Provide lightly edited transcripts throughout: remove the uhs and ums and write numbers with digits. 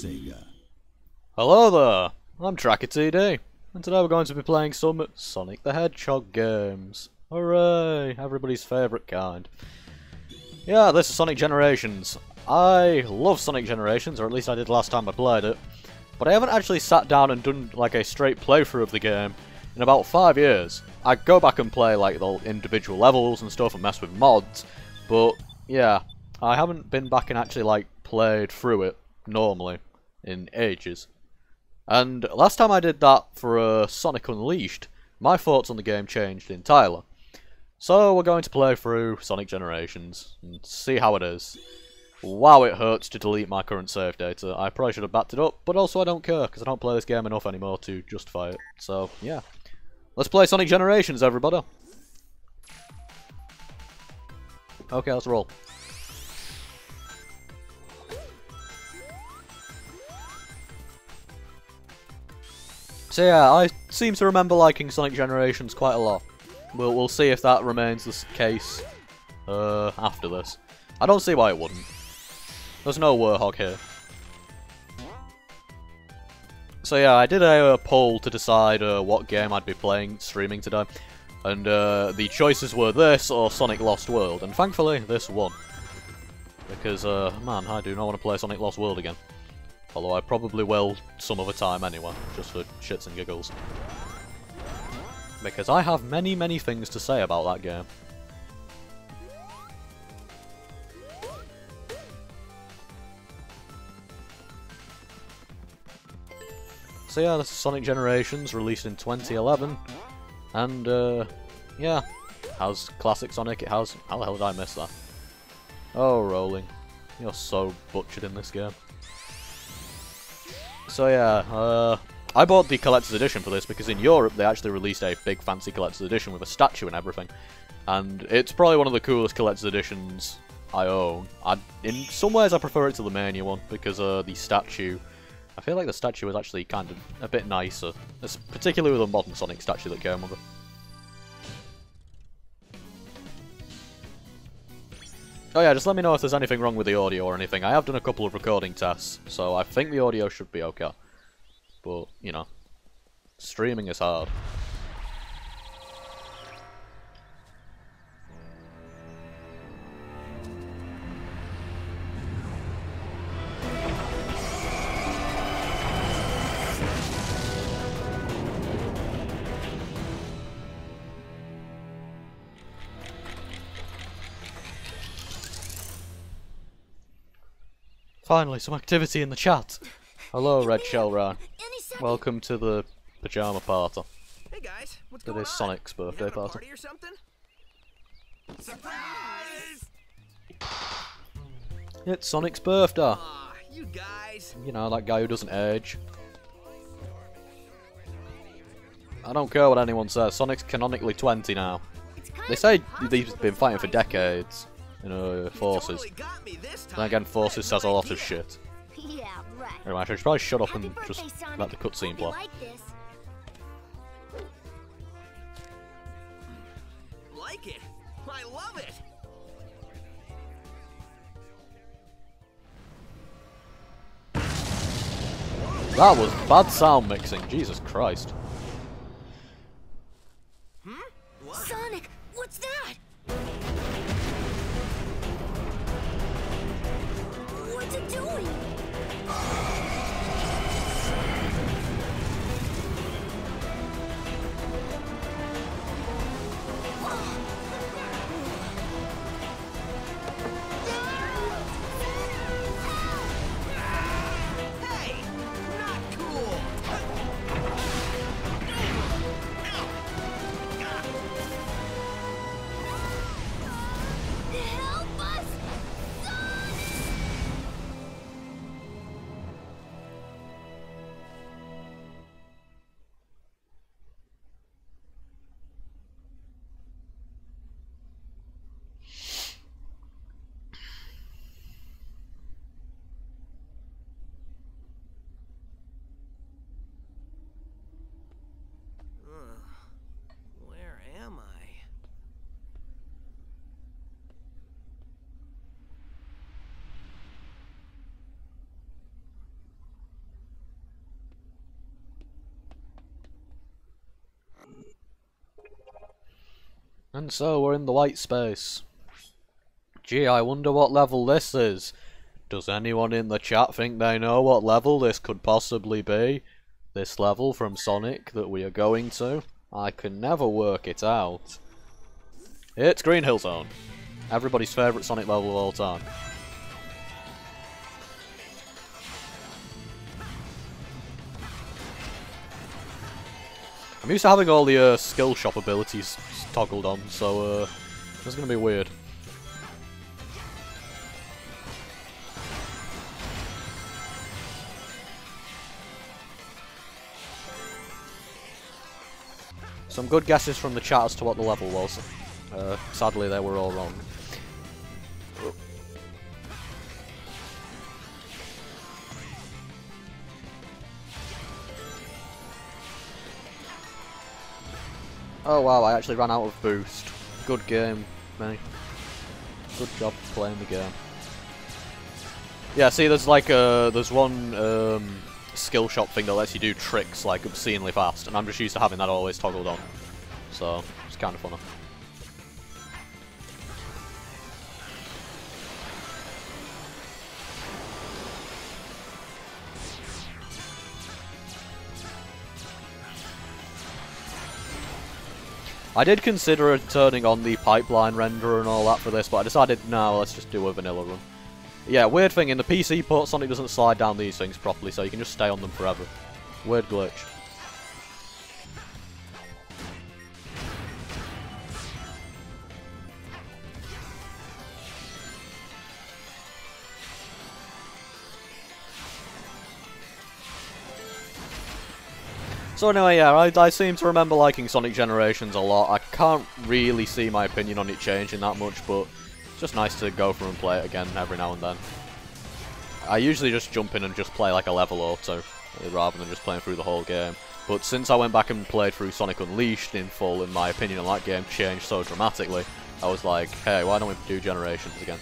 Sega. Hello there, I'm TrackerTD, and today we're going to be playing some Sonic the Hedgehog games. Hooray! Everybody's favourite kind. Yeah, this is Sonic Generations. I love Sonic Generations, or at least I did last time I played it, but I haven't actually sat down and done like a straight playthrough of the game in about 5 years. I go back and play like the individual levels and stuff and mess with mods, but yeah, I haven't been back and actually like played through it normally in ages. And last time I did that for Sonic Unleashed, my thoughts on the game changed entirely. So we're going to play through Sonic Generations and see how it is. Wow, it hurts to delete my current save data. I probably should have backed it up, but also I don't care because I don't play this game enough anymore to justify it. So yeah, let's play Sonic Generations, everybody. Okay, let's roll. So yeah, I seem to remember liking Sonic Generations quite a lot. We'll see if that remains the case after this. I don't see why it wouldn't. There's no Warhog here. So yeah, I did a poll to decide what game I'd be playing, streaming today. And the choices were this or Sonic Lost World. And thankfully, this won. Because, man, I do not want to play Sonic Lost World again. Although I probably will some other time anyway, just for shits and giggles. Because I have many, many things to say about that game. So yeah, this is Sonic Generations, released in 2011. And, yeah, has classic Sonic, it has... How the hell did I miss that? Oh, rolling. You're so butchered in this game. So yeah, I bought the Collector's Edition for this because in Europe they actually released a big fancy Collector's Edition with a statue and everything. And it's probably one of the coolest Collector's Editions I own. In some ways I prefer it to the Mania one because the statue... I feel like the statue was actually kind of a bit nicer. Particularly with the modern Sonic statue that came with it. Oh yeah, just let me know if there's anything wrong with the audio or anything. I have done a couple of recording tests, so I think the audio should be okay. But, you know, streaming is hard. Finally, some activity in the chat. Hello, Red Shell Ryan. Welcome to the pajama party. Hey guys, what's going on? It is Sonic's birthday party. Or something? Surprise! It's Sonic's birthday. Aw, you guys. You know, that guy who doesn't age. I don't care what anyone says. Sonic's canonically 20 now. They say he's been fighting for decades. You know, Forces. Then again, Forces says a lot of shit. Yeah, right. Anyway, I should probably shut up and just let the cutscene play. Like it? I love it. That was bad sound mixing, Jesus Christ. Sonic, what's that? What's it doing? Hey, not cool. And so we're in the white space. Gee, I wonder what level this is. Does anyone in the chat think they know what level this could possibly be? This level from Sonic that we are going to? I can never work it out. It's Green Hill Zone. Everybody's favourite Sonic level of all time. I'm used to having all the skill shop abilities toggled on, so this is going to be weird. Some good guesses from the chat as to what the level was. Sadly, they were all wrong. Oh wow, I actually ran out of boost. Good game, mate. Good job playing the game. Yeah, see, there's like there's one skill shop thing that lets you do tricks like obscenely fast, and I'm just used to having that always toggled on. So it's kind of funny. I did consider turning on the pipeline renderer and all that for this, but I decided, no, let's just do a vanilla run. Yeah, weird thing, in the PC port, Sonic doesn't slide down these things properly, so you can just stay on them forever. Weird glitch. So anyway, yeah, I seem to remember liking Sonic Generations a lot. I can't really see my opinion on it changing that much, but it's just nice to go through and play it again every now and then. I usually just jump in and just play like a level or two, rather than just playing through the whole game. But since I went back and played through Sonic Unleashed in full, and my opinion on that game changed so dramatically, I was like, hey, why don't we do Generations again?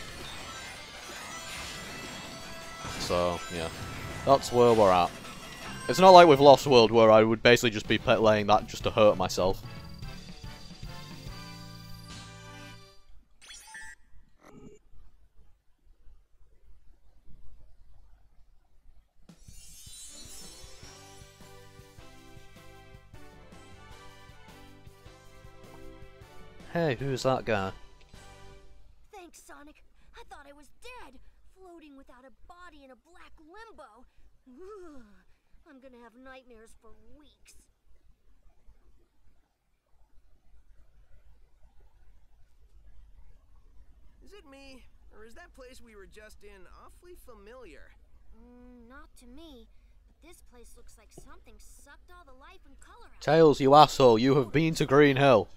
So, yeah, that's where we're at. It's not like with Lost World where I would basically just be playing that just to hurt myself. Hey, who's that guy? Thanks, Sonic. I thought I was dead, floating without a body in a black limbo. Ugh, I'm gonna have nightmares for weeks. Is it me, or is that place we were just in awfully familiar? Not to me. But this place looks like something sucked all the life and color out. Tails, you asshole, you have been to Green Hill.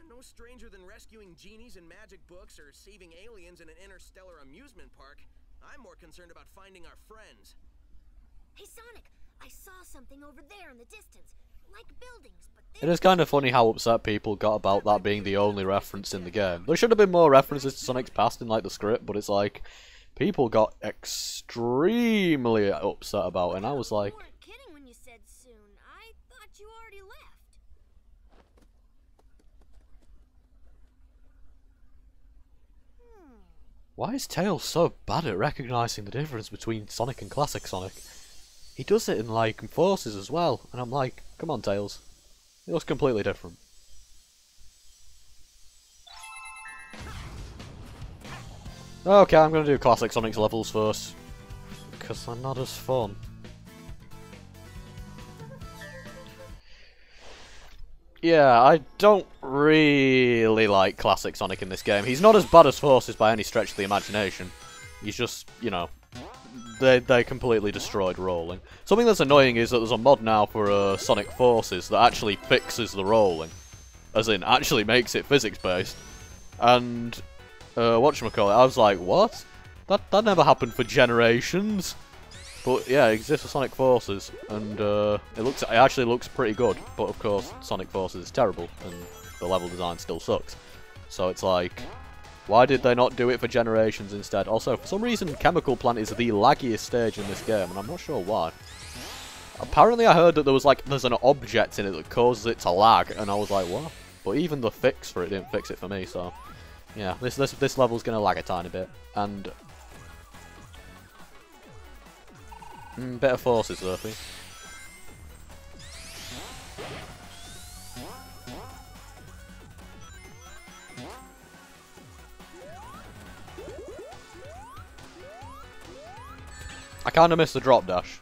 No stranger than rescuing genies in magic books or saving aliens in an interstellar amusement park. I'm more concerned about finding our friends. Hey, Sonic, I saw something over there in the distance. Like buildings, but It is kind of funny how upset people got about that being the only reference in the game. There should have been more references to Sonic's past in like the script, but it's like people got extremely upset about it, and I was like, You weren't kidding when you said soon. I thought you already left. why is Tails so bad at recognizing the difference between Sonic and Classic Sonic? He does it in like Forces as well, and I'm like, come on Tails, it looks completely different. Okay, I'm gonna do Classic Sonic's levels first, because they're not as fun. Yeah, I don't really like Classic Sonic in this game. He's not as bad as Forces by any stretch of the imagination. He's just, you know, they completely destroyed rolling. Something that's annoying is that there's a mod now for Sonic Forces that actually fixes the rolling. As in, actually makes it physics-based. And, whatchamacallit, I was like, what? That never happened for Generations. But yeah, it exists for Sonic Forces, and it actually looks pretty good. But of course, Sonic Forces is terrible, and the level design still sucks. So it's like, why did they not do it for Generations instead? Also, for some reason, Chemical Plant is the laggiest stage in this game, and I'm not sure why. Apparently I heard that there's an object in it that causes it to lag, and I was like, what? but even the fix for it didn't fix it for me. So yeah, this level's gonna lag a tiny bit, and bit of forces, Zerfy. I kinda missed the drop dash.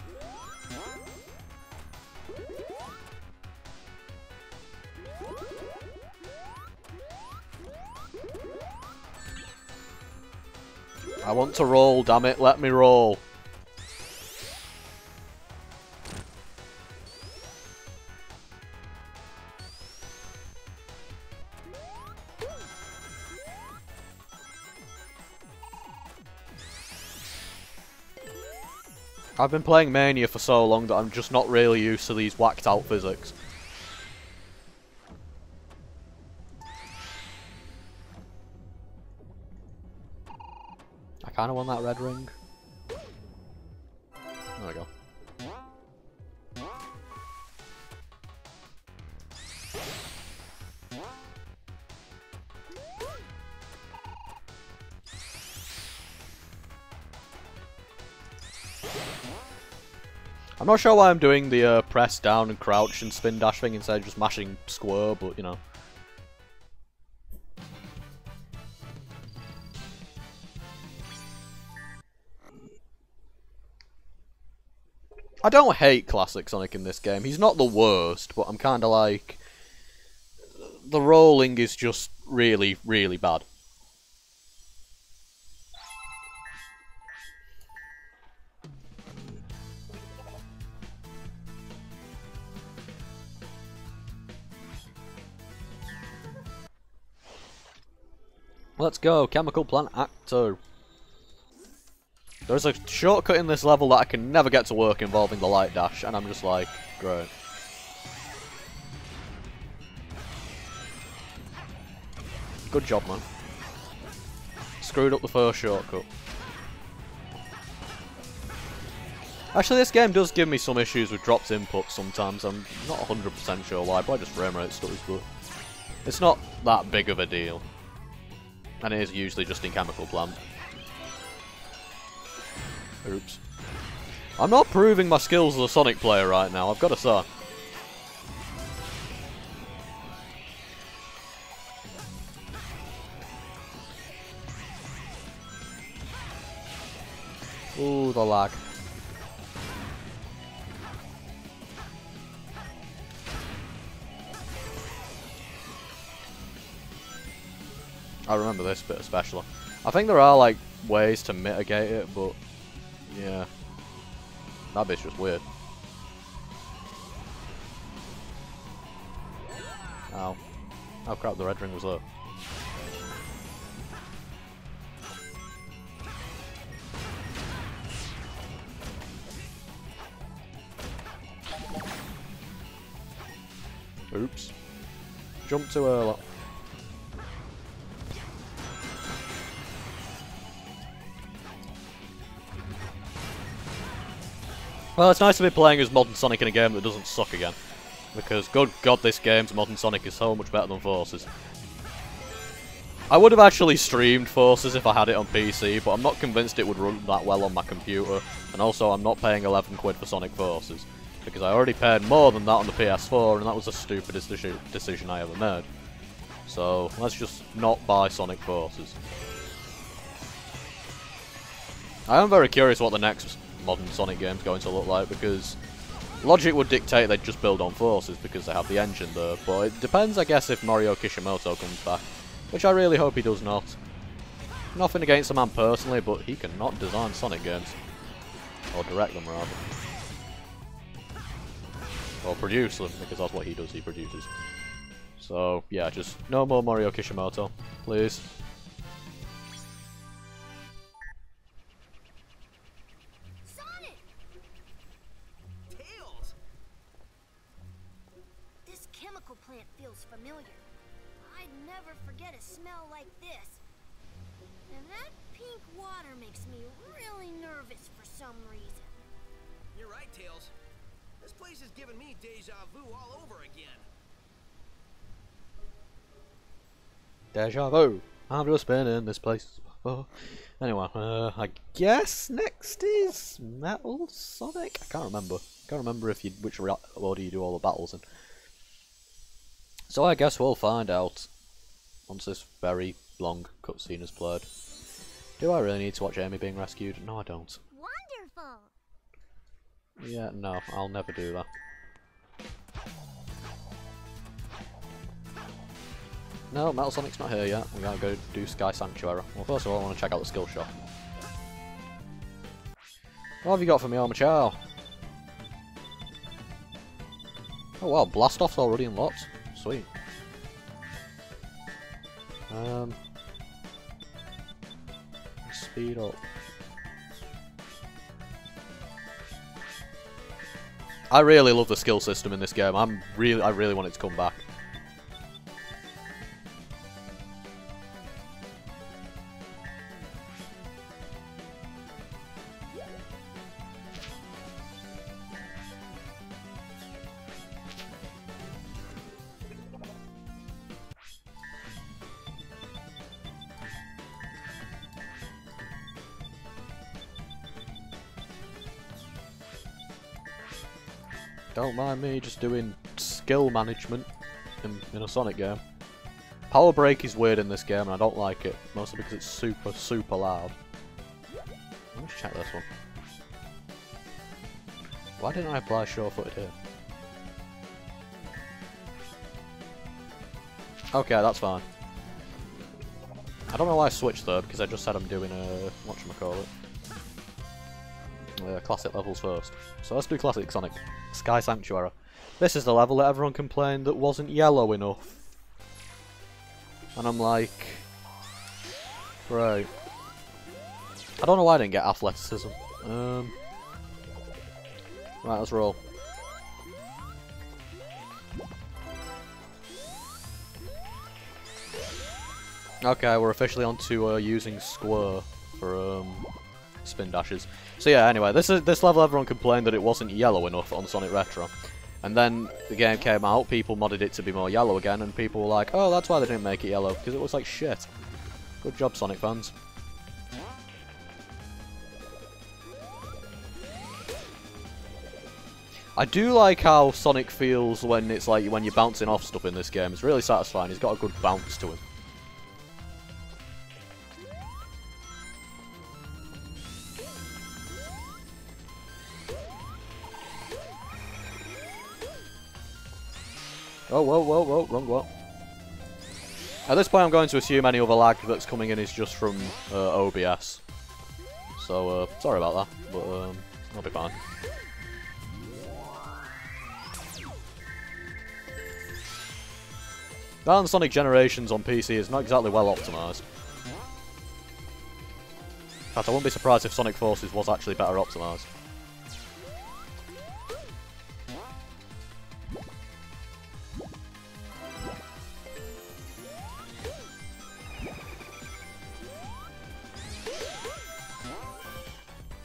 I want to roll, damn it, let me roll. I've been playing Mania for so long that I'm just not really used to these whacked out physics. I kinda want that red ring. There we go. I'm not sure why I'm doing the press down and crouch and spin dash thing instead of just mashing square, but you know. I don't hate Classic Sonic in this game. He's not the worst, but I'm kinda like... the rolling is just really, really bad. Let's go, Chemical Plant Act 2. There's a shortcut in this level that I can never get to work involving the light dash, and I'm just like, great. Good job, man. Screwed up the first shortcut. Actually, this game does give me some issues with dropped inputs sometimes. I'm not 100% sure why, probably just frame rate stuff, but it's not that big of a deal. And it is usually just in Chemical Plant. Oops. I'm not proving my skills as a Sonic player right now, I've got to say. Ooh, the lag. I remember this bit especially. I think there are like ways to mitigate it, but yeah, that bit's just weird. Ow. Oh crap, the red ring was there. Oops. Jump too early. Well, it's nice to be playing as Modern Sonic in a game that doesn't suck again. Because, good god, this game's Modern Sonic is so much better than Forces. I would have actually streamed Forces if I had it on PC, but I'm not convinced it would run that well on my computer. And also, I'm not paying 11 quid for Sonic Forces. Because I already paid more than that on the PS4, and that was the stupidest decision I ever made. So, let's just not buy Sonic Forces. I am very curious what the next Modern Sonic game's going to look like, because logic would dictate they'd just build on Forces because they have the engine there, but it depends, I guess, if Mario Kishimoto comes back, which I really hope he does not. Nothing against the man personally, but he cannot design Sonic games. Or direct them, rather. Or produce them, because that's what he does, he produces. So, yeah, just no more Mario Kishimoto, please. Plant feels familiar. I'd never forget a smell like this. And that pink water makes me really nervous for some reason. You're right, Tails. This place is giving me deja vu all over again. Deja vu. I've just been in this place before. Anyway, I guess next is Metal Sonic? I can't remember. Can't remember if which order you do all the battles in. So I guess we'll find out once this very long cutscene is played. Do I really need to watch Amy being rescued? No, I don't. Wonderful. Yeah, no, I'll never do that. No, Metal Sonic's not here yet. We gotta go do Sky Sanctuary. Well, first of all, I want to check out the skill shop. What have you got for me, Omochao? Oh wow, Blastoff's already unlocked. Sweet. Speed up. I really love the skill system in this game. I really want it to come back. Don't mind me just doing skill management in a Sonic game. Power Break is weird in this game and I don't like it, mostly because it's super, super loud. Let's check this one. Why didn't I apply sure-footed here? Okay, that's fine. I don't know why I switched though, because I just said I'm doing whatchamacallit. Classic levels first. So let's do Classic Sonic. Sky Sanctuary. This is the level that everyone complained that wasn't yellow enough. And I'm like... Right. I don't know why I didn't get athleticism. Right, let's roll. Okay, we're officially on to using Square for spin dashes. So yeah, anyway, this level everyone complained that it wasn't yellow enough on Sonic Retro. And then the game came out, people modded it to be more yellow again, and people were like, oh, that's why they didn't make it yellow, because it looks like shit. Good job, Sonic fans. I do like how Sonic feels when it's like when you're bouncing off stuff in this game. It's really satisfying. He's got a good bounce to him. Oh, whoa, whoa, whoa, wrong one. At this point I'm going to assume any other lag that's coming in is just from OBS. So, sorry about that, but I'll be fine. And Sonic Generations on PC is not exactly well optimised. In fact, I wouldn't be surprised if Sonic Forces was actually better optimised.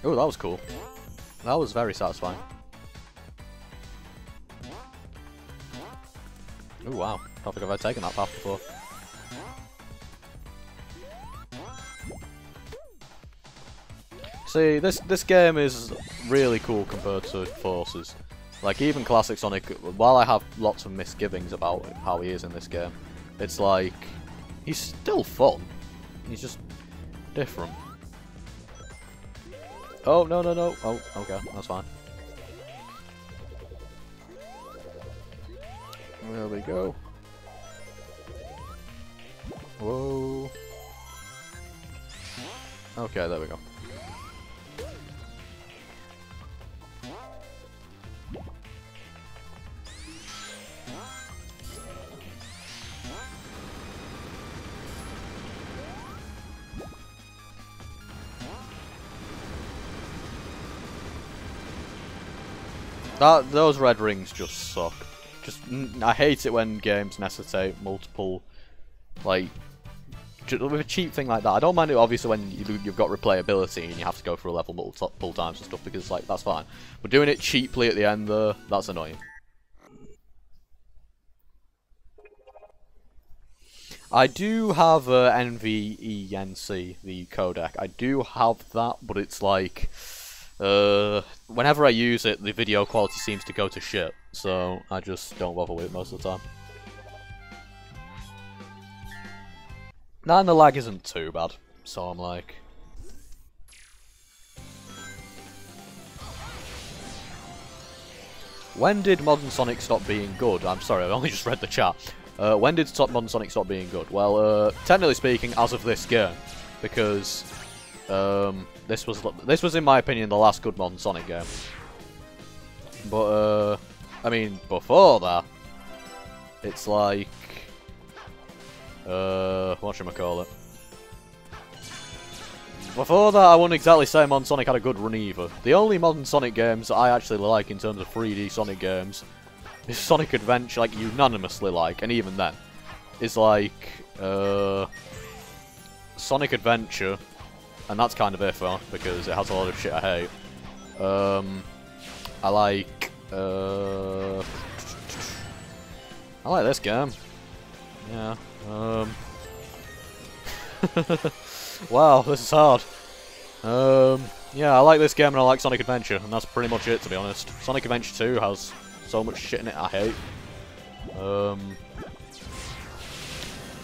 Oh, that was cool. That was very satisfying. Oh wow, don't think I've ever taken that path before. See, this game is really cool compared to Forces. Like, even Classic Sonic, while I have lots of misgivings about how he is in this game, it's like, he's still fun. He's just different. Oh, no, no, no. Oh, okay, that's fine. There we go. Whoa. Okay, there we go. Those red rings just suck. I hate it when games necessitate multiple, like, with a cheap thing like that. I don't mind it obviously when you've got replayability and you have to go through a level multiple times and stuff, because like that's fine. But doing it cheaply at the end there, that's annoying. I do have NVENC, the codec. I do have that, but it's like, whenever I use it, the video quality seems to go to shit, so I just don't bother with it most of the time. Nah, and the lag isn't too bad, so I'm like... When did Modern Sonic stop being good? I'm sorry, I only just read the chat. When did Modern Sonic stop being good? Well, technically speaking, as of this game, because this was, in my opinion, the last good Modern Sonic game. But I mean, before that, it's like, whatchamacallit? Before that, I wouldn't exactly say Modern Sonic had a good run either. The only Modern Sonic games that I actually like in terms of 3D Sonic games is Sonic Adventure, like, unanimously like, and even then, is like, Sonic Adventure, and that's kind of iffy, because it has a lot of shit I hate. I like this game. Yeah, wow, this is hard. Yeah, I like this game and I like Sonic Adventure, and that's pretty much it, to be honest. Sonic Adventure 2 has so much shit in it I hate.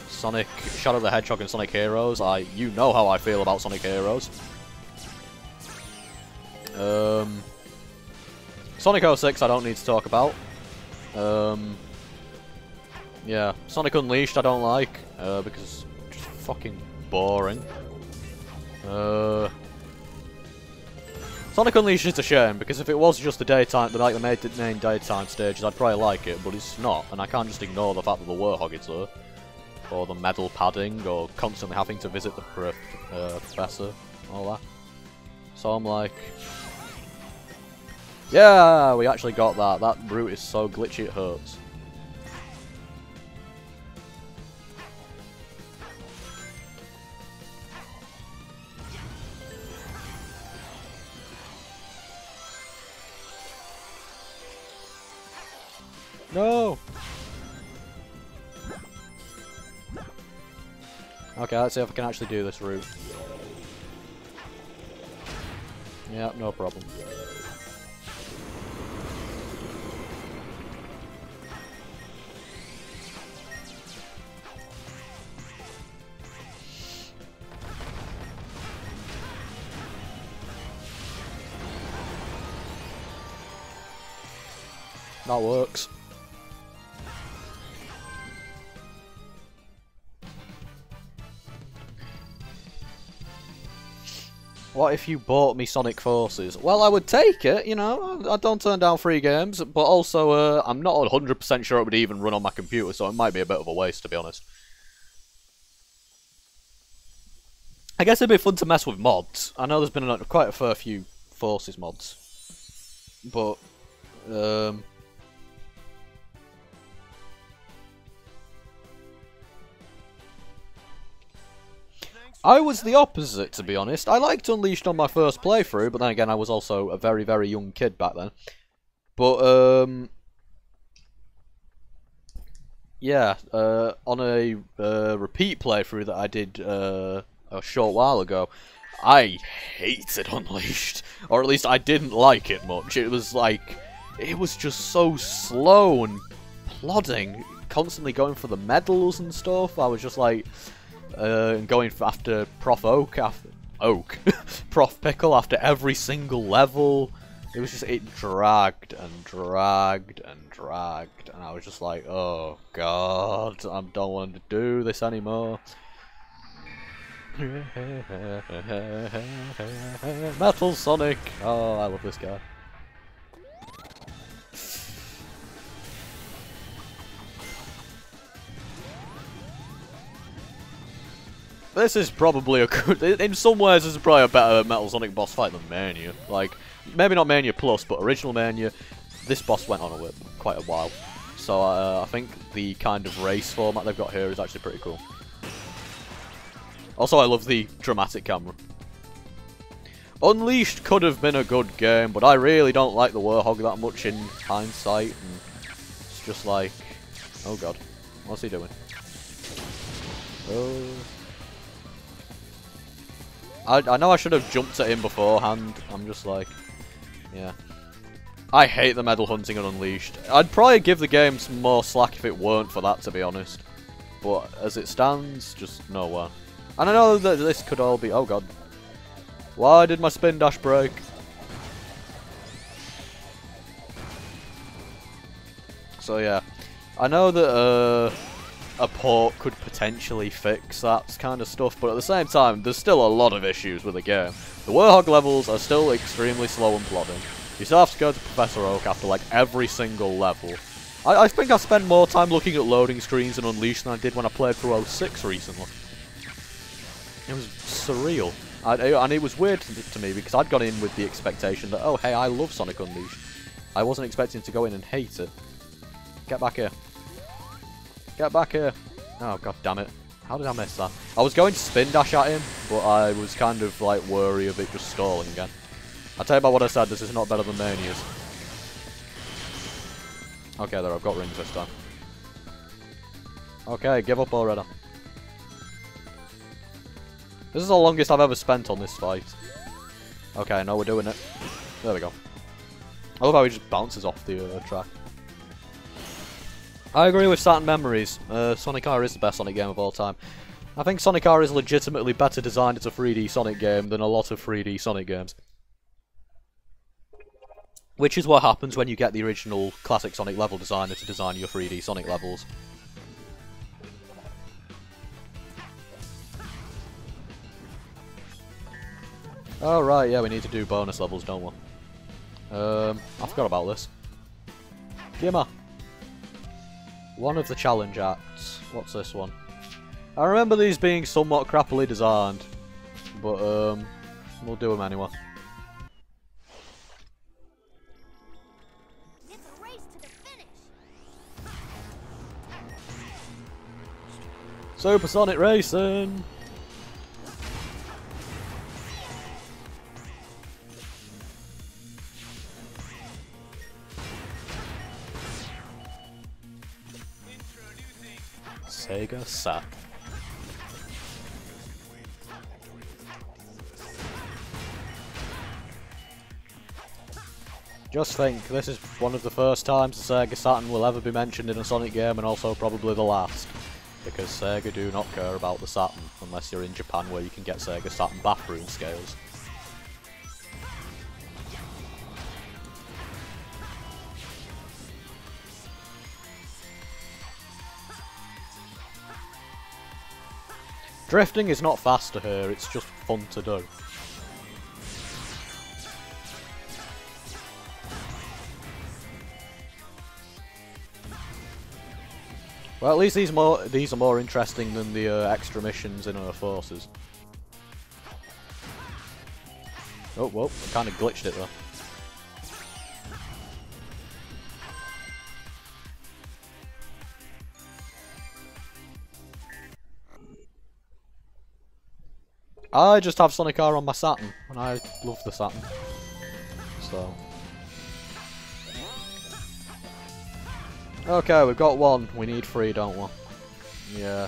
Sonic, Shadow the Hedgehog and Sonic Heroes, you know how I feel about Sonic Heroes. Sonic 06 I don't need to talk about. Yeah, Sonic Unleashed I don't like, because it's just fucking boring. Sonic Unleashed is a shame, because if it was just the main daytime stages, I'd probably like it, but it's not, and I can't just ignore the fact that the Warthog is there. Or the medal padding, or constantly having to visit the professor, all that. So I'm like... Yeah, we actually got that. That route is so glitchy it hurts. No! Okay, let's see if I can actually do this route. Yeah, no problem. That works. What if you bought me Sonic Forces? Well, I would take it, you know, I don't turn down free games, but also, I'm not 100% sure it would even run on my computer, so it might be a bit of a waste, to be honest. I guess it'd be fun to mess with mods. I know there's been quite a fair few Forces mods, but, I was the opposite, to be honest. I liked Unleashed on my first playthrough, but then again, I was also a very, very young kid back then. But, yeah, on a repeat playthrough that I did a short while ago, I hated Unleashed. Or at least I didn't like it much. It was like, it was just so slow and plodding, constantly going for the medals and stuff. I was just like... going after Prof Oak, Prof Pickle after every single level. It was just, it dragged and dragged and dragged, and I was just like, oh god, I don't want to do this anymore. Metal Sonic! Oh, I love this guy. This is probably a good... In some ways, this is probably a better Metal Sonic boss fight than Mania. Like, maybe not Mania Plus, but original Mania, this boss went on quite a while. So I think the kind of race format they've got here is actually pretty cool. Also, I love the dramatic camera. Unleashed could have been a good game, but I really don't like the Warthog that much in hindsight. And it's just like... Oh god, what's he doing? Oh. I know I should have jumped at him beforehand. I'm just like, yeah. I hate the medal hunting on Unleashed. I'd probably give the game some more slack if it weren't for that, to be honest. But as it stands, just nowhere. And I know that this could all be... Oh god. Why did my spin dash break? So yeah. I know that a port could potentially fix that kind of stuff, but at the same time, there's still a lot of issues with the game. The Warhog levels are still extremely slow and plodding. You still have to go to Professor Oak after like every single level. I think I spent more time looking at loading screens in Unleashed than I did when I played through 06 recently. It was surreal. And it was weird to me because I'd gone in with the expectation that, oh hey, I love Sonic Unleashed. I wasn't expecting to go in and hate it. Get back here. Get back here. Oh god damn it. How did I miss that? I was going to spin dash at him, but I was kind of like worried of it just stalling again. I'll tell you about what I said, this is not better than Mania's. Okay, there, I've got rings this time. Okay, give up already. This is the longest I've ever spent on this fight. Okay, now we're doing it. There we go. I love how he just bounces off the track. I agree with Saturn Memories. Sonic R is the best Sonic game of all time. I think Sonic R is legitimately better designed as a 3D Sonic game than a lot of 3D Sonic games. Which is what happens when you get the original classic Sonic level designer to design your 3D Sonic levels. Oh right, yeah, we need to do bonus levels, don't we? I forgot about this. Gimma! One of the challenge acts. What's this one? I remember these being somewhat crappily designed, but we'll do them anyway. It's a race to the finish. Supersonic Racing! Sega Sack. Just think, this is one of the first times the Sega Saturn will ever be mentioned in a Sonic game, and also probably the last. Because Sega do not care about the Saturn, unless you're in Japan where you can get Sega Saturn bathroom scales. Drifting is not faster here, it's just fun to do. Well, at least these are more interesting than the extra missions in Earth Forces. Oh, whoa, I kind of glitched it though. I just have Sonic R on my Saturn, and I love the Saturn. So. Okay, we've got one. We need 3, don't we? Yeah.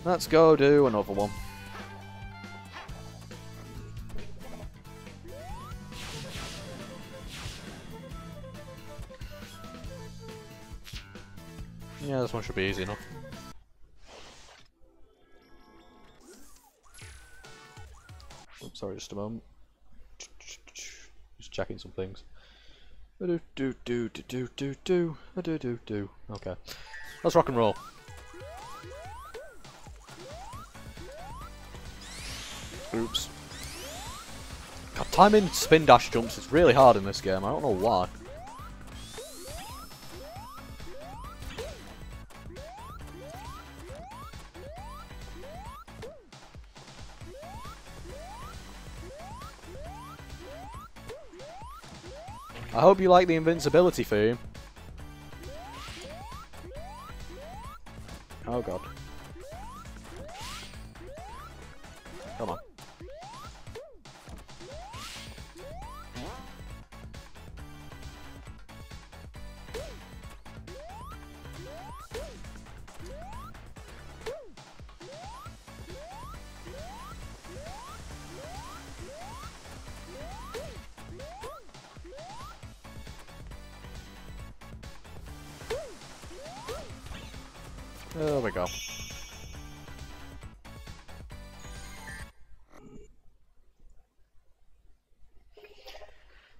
Let's go do another one. Yeah, this one should be easy enough. Oops, sorry, just a moment. Just checking some things. Okay, let's rock and roll. Oops. God, timing spin dash jumps is really hard in this game. I don't know why. I hope you like the invincibility theme. Oh god. Come on. There we go.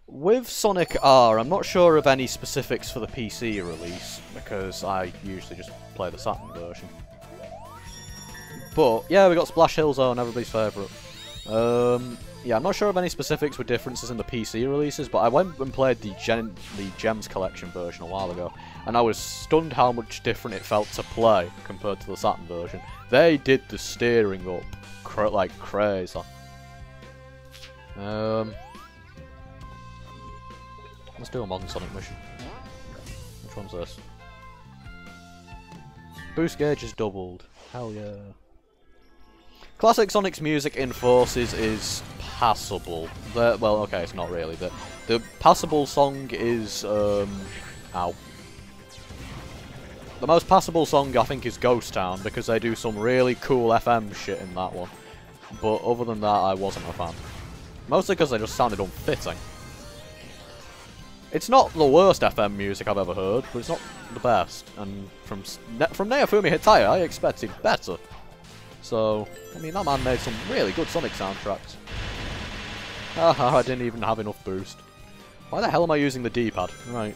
With Sonic R, I'm not sure of any specifics for the PC release, because I usually just play the Saturn version. But, yeah, we got Splash Hill Zone, everybody's favourite. Yeah, I'm not sure of any specifics with differences in the PC releases, but I went and played the Gems Collection version a while ago, and I was stunned how much different it felt to play compared to the Saturn version. They did the steering up like crazy. Let's do a modern Sonic mission. Which one's this? Boost gauge is doubled. Hell yeah. Classic Sonic's music in Forces is passable. Well, okay, it's not really. The passable song is, ow. The most passable song, I think, is Ghost Town, because they do some really cool FM shit in that one. But other than that, I wasn't a fan. Mostly because they just sounded unfitting. It's not the worst FM music I've ever heard, but it's not the best. And from Naofumi Hitaya, I expected better. So, I mean, that man made some really good Sonic soundtracks. Haha, I didn't even have enough boost. Why the hell am I using the D-pad? Right.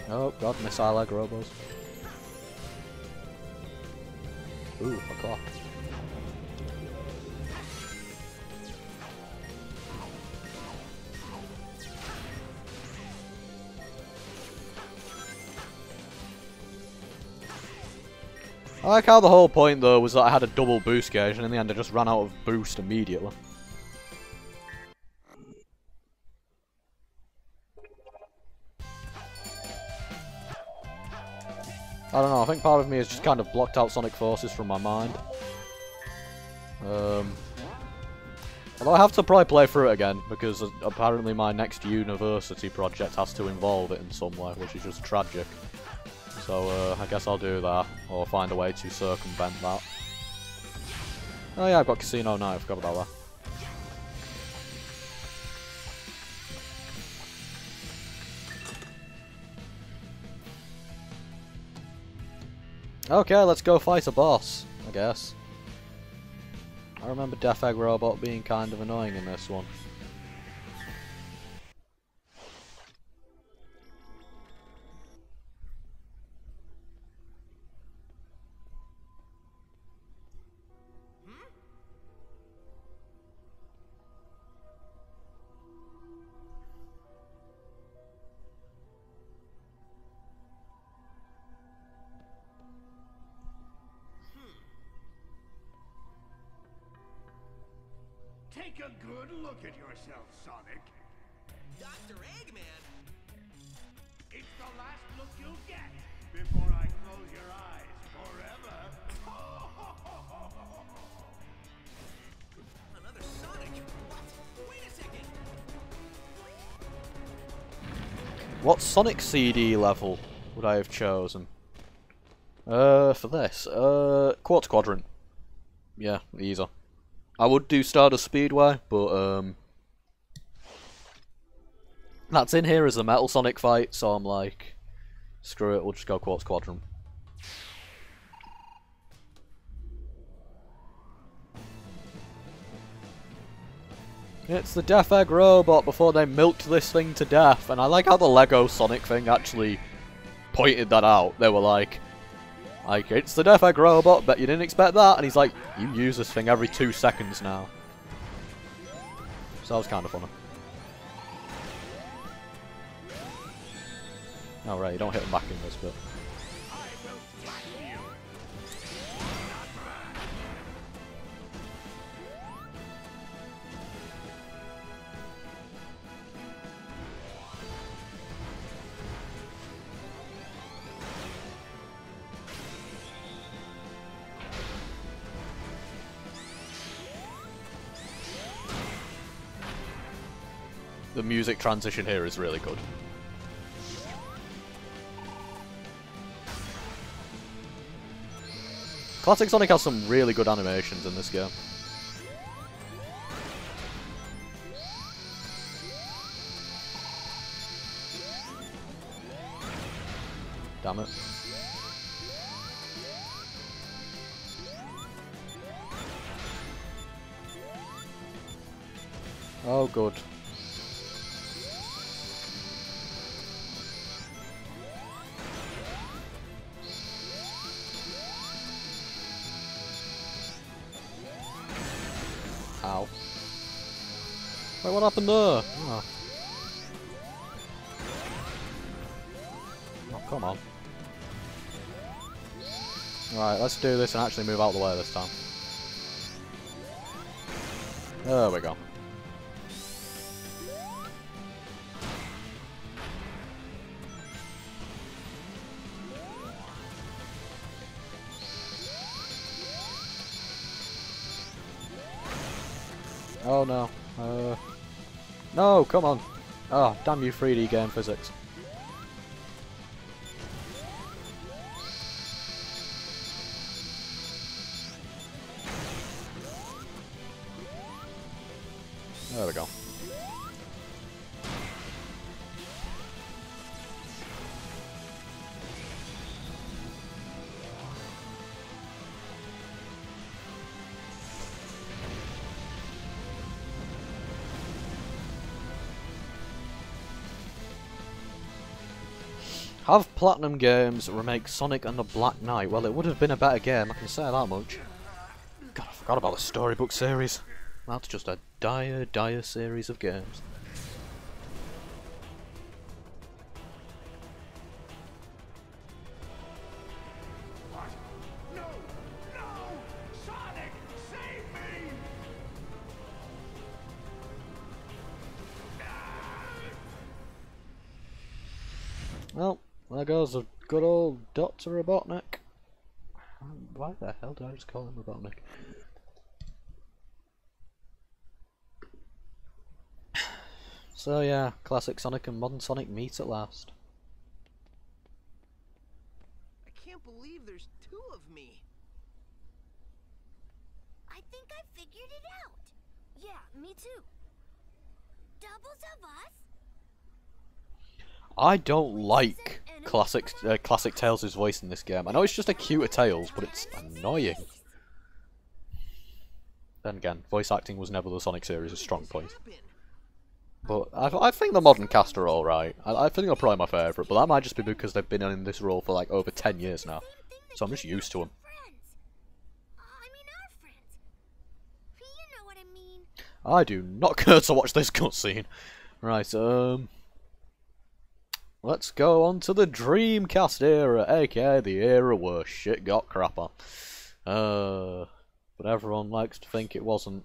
Oh god, missile egg robos. Ooh, a clock. I like how the whole point though was that I had a double boost gauge and in the end I just ran out of boost immediately. I don't know, I think part of me has just kind of blocked out Sonic Forces from my mind. Although I have to probably play through it again, because apparently my next university project has to involve it in some way, which is just tragic. So I guess I'll do that, or find a way to circumvent that. Oh yeah, I've got Casino Night, I forgot about that. Okay, let's go fight a boss, I guess. I remember Death Egg Robot being kind of annoying in this one. Take a good look at yourself, Sonic. Dr. Eggman? It's the last look you'll get before I close your eyes forever. Another Sonic? What? Wait a second! What Sonic CD level would I have chosen? For this? Quartz Quadrant. Yeah, easy. I would do Stardust Speedway, but that's in here as a Metal Sonic fight, so I'm like, screw it, we'll just go Quartz Quadrant. It's the Death Egg Robot before they milked this thing to death, and I like how the Lego Sonic thing actually pointed that out. They were like, it's the Death Egg Robot, bet you didn't expect that. And he's like, you use this thing every 2 seconds now. So that was kind of funny. Oh right, you don't hit him back in this bit. The music transition here is really good. Classic Sonic has some really good animations in this game. Damn it. Oh, good. Ow. Wait, what happened there? Oh. Oh, come on. Right, let's do this and actually move out of the way this time. There we go. Oh no. No, come on. Oh, damn you 3D game physics. There we go. Have Platinum Games remake Sonic and the Black Knight? Well, it would have been a better game, I can say that much. God, I forgot about the storybook series. That's just a dire, dire series of games. What? No! No! Sonic! Save me! Well, there goes a good old Dr. Robotnik. Why the hell did I just call him Robotnik? So yeah, classic Sonic and modern Sonic meet at last. I can't believe there's two of me. I think I figured it out. Yeah, me too. Doubles of us? I don't like classic Tails' voice in this game. I know it's just a cuter Tails, but it's annoying. Then again, voice acting was never the Sonic series' strong point. But I think the modern cast are alright. I think they're probably my favourite, but that might just be because they've been in this role for like over 10 years now. So I'm just used to them. I do not care to watch this cutscene. Right, let's go on to the Dreamcast era, aka the era where shit got crapper. But everyone likes to think it wasn't,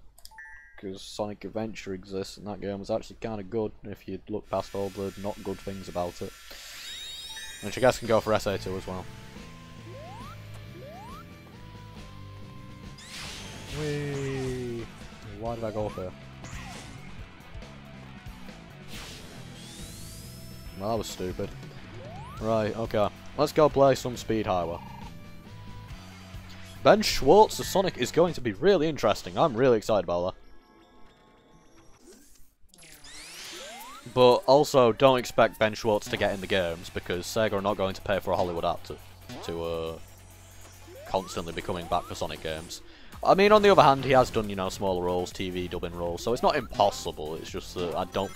because Sonic Adventure exists and that game was actually kind of good if you look past all the not good things about it. Which I guess can go for SA2 as well. Whee! Why did I go up here? Well, that was stupid. Right, okay. Let's go play some Speed Highway. Ben Schwartz as Sonic is going to be really interesting. I'm really excited about that. But also, don't expect Ben Schwartz to get in the games, because Sega are not going to pay for a Hollywood actor to constantly be coming back for Sonic games. I mean, on the other hand, he has done, you know, smaller roles, TV dubbing roles, so it's not impossible. It's just that I don't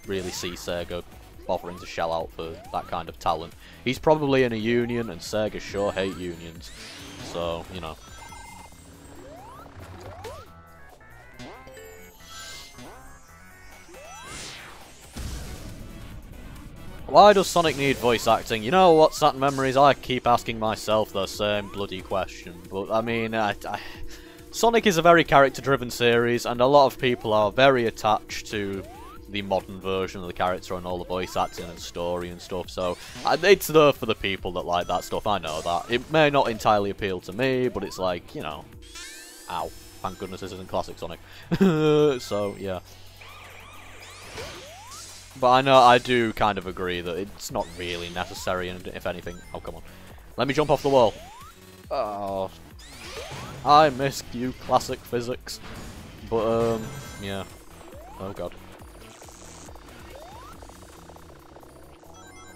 really see Sega bothering to shell out for that kind of talent. He's probably in a union, and Sega sure hate unions. So, you know. Why does Sonic need voice acting? You know what, Saturn Memories? I keep asking myself the same bloody question. But, I mean, Sonic is a very character-driven series, and a lot of people are very attached to the modern version of the character and all the voice acting and story and stuff, so it's there for the people that like that stuff, I know that. It may not entirely appeal to me, but it's like, you know, ow, thank goodness this isn't classic Sonic. So, yeah. But I know, I do kind of agree that it's not really necessary, and if anything, oh come on. Let me jump off the wall. Oh, I missed you, classic physics. But, yeah. Oh god.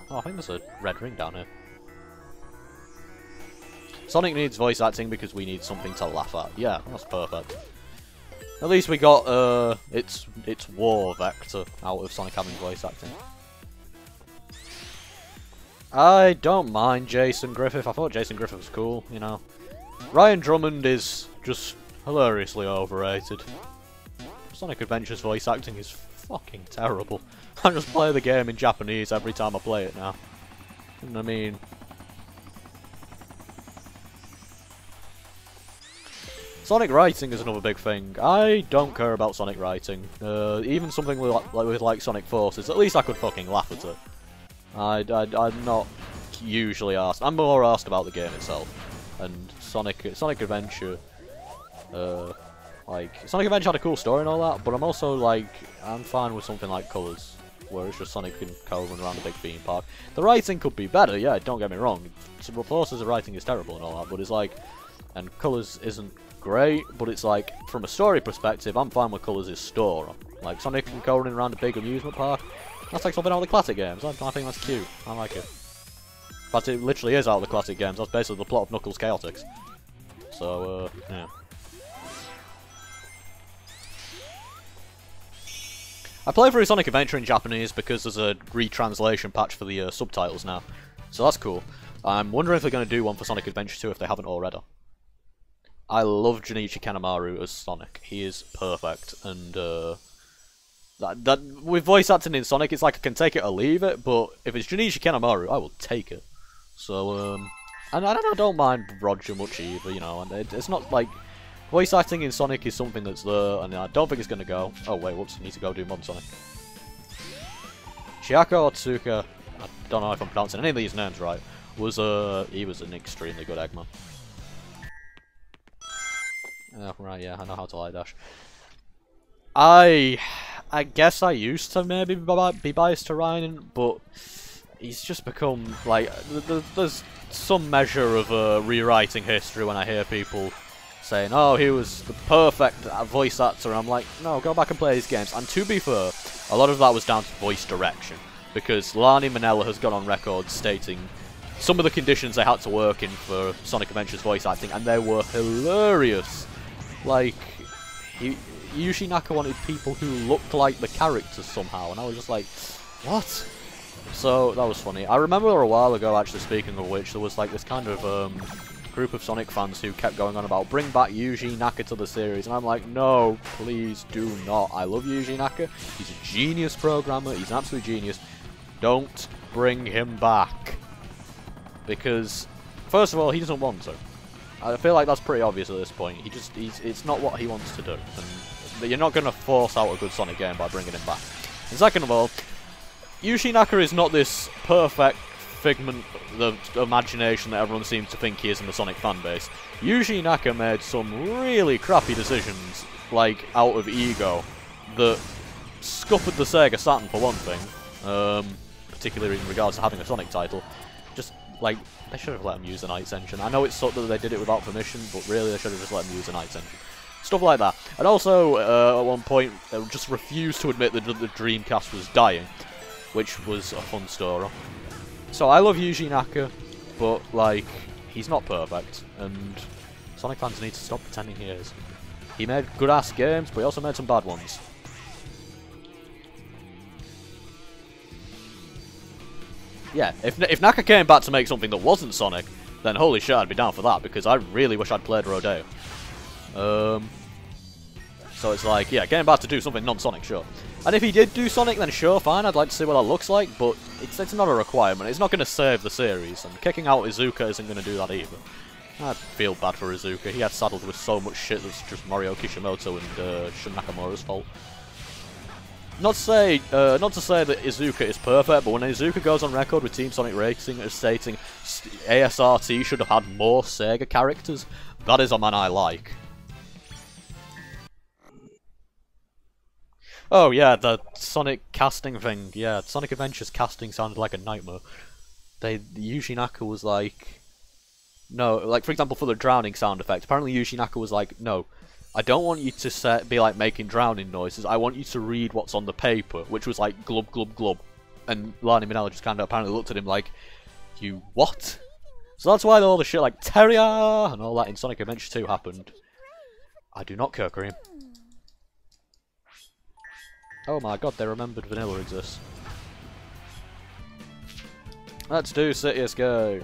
Oh, I think there's a red ring down here. Sonic needs voice acting because we need something to laugh at. Yeah, that's perfect. At least we got its war vector out of Sonic having voice acting. I don't mind Jason Griffith. I thought Jason Griffith was cool, you know. Ryan Drummond is just hilariously overrated. Sonic Adventure's voice acting is fucking terrible. I just play the game in Japanese every time I play it now. And I mean... Sonic writing is another big thing. I don't care about Sonic writing. Even something with like Sonic Forces, at least I could fucking laugh at it. I'm not usually asked. I'm more asked about the game itself. And Sonic Adventure, like Sonic Adventure had a cool story and all that, but I'm also like I'm fine with something like Colors, where it's just Sonic and Co run around a big theme park. The writing could be better, yeah. Don't get me wrong. Forces' writing is terrible and all that, but it's like, and Colors isn't great, but it's like from a story perspective, I'm fine with Colors' story. Like Sonic and Co running around a big amusement park. That's like something out of the classic games. I think that's cute. I like it. But it literally is out of the classic games. That's basically the plot of Knuckles Chaotix. So, yeah. I play through Sonic Adventure in Japanese because there's a retranslation patch for the subtitles now. So that's cool. I'm wondering if they're going to do one for Sonic Adventure 2 if they haven't already. I love Junichi Kanemaru as Sonic. He is perfect. And, that with voice acting in Sonic, it's like I can take it or leave it, but if it's Junichi Kanemaru, I will take it. So, and I don't mind Roger much either, you know, and it's not like, voice acting in Sonic is something that's there, and I don't think it's going to go. Oh wait, whoops, I need to go do Modern Sonic. Chiako Otsuka, I don't know if I'm pronouncing any of these names right, he was an extremely good Eggman. Oh, right, yeah, I know how to light dash. I guess I used to maybe be biased to Ryan, but he's just become, like, there's some measure of rewriting history when I hear people saying, oh, he was the perfect voice actor, and I'm like, no, go back and play these games. And to be fair, a lot of that was down to voice direction, because Lani Minella has gone on record stating some of the conditions they had to work in for Sonic Adventure's voice acting, and they were hilarious. Like, Yuji Naka wanted people who looked like the characters somehow, and I was just like, what? So, that was funny. I remember a while ago, actually, speaking of which, there was like this kind of group of Sonic fans who kept going on about, bring back Yuji Naka to the series, and I'm like, no, please do not. I love Yuji Naka. He's a genius programmer. He's an absolute genius. Don't bring him back. Because, first of all, he doesn't want to. I feel like that's pretty obvious at this point. It's not what he wants to do. And you're not going to force out a good Sonic game by bringing him back. And second of all, Yuji Naka is not this perfect figment of imagination that everyone seems to think he is in the Sonic fanbase. Yuji Naka made some really crappy decisions, like, out of ego, that scuppered the Sega Saturn for one thing, particularly in regards to having a Sonic title. Just, like, they should have let him use the Knights engine. I know it's sort of that they did it without permission, but really they should have just let him use the Knights engine. Stuff like that. And also, at one point, they just refused to admit that the Dreamcast was dying, which was a fun story. So I love Yuji Naka, but, like, he's not perfect, and Sonic fans need to stop pretending he is. He made good-ass games, but he also made some bad ones. Yeah, if Naka came back to make something that wasn't Sonic, then holy shit, I'd be down for that, because I really wish I'd played Rodeo. So it's like, yeah, getting back to do something non-Sonic, sure. And if he did do Sonic, then sure, fine, I'd like to see what that looks like, but it's not a requirement. It's not going to save the series, and kicking out Iizuka isn't going to do that either. I feel bad for Iizuka. He had saddled with so much shit that's just Mario Kishimoto and Shun Nakamura's fault. Not to say that Iizuka is perfect, but when Iizuka goes on record with Team Sonic Racing as stating ASRT should have had more Sega characters, that is a man I like. Oh yeah, the Sonic casting thing. Yeah, Sonic Adventure's casting sounded like a nightmare. Yuji Naka was like, no, like for example for the drowning sound effect, apparently Yuji Naka was like, no, I don't want you to be like making drowning noises, I want you to read what's on the paper, which was like glub glub glub. And Lani Minella just kind of apparently looked at him like, you what? So that's why all the shit like Terrier and all that in Sonic Adventure 2 happened. I do not care, Cream. Oh my god, they remembered Vanilla exists. Let's do City Escape.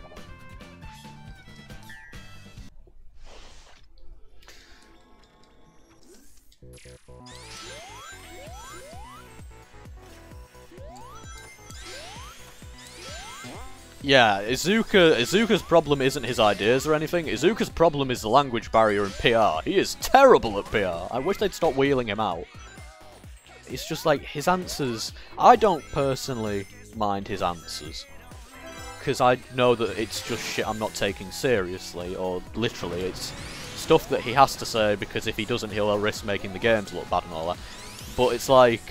Yeah, Izuka's problem isn't his ideas or anything. Izuka's problem is the language barrier and PR. He is terrible at PR. I wish they'd stop wheeling him out. It's just like, his answers... I don't personally mind his answers. Because I know that it's just shit I'm not taking seriously, or literally, it's stuff that he has to say, because if he doesn't, he'll risk making the games look bad and all that. But it's like...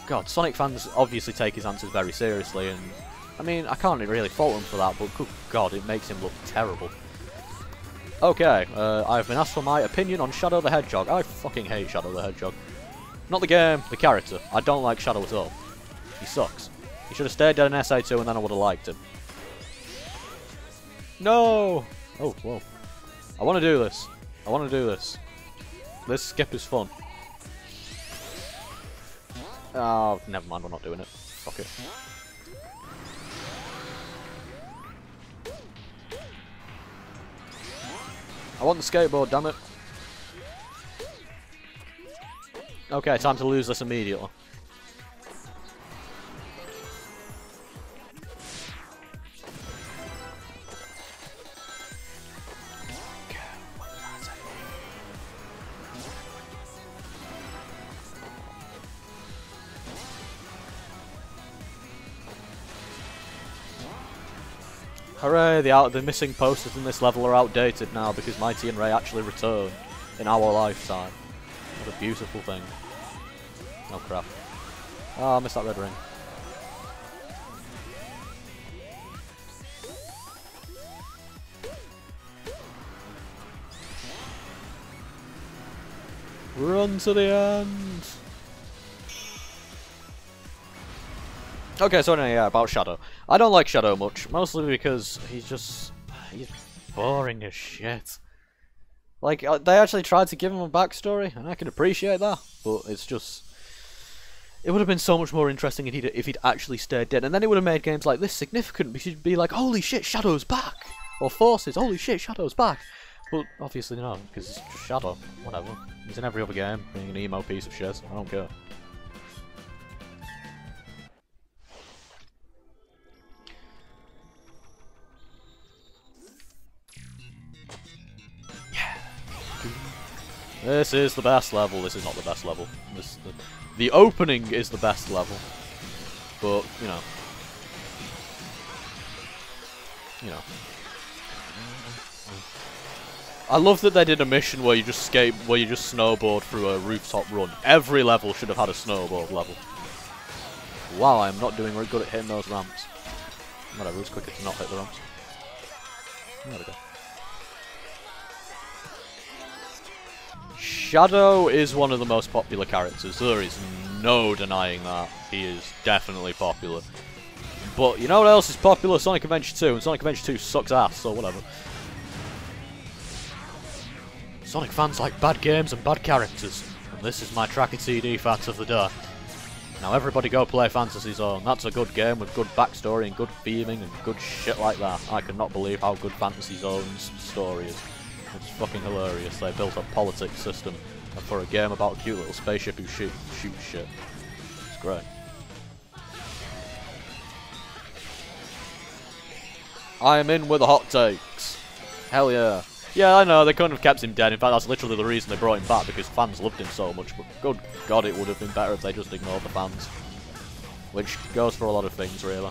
God, Sonic fans obviously take his answers very seriously, and... I mean, I can't really fault him for that, but good god, it makes him look terrible. Okay, I've been asked for my opinion on Shadow the Hedgehog. I fucking hate Shadow the Hedgehog. Not the game, the character. I don't like Shadow at all. He sucks. He should have stayed dead in SA2 and then I would have liked him. No! Oh, whoa. I want to do this. I want to do this. This skip is fun. Oh, never mind, we're not doing it. Fuck it. I want the skateboard, damn it. Okay, time to lose this immediately. Hooray, the missing posters in this level are outdated now because Mighty and Ray actually returned in our lifetime. What a beautiful thing. Oh crap. Oh, I missed that red ring. Run to the end! Okay, so anyway, yeah, about Shadow. I don't like Shadow much, mostly because he's boring as shit. Like, they actually tried to give him a backstory, and I can appreciate that, but it's just... It would have been so much more interesting if he'd actually stayed dead, and then it would have made games like this significant, because you'd be like, holy shit, Shadow's back! Or Forces, holy shit, Shadow's back! But obviously no, because it's just Shadow, whatever. He's in every other game, being an emo piece of shit, I don't care. This is the best level. This is not the best level. The opening is the best level. But, you know. I love that they did a mission where you just snowboard through a rooftop run. Every level should have had a snowboard level. Wow, I'm not doing very good at hitting those ramps. Whatever, it's quicker to not hit the ramps. There we go. Shadow is one of the most popular characters. There is no denying that. He is definitely popular. But you know what else is popular? Sonic Adventure 2. And Sonic Adventure 2 sucks ass, so whatever. Sonic fans like bad games and bad characters. And this is my Track It CD fact of the day. Now everybody go play Fantasy Zone. That's a good game with good backstory and good theming and good shit like that. I cannot believe how good Fantasy Zone's story is. It's fucking hilarious. They built a politics system for a game about a cute little spaceship who shoots shit. It's great. I am in with the hot takes. Hell yeah. Yeah, I know, they couldn't have kept him dead. In fact, that's literally the reason they brought him back, because fans loved him so much. But good god, it would have been better if they just ignored the fans. Which goes for a lot of things, really.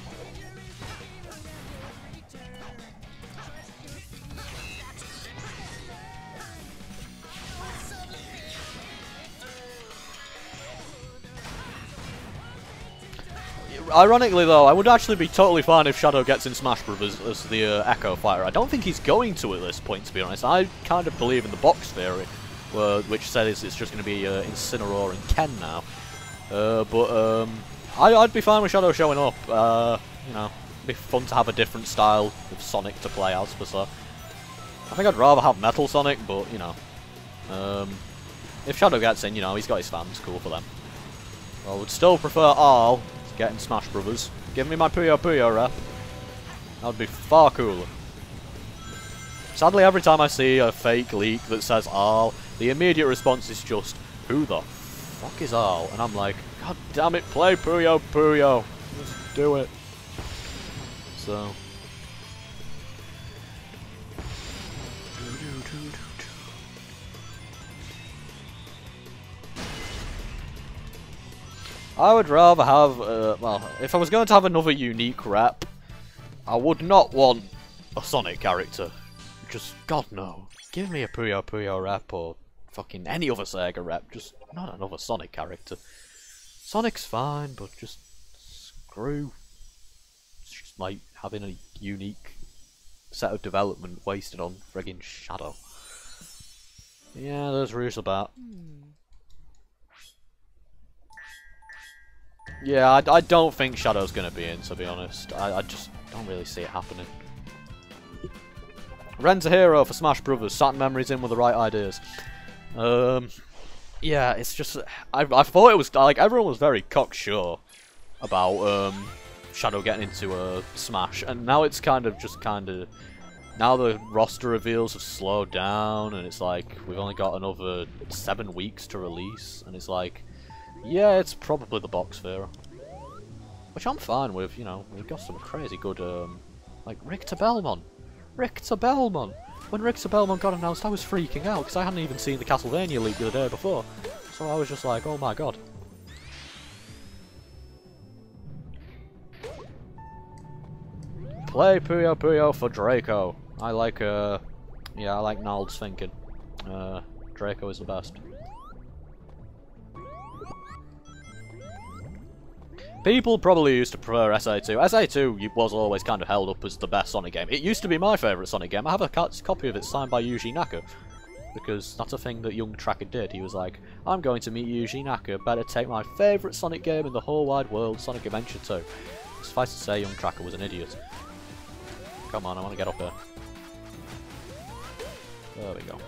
Ironically though, I would actually be totally fine if Shadow gets in Smash Bros. As the Echo Fighter. I don't think he's going to at this point, to be honest. I kind of believe in the box theory, which says it's just going to be Incineroar and Ken now. I'd be fine with Shadow showing up. You know, be fun to have a different style of Sonic to play as for so. I think I'd rather have Metal Sonic, but you know, if Shadow gets in, you know, he's got his fans, cool for them. I would still prefer Arl to get in Smash Brothers. Give me my Puyo Puyo rep. That would be far cooler. Sadly, every time I see a fake leak that says Arl, the immediate response is just, who the fuck is Arl? And I'm like, god damn it, play Puyo Puyo. Just do it. So. I would rather have, well, if I was going to have another unique rep, I would not want a Sonic character. Just, god no. Give me a Puyo Puyo rep or fucking any other Sega rep, just not another Sonic character. Sonic's fine, but just screw just like having a unique set of development wasted on friggin' Shadow. Yeah, there's Rusabat. Yeah, I don't think Shadow's gonna be in, to be honest. I just don't really see it happening. Ren's a hero for Smash Brothers. Saturn Memory's in with the right ideas. Yeah, it's just I thought it was like everyone was very cocksure about Shadow getting into Smash, and now it's kind of now the roster reveals have slowed down, and it's like we've only got another 7 weeks to release, and it's like, yeah, it's probably the box Pharaoh, which I'm fine with. You know, we've got some crazy good like Richter Belmont. Richter Belmont! When Richter Belmont got announced, I was freaking out because I hadn't even seen the Castlevania leak the day before. So I was just like, oh my god. Play Puyo Puyo for Draco. I like, yeah, I like Nald's thinking. Draco is the best. People probably used to prefer SA2. SA2 was always kind of held up as the best Sonic game. It used to be my favourite Sonic game. I have a copy of it signed by Yuji Naka. Because that's a thing that young Tracker did. He was like, I'm going to meet Yuji Naka, better take my favourite Sonic game in the whole wide world, Sonic Adventure 2. Suffice to say, young Tracker was an idiot. Come on, I want to get up here. There we go.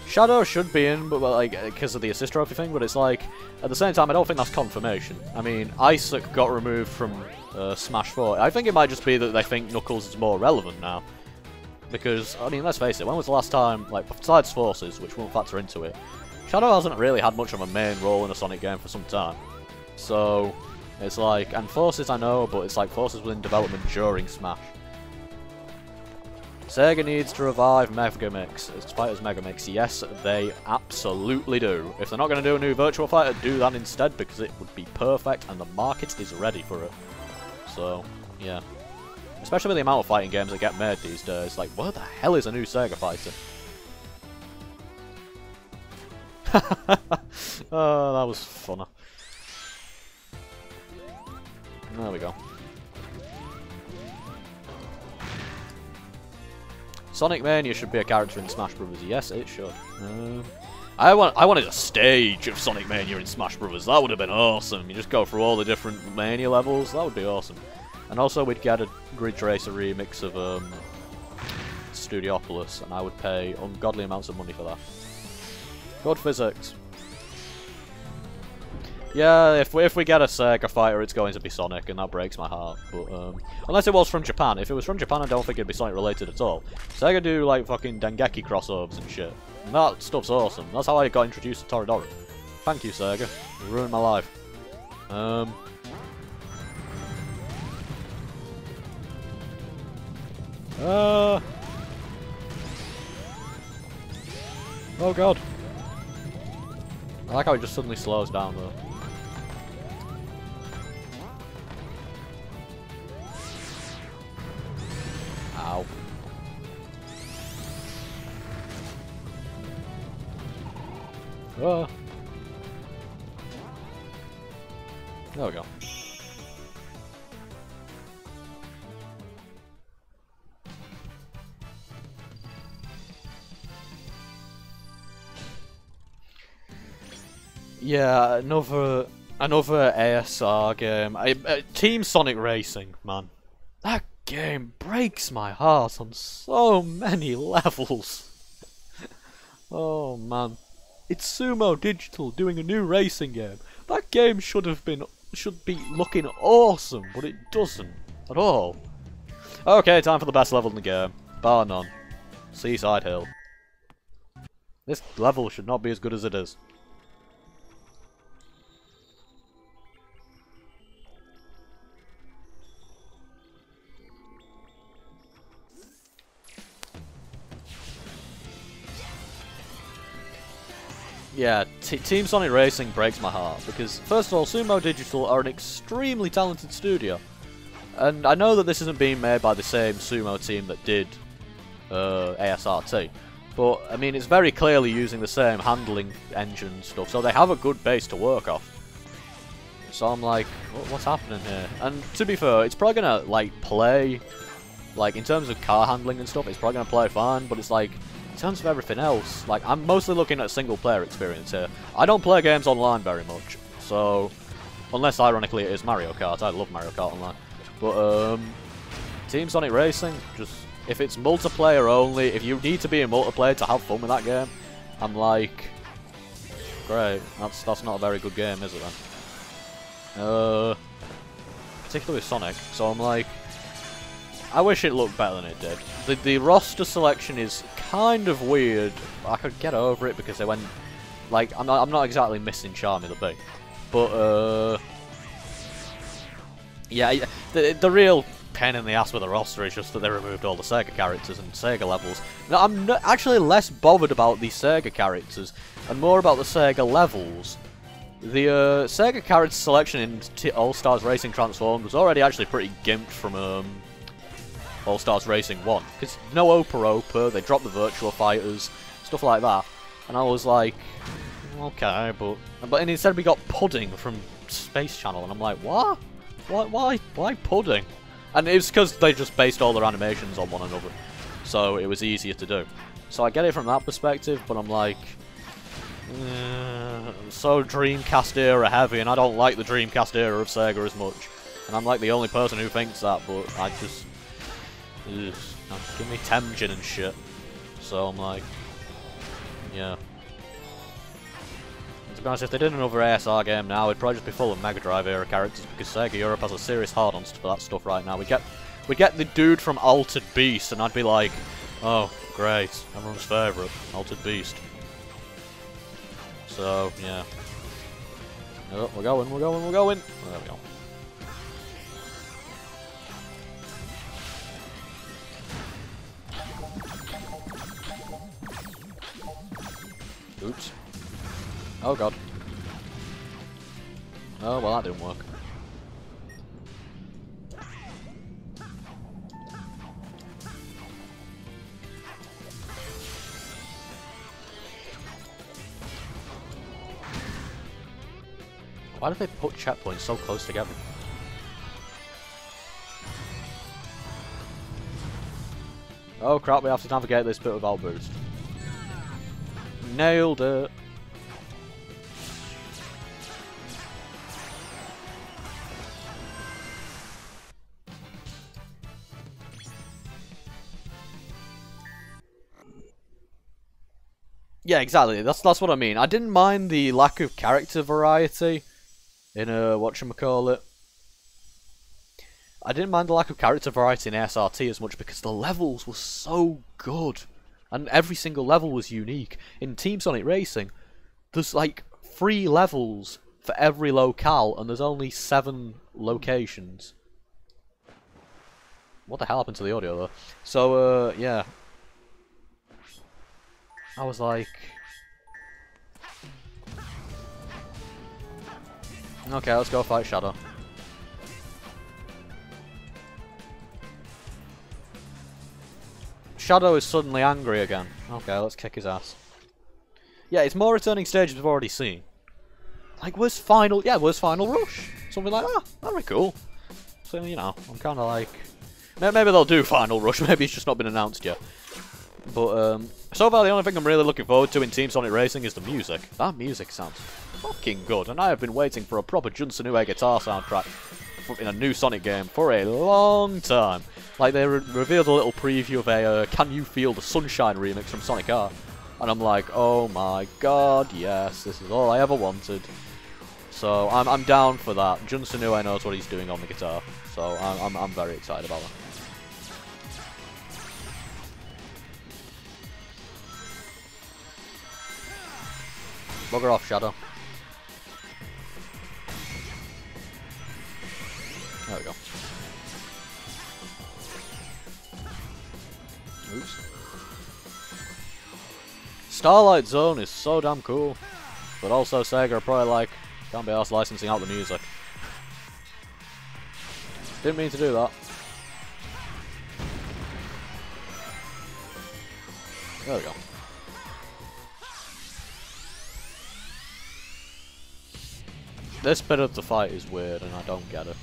Shadow should be in, but like because of the assist trophy thing. But it's like at the same time, I don't think that's confirmation. I mean, Isaac got removed from Smash 4. I think it might just be that they think Knuckles is more relevant now. Because I mean, let's face it. When was the last time, like besides Forces, which won't factor into it, Shadow hasn't really had much of a main role in a Sonic game for some time. So it's like, and Forces I know, but it's like Forces was in development during Smash. Sega needs to revive Mega Mix as Fighters Mega Mix. Yes, they absolutely do. If they're not going to do a new Virtual Fighter, do that instead because it would be perfect and the market is ready for it. So, yeah. Especially with the amount of fighting games that get made these days. Like, where the hell is a new Sega Fighter? Oh, that was funner. There we go. Sonic Mania should be a character in Smash Bros. Yes, it should. I wanted a stage of Sonic Mania in Smash Bros. That would have been awesome. You just go through all the different Mania levels. That would be awesome. And also we'd get a Ridge Racer remix of Studiopolis, and I would pay ungodly amounts of money for that. Good physics. Yeah, if we get a Sega fighter, it's going to be Sonic, and that breaks my heart. But unless it was from Japan. If it was from Japan, I don't think it'd be Sonic related at all. Sega do like fucking Dengeki crossovers and shit. And that stuff's awesome. That's how I got introduced to Toradora. Thank you, Sega. You ruined my life. Oh god. I like how it just suddenly slows down though. Ow. Oh. There we go. Yeah, another Another ASR game. Team Sonic Racing, man. That game breaks my heart on so many levels. Oh man. It's Sumo Digital doing a new racing game. That game should be looking awesome, but it doesn't at all. Okay, time for the best level in the game. Bar none. Seaside Hill. This level should not be as good as it is. Yeah, Team Sonic Racing breaks my heart, because first of all, Sumo Digital are an extremely talented studio. And I know that this isn't being made by the same Sumo team that did ASRT, but I mean, it's very clearly using the same handling engine stuff, so they have a good base to work off. So I'm like, what's happening here? And to be fair, it's probably gonna like play, like in terms of car handling and stuff, it's probably gonna play fine, but it's like, in terms of everything else, like, I'm mostly looking at single player experience here. I don't play games online very much, so, unless ironically it is Mario Kart, I love Mario Kart Online. But, Team Sonic Racing, just, if it's multiplayer only, if you need to be in multiplayer to have fun with that game, I'm like, great, that's not a very good game, is it then? Particularly with Sonic, so I'm like, I wish it looked better than it did. The roster selection is kind of weird. I could get over it because they went, like, I'm not exactly missing Charmy the Bee, but yeah, the real pain in the ass with the roster is just that they removed all the Sega characters and Sega levels. Now, I'm actually less bothered about the Sega characters and more about the Sega levels. The Sega character selection in All-Stars Racing Transformed was already actually pretty gimped from All-Stars Racing 1, because no Opa, they dropped the Virtua Fighters, stuff like that, and I was like, okay, but instead we got Pudding from Space Channel, and I'm like, what? Why Pudding? And it was because they just based all their animations on one another, so it was easier to do. So I get it from that perspective, but I'm like, so Dreamcast era heavy, and I don't like the Dreamcast era of Sega as much, and I'm like the only person who thinks that, but I just... Ugh, give me Temjin and shit. So I'm like, yeah. And to be honest, if they did another ASR game now, it'd probably just be full of Mega Drive era characters, because Sega Europe has a serious hard-ons for that stuff right now. We get the dude from Altered Beast, and I'd be like, oh, great, everyone's favourite, Altered Beast. So yeah. Oh, we're going. There we go. Oops. Oh god. Oh, well that didn't work. Why do they put checkpoints so close together? Oh crap, we have to navigate this bit without boost. Nailed it. Yeah, exactly. That's what I mean. I didn't mind the lack of character variety in whatchamacallit. I didn't mind the lack of character variety in SRT as much because the levels were so good. And every single level was unique. In Team Sonic Racing, there's like 3 levels for every locale, and there's only 7 locations. What the hell happened to the audio though? So, yeah. I was like... okay, let's go fight Shadow. Shadow is suddenly angry again. Okay, let's kick his ass. Yeah, it's more returning stages we've already seen. Like, where's Final... yeah, where's Final Rush? Something like that. That'd be cool. So, you know, I'm kind of like... maybe they'll do Final Rush. Maybe it's just not been announced yet. But, So far, the only thing I'm really looking forward to in Team Sonic Racing is the music. That music sounds fucking good, and I have been waiting for a proper Jun Senoue guitar soundtrack in a new Sonic game for a long time. Like, they revealed a little preview of a Can You Feel the Sunshine remix from Sonic R, and I'm like, oh my god, yes, this is all I ever wanted. So I'm down for that. Jun Senoue knows what he's doing on the guitar, so I'm very excited about that. Bugger off, Shadow. There we go. Oops. Starlight Zone is so damn cool. But also Sega are probably like, can't be arsed licensing out the music. Didn't mean to do that. There we go. This bit of the fight is weird and I don't get it.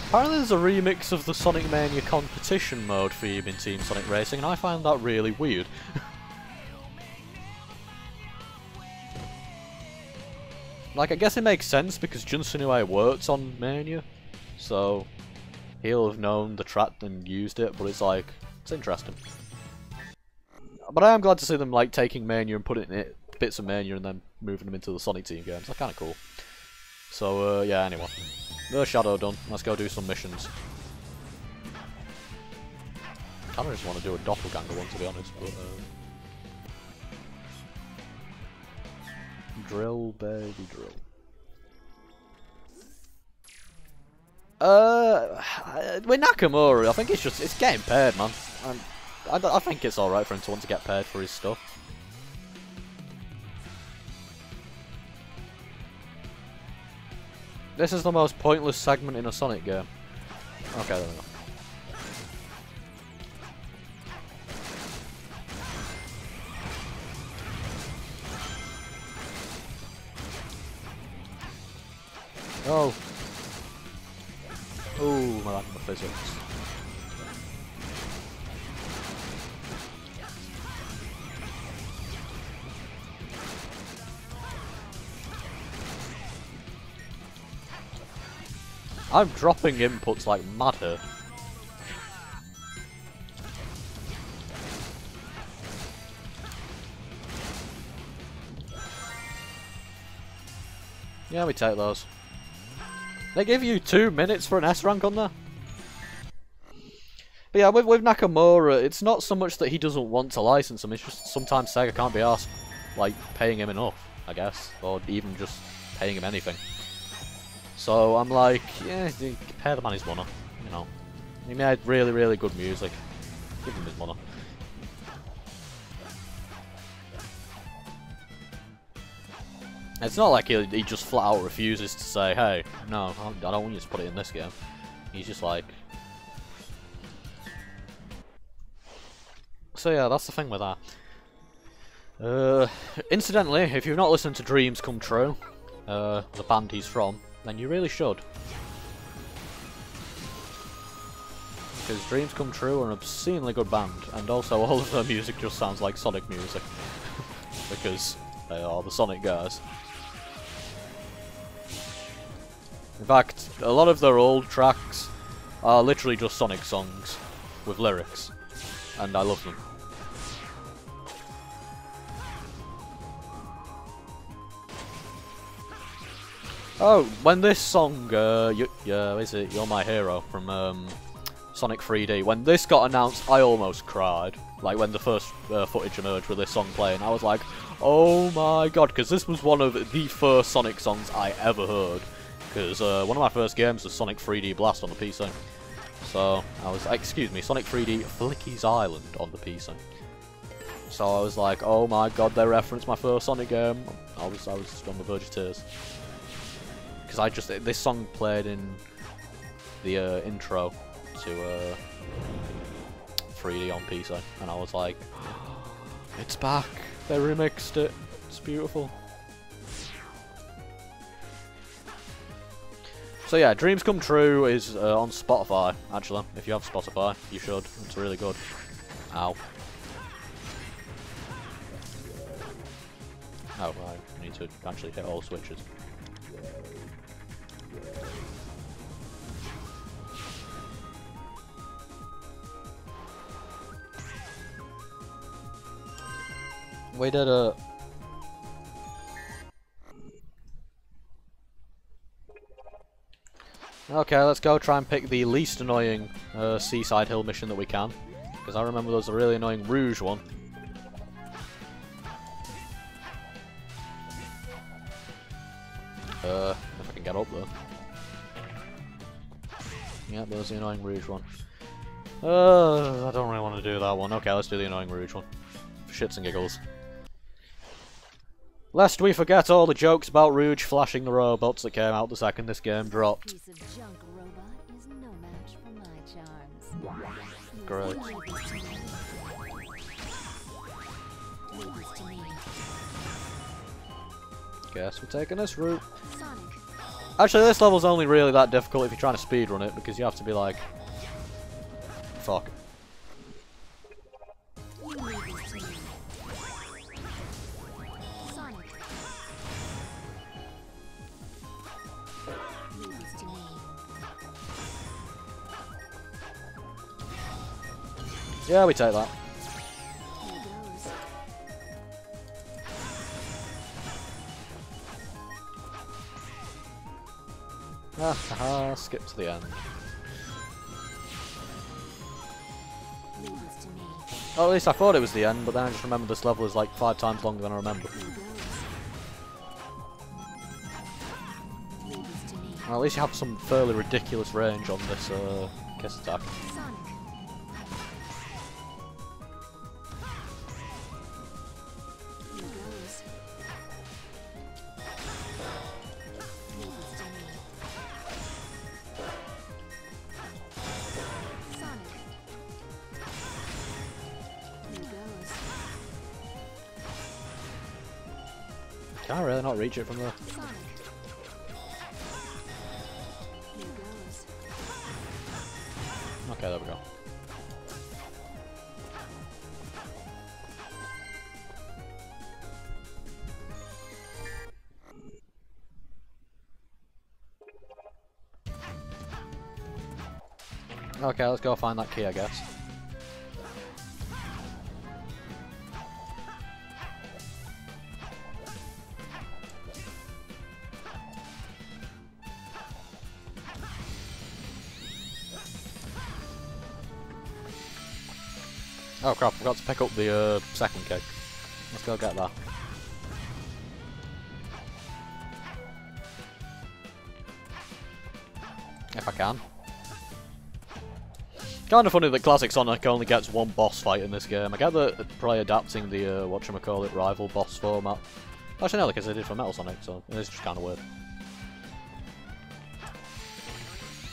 Apparently there's a remix of the Sonic Mania competition mode theme in Team Sonic Racing, and I find that really weird. Like, I guess it makes sense because Jun Senoue works on Mania, so he'll have known the track and used it, but it's like, it's interesting. But I am glad to see them like taking Mania and putting in bits of Mania and then moving them into the Sonic Team games. That's kind of cool. So, yeah, anyway. The Shadow done. Let's go do some missions. I kind of just want to do a doppelganger one, to be honest, but... drill, baby, drill. With Nakamura, I think it's getting paid, man. I think it's alright for him to want to get paid for his stuff. This is the most pointless segment in a Sonic game. Okay, there we go. Oh. Ooh, my physics. I'm dropping inputs like mad here. Yeah, we take those. They give you 2 minutes for an S rank on there. But yeah, with Nakamura, it's not so much that he doesn't want to license them, it's just sometimes Sega can't be asked, like, paying him enough, I guess. Or even just paying him anything. So I'm like, yeah, pay the man his money, you know. He made really, really good music. Give him his money. It's not like he just flat out refuses to say, hey, no, I don't want you to put it in this game. He's just like... So yeah, that's the thing with that. Incidentally, if you've not listened to Dreams Come True, the band he's from, then you really should. Because Dreams Come True are an obscenely good band, and also all of their music just sounds like Sonic music. Because they are the Sonic guys. In fact, a lot of their old tracks are literally just Sonic songs with lyrics, and I love them. Oh, when this song, is it You're My Hero from Sonic 3D, when this got announced, I almost cried. Like, when the first footage emerged with this song playing, I was like, oh my god, because this was one of the first Sonic songs I ever heard. Because one of my first games was Sonic 3D Blast on the PC. So, excuse me, Sonic 3D Flicky's Island on the PC. So I was like, oh my god, they referenced my first Sonic game. I was just on the verge of tears. Because this song played in the intro to 3D on PC, and I was like, it's back. They remixed it. It's beautiful. So yeah, Dreams Come True is on Spotify, actually. If you have Spotify, you should. It's really good. Ow. Oh, right. I need to actually hit all switches. We did it. Okay, let's go try and pick the least annoying Seaside Hill mission that we can. Because I remember there was a really annoying Rouge one. If I can get up there. Yeah, there's the annoying Rouge one. I don't really want to do that one. Okay, let's do the annoying Rouge one. For shits and giggles. Lest we forget all the jokes about Rouge flashing the robots that came out the second this game dropped. Piece of junk robot is no match for my charms. Great. Leave this to me. Guess we're taking this route. Sonic, Actually, this level's only really that difficult if you're trying to speedrun it, because you have to be like... Fuck. you leave this to me. Sonic. Leave this to me. Yeah, we take that. Here goes. Haha, skip to the end. Leave this to me. Oh, at least I thought it was the end, but then I just remembered this level is like 5 times longer than I remember. Here goes. Leave this to me. Well, at least you have some fairly ridiculous range on this kiss attack. Sonic. Here goes. Leave this to me. Sonic. Here goes. Can I really not reach it from there? Sonic. Here goes. Okay, there we go. Okay, let's go find that key, I guess. Oh crap, I forgot to pick up the second key. Let's go get that. If I can. Kind of funny that Classic Sonic only gets one boss fight in this game. I get that they're probably adapting the, whatchamacallit, rival boss format. Actually no, because they did for Metal Sonic, so it's just kind of weird.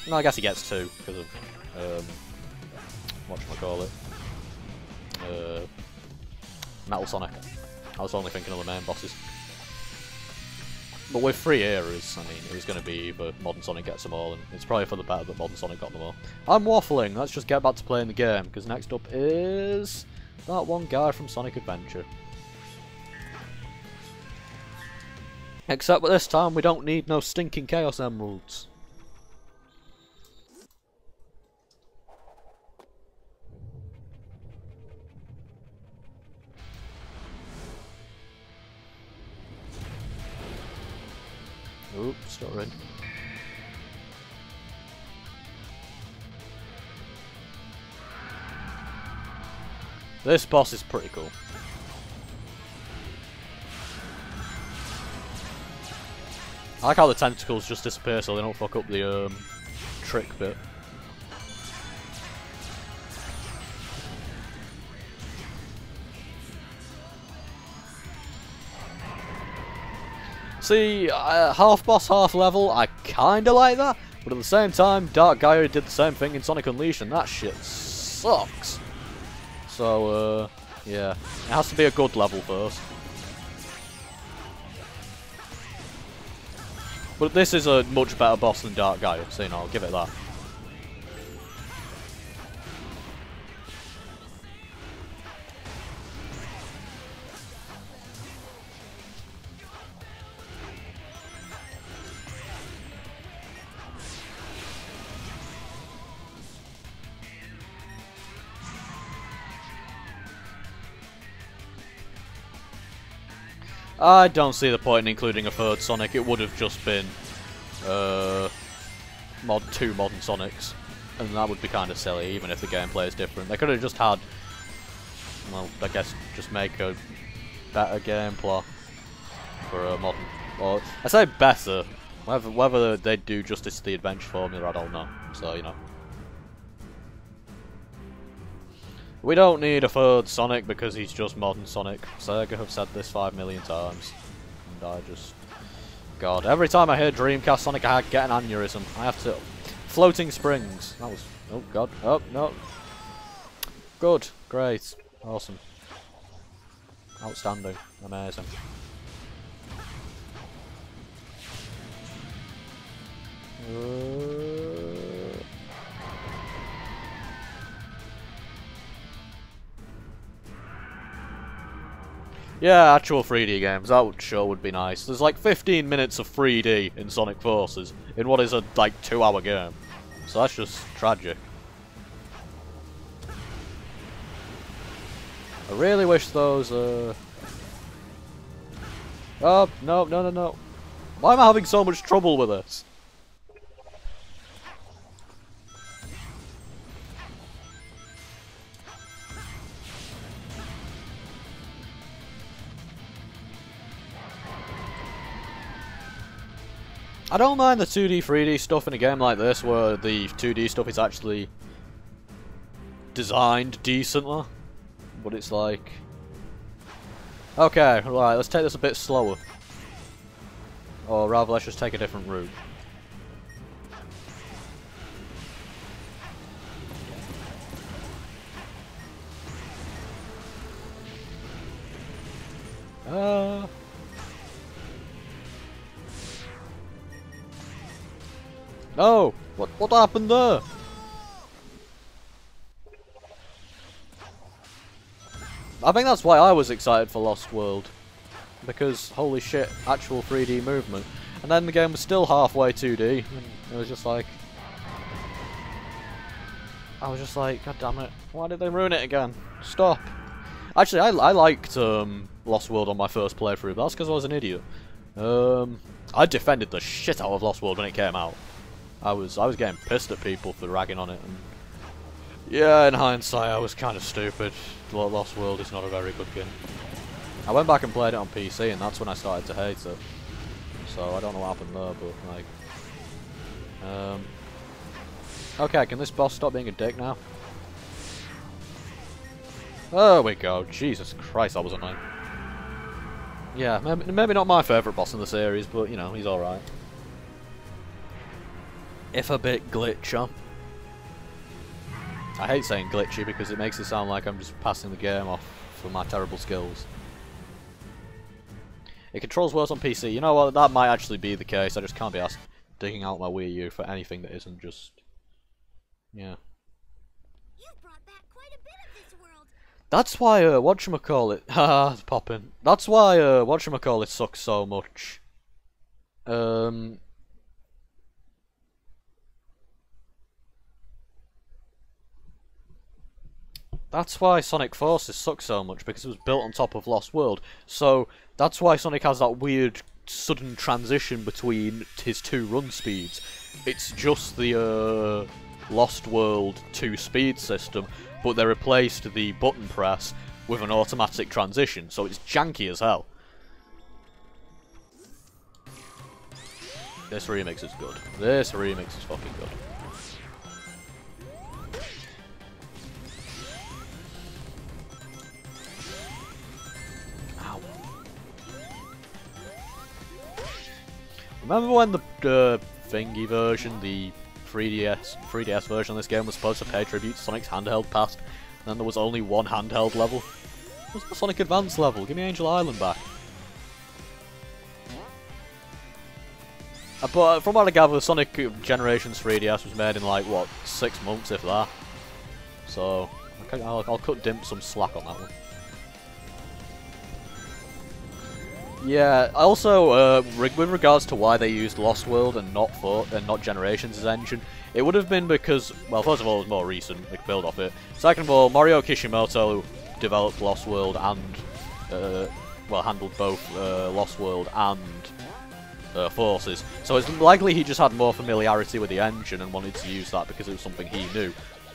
No, I guess he gets 2, because of, whatchamacallit. Metal Sonic. I was only thinking of the main bosses. But with 3 eras, I mean, it was going to be either Modern Sonic gets them all, and it's probably for the better that Modern Sonic got them all. I'm waffling, let's just get back to playing the game, because next up is that one guy from Sonic Adventure. Except this time we don't need no stinking Chaos Emeralds. Oops, sorry. This boss is pretty cool. I like how the tentacles just disappear so they don't fuck up the trick bit. See, half boss, half level, I kinda like that, But at the same time, Dark Gaia did the same thing in Sonic Unleashed, and that shit sucks. So, yeah. It has to be a good level first. But this is a much better boss than Dark Gaia, so you know, I'll give it that. I don't see the point in including a third Sonic. It would have just been two modern Sonics, and that would be kind of silly, even if the gameplay is different. They could have just had, well, I guess just make a better gameplay for a modern. Or I say better. Whether they do justice to the adventure formula, I don't know. So you know. We don't need a third Sonic because he's just modern Sonic. Sega have said this 5 million times. And I just... God, every time I hear Dreamcast Sonic I get an aneurysm. I have to... Floating springs. That was... Oh god. Oh, no. Good. Great. Awesome. Outstanding. Amazing. Yeah, actual 3D games, that would sure would be nice. There's like 15 minutes of 3D in Sonic Forces, in what is a like 2-hour game. So that's just tragic. I really wish those, Oh, no, no, no, no. Why am I having so much trouble with this? I don't mind the 2D, 3D stuff in a game like this, where the 2D stuff is actually designed decently, but it's like... Okay, right, let's take this a bit slower. Or rather, let's just take a different route. No! What happened there? I think that's why I was excited for Lost World. Because, holy shit, actual 3D movement. And then the game was still halfway 2D, and it was just like... I was just like, god damn it, why did they ruin it again? Stop. Actually, I liked Lost World on my first playthrough, but that's because I was an idiot. I defended the shit out of Lost World when it came out. I was getting pissed at people for ragging on it, and yeah, in hindsight, I was kind of stupid. Lost World is not a very good game. I went back and played it on PC, and that's when I started to hate it. So I don't know what happened there, but like, okay, can this boss stop being a dick now? There we go. Jesus Christ, that was annoying. Yeah, maybe not my favourite boss in the series, but you know, he's alright. If a bit glitchy. I hate saying glitchy because it makes it sound like I'm just passing the game off for my terrible skills. It controls worse on PC. You know what, that might actually be the case. I just can't be asked digging out my Wii U for anything that isn't just... Yeah. You've brought back quite a bit of this world. That's why, whatchamacallit... Haha, poppin'. That's why, whatchamacallit sucks so much. That's why Sonic Forces sucks so much, because it was built on top of Lost World. So, that's why Sonic has that weird, sudden transition between his two run speeds. It's just the, Lost World 2 speed system, but they replaced the button press with an automatic transition, so it's janky as hell. This remix is good. This remix is fucking good. Remember when the thingy version, the 3DS version of this game was supposed to pay tribute to Sonic's handheld past, and then there was only one handheld level. What's the Sonic Advance level? Give me Angel Island back. But from what I gather, Sonic Generations 3DS was made in like, what, 6 months if that. So, I'll cut Dimp some slack on that one. Yeah, also, with regards to why they used Lost World and not Generations' engine, it would have been because, well, first of all, it was more recent, they could build off it. Second of all, Mario Kishimoto developed Lost World and, well, handled both Lost World and Forces. So it's likely he just had more familiarity with the engine and wanted to use that because it was something he knew.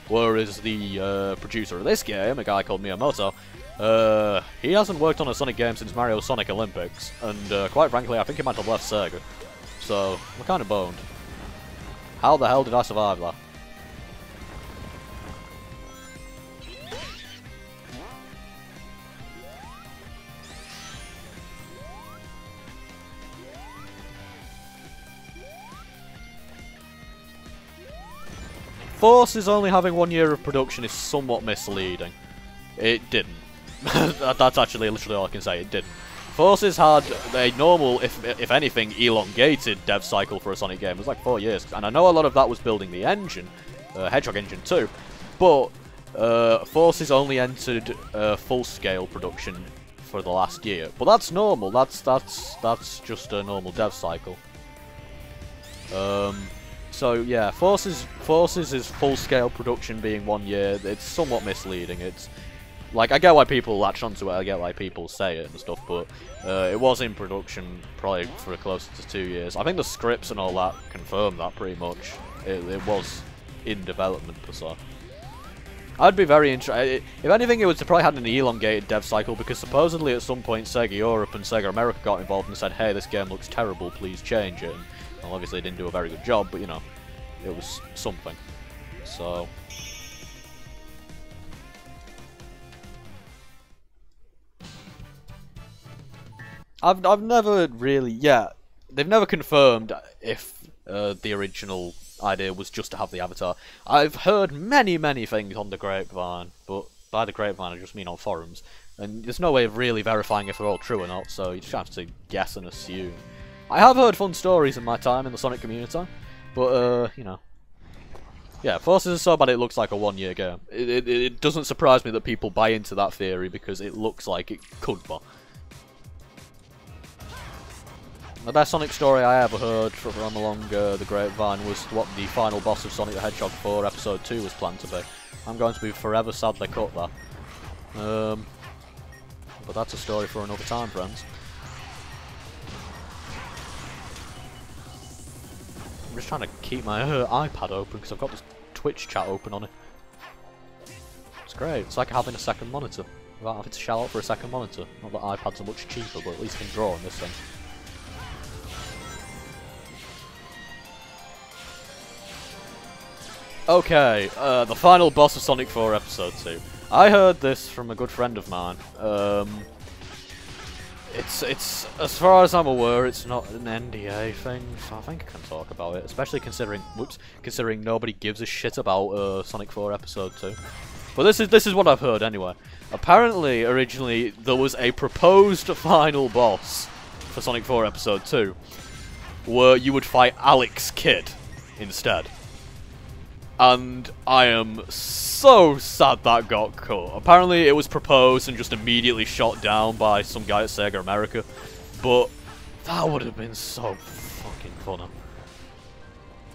Whereas the producer of this game, a guy called Miyamoto, he hasn't worked on a Sonic game since Mario Sonic Olympics, and quite frankly, I think he might have left Sega. So, we're kind of boned. How the hell did I survive that? Forces only having 1 year of production is somewhat misleading. It didn't. That's actually literally all I can say, it didn't. Forces had a normal, if anything, elongated dev cycle for a Sonic game. It was like 4 years, and I know a lot of that was building the engine, Hedgehog engine too, but Forces only entered full-scale production for the last year. But that's normal, that's just a normal dev cycle. So yeah, Forces is full-scale production being 1 year. It's somewhat misleading. It's like, I get why people latch onto it, I get why people say it and stuff, but it was in production probably for close to 2 years. I think the scripts and all that confirm that pretty much. It was in development per se. I'd be very interested. If anything, it would have probably had an elongated dev cycle, because supposedly at some point Sega Europe and Sega America got involved and said, hey, this game looks terrible, please change it. And, well, obviously they didn't do a very good job, but you know, it was something. So I've never really, they've never confirmed if the original idea was just to have the avatar. I've heard many things on the grapevine, but by the grapevine I just mean on forums, and there's no way of really verifying if they're all true or not, so you just have to guess and assume. I have heard fun stories in my time in the Sonic community, but you know. Yeah, Forces is so bad it looks like a 1 year game. It doesn't surprise me that people buy into that theory, because it looks like it could be. The best Sonic story I ever heard from along the grapevine was what the final boss of Sonic the Hedgehog 4 Episode 2 was planned to be. I'm going to be forever sad they cut that. But that's a story for another time, friends. I'm just trying to keep my iPad open because I've got this Twitch chat open on it. It's great, it's like having a second monitor without having to shell out for a second monitor. Not that iPads are much cheaper, but at least can draw in this sense. Okay, the final boss of Sonic 4 Episode 2. I heard this from a good friend of mine. It's as far as I'm aware, it's not an NDA thing, so I think I can talk about it. Especially considering, considering nobody gives a shit about Sonic 4 Episode 2. But this is what I've heard anyway. Apparently, originally there was a proposed final boss for Sonic 4 Episode 2, where you would fight Alex Kidd instead. And I am so sad that got cut. Apparently it was proposed and just immediately shot down by some guy at Sega America. But that would have been so fucking funny.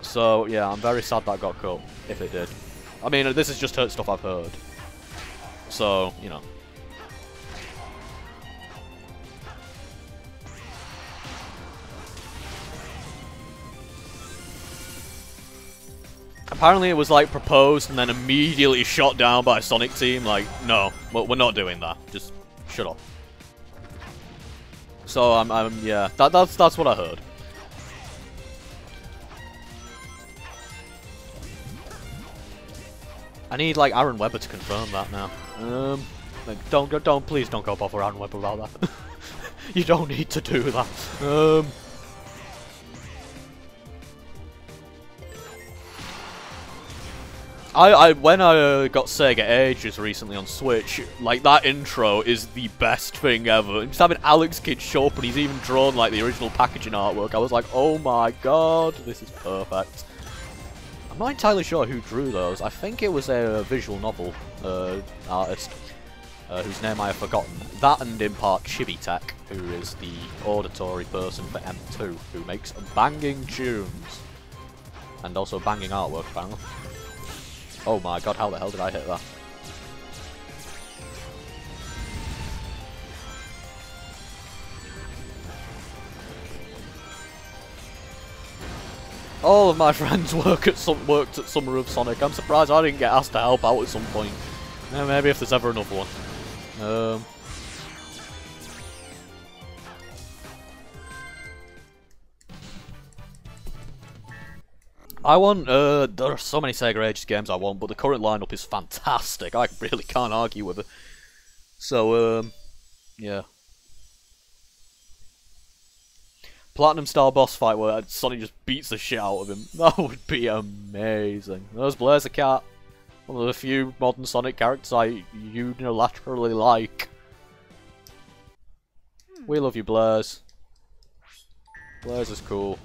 So yeah, I'm very sad that got cut, if it did. I mean, this is just stuff I've heard. So, you know. Apparently it was like proposed and then immediately shot down by Sonic Team, like, no, we're not doing that, just shut up. So yeah, that's what I heard. I need like Aaron Webber to confirm that now. Like, please don't go bother Aaron Webber about that. You don't need to do that. when I got Sega Ages recently on Switch, like, that intro is the best thing ever. And just having Alex Kidd show up and he's even drawn, like, the original packaging artwork, I was like, oh my god, this is perfect. I'm not entirely sure who drew those. I think it was a visual novel artist, whose name I have forgotten. That and in part Chibi-Tech, who is the auditory person for M2, who makes banging tunes. And also banging artwork, apparently. Oh my god, how the hell did I hit that? All of my friends worked at Summer of Sonic. I'm surprised I didn't get asked to help out at some point. Maybe if there's ever another one. I want, there are so many Sega Ages games I want, but the current lineup is fantastic. I really can't argue with it. So, yeah. Platinum style boss fight where Sonic just beats the shit out of him. That would be amazing. There's Blaziken, one of the few modern Sonic characters I unilaterally like. We love you, Blaze. Blaze is cool.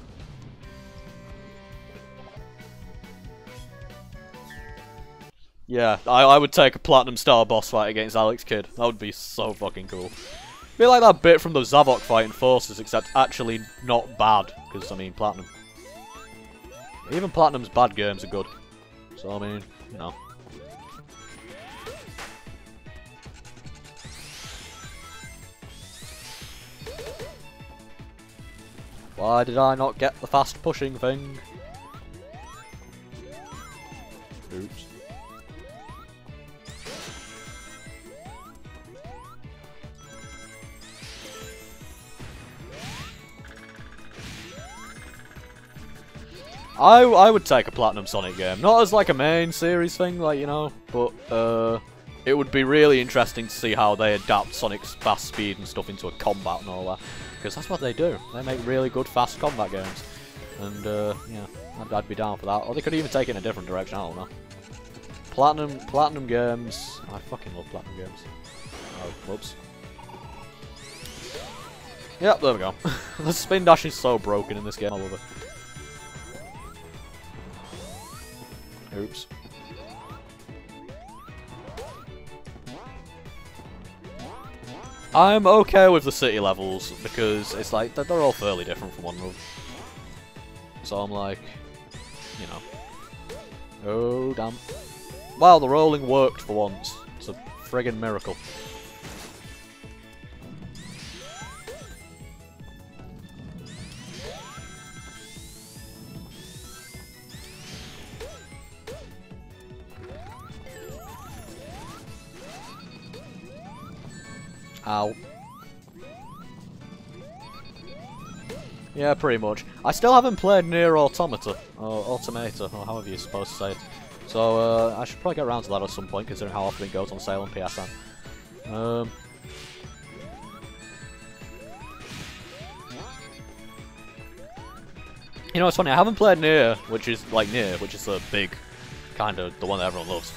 Yeah, I would take a Platinum style boss fight against Alex Kidd. That would be so fucking cool. Be like that bit from the Zavok fight in Forces, except actually not bad. Because, I mean, Platinum. Even Platinum's bad games are good. So, I mean, you know. Why did I not get the fast pushing thing? Oops. I would take a Platinum Sonic game. Not as like a main series thing, like, you know, but it would be really interesting to see how they adapt Sonic's fast speed and stuff into a combat and all that. Because that's what they do. They make really good fast combat games. And, yeah, I'd be down for that. Or they could even take it in a different direction, I don't know. Platinum games. I fucking love Platinum games. Oh, whoops. Yep, there we go. The spin dash is so broken in this game, I love it. Oops. I'm okay with the city levels because it's like they're all fairly different from one another. So I'm like, you know. Oh damn! Wow, the rolling worked for once. It's a friggin' miracle. Ow. Yeah, pretty much. I still haven't played Nier Automata, or Automata, or however you're supposed to say it. So, I should probably get around to that at some point, considering how often it goes on sale on PSN. You know, it's funny, I haven't played Nier, which is the big, kind of, the one that everyone loves.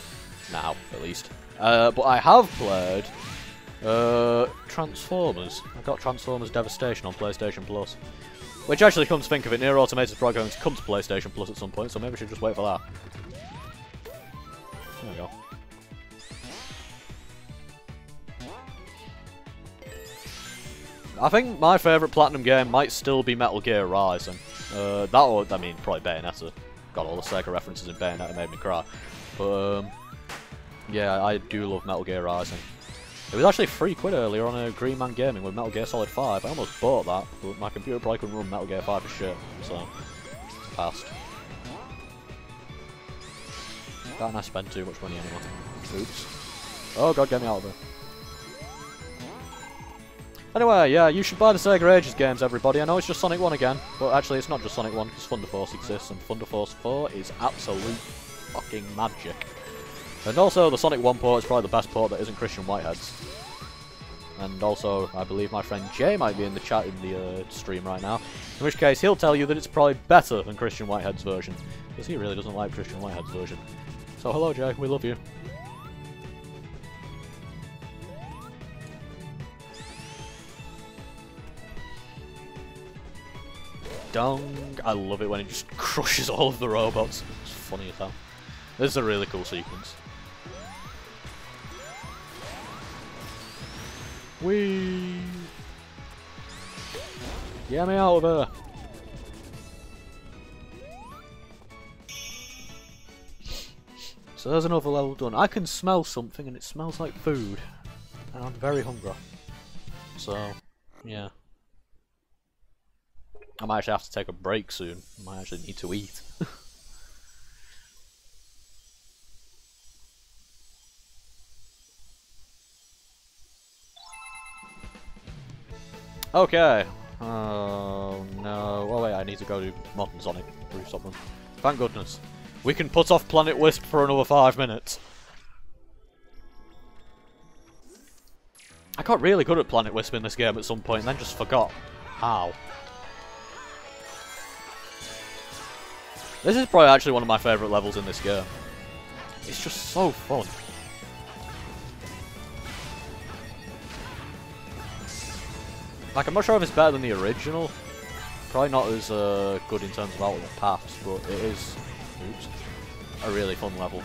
Now, at least. But I have played Transformers. I got Transformers Devastation on PlayStation Plus. Which actually, come to think of it, Nier Automata is probably going to come to PlayStation Plus at some point, so maybe I should just wait for that. There we go. I think my favourite Platinum game might still be Metal Gear Rising. That or, I mean, probably Bayonetta. Got all the Sega references in Bayonetta made me cry. But, yeah, I do love Metal Gear Rising. It was actually £3 earlier on Green Man Gaming with Metal Gear Solid 5. I almost bought that, but my computer probably couldn't run Metal Gear 5 for shit, so I passed. Can't I spend too much money anymore? Oops. Oh god, get me out of there. Anyway, yeah, you should buy the Sega Ages games, everybody. I know it's just Sonic 1 again, but actually it's not just Sonic 1, because Thunder Force exists, and Thunder Force 4 is absolute fucking magic. And also, the Sonic 1 port is probably the best port that isn't Christian Whitehead's. And also, I believe my friend Jay might be in the chat in the stream right now. In which case, he'll tell you that it's probably better than Christian Whitehead's version. Because he really doesn't like Christian Whitehead's version. So So hello, Jay. We love you. Dong! I love it when it just crushes all of the robots. It's funny as hell. This is a really cool sequence. Whee! Get me out of here! So there's another level done. I can smell something and it smells like food. And I'm very hungry. So, yeah. I might actually have to take a break soon. I might actually need to eat. Okay. Oh no. Oh wait, I need to go to Modern Sonic. Something. Thank goodness. We can put off Planet Wisp for another 5 minutes. I got really good at Planet Wisp in this game at some point and then just forgot how. This is probably actually one of my favourite levels in this game. It's just so fun. Like, I'm not sure if it's better than the original. Probably not as good in terms of alternate paths, but it is, oops, a really fun level.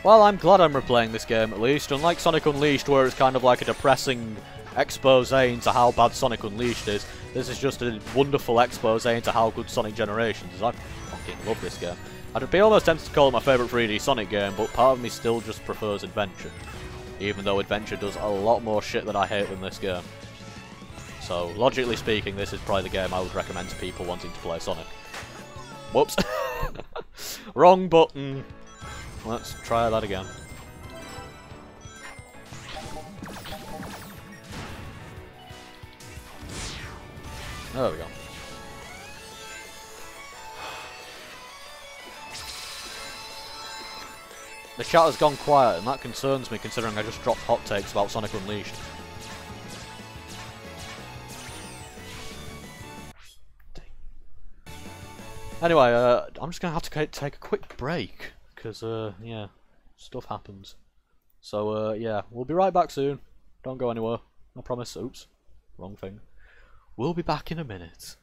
Well, I'm glad I'm replaying this game at least. Unlike Sonic Unleashed, where it's kind of like a depressing expose into how bad Sonic Unleashed is, this is just a wonderful expose into how good Sonic Generations is. I fucking love this game. I'd be almost tempted to call it my favourite 3D Sonic game, but part of me still just prefers Adventure. Even though Adventure does a lot more shit that I hate than this game. So, logically speaking, this is probably the game I would recommend to people wanting to play Sonic. Whoops. Wrong button. Let's try that again. There we go. The chat has gone quiet, and that concerns me considering I just dropped hot takes about Sonic Unleashed. Anyway, I'm just going to have to take a quick break, because, yeah, stuff happens. So, yeah, we'll be right back soon. Don't go anywhere. I promise. Oops. Wrong thing. We'll be back in a minute.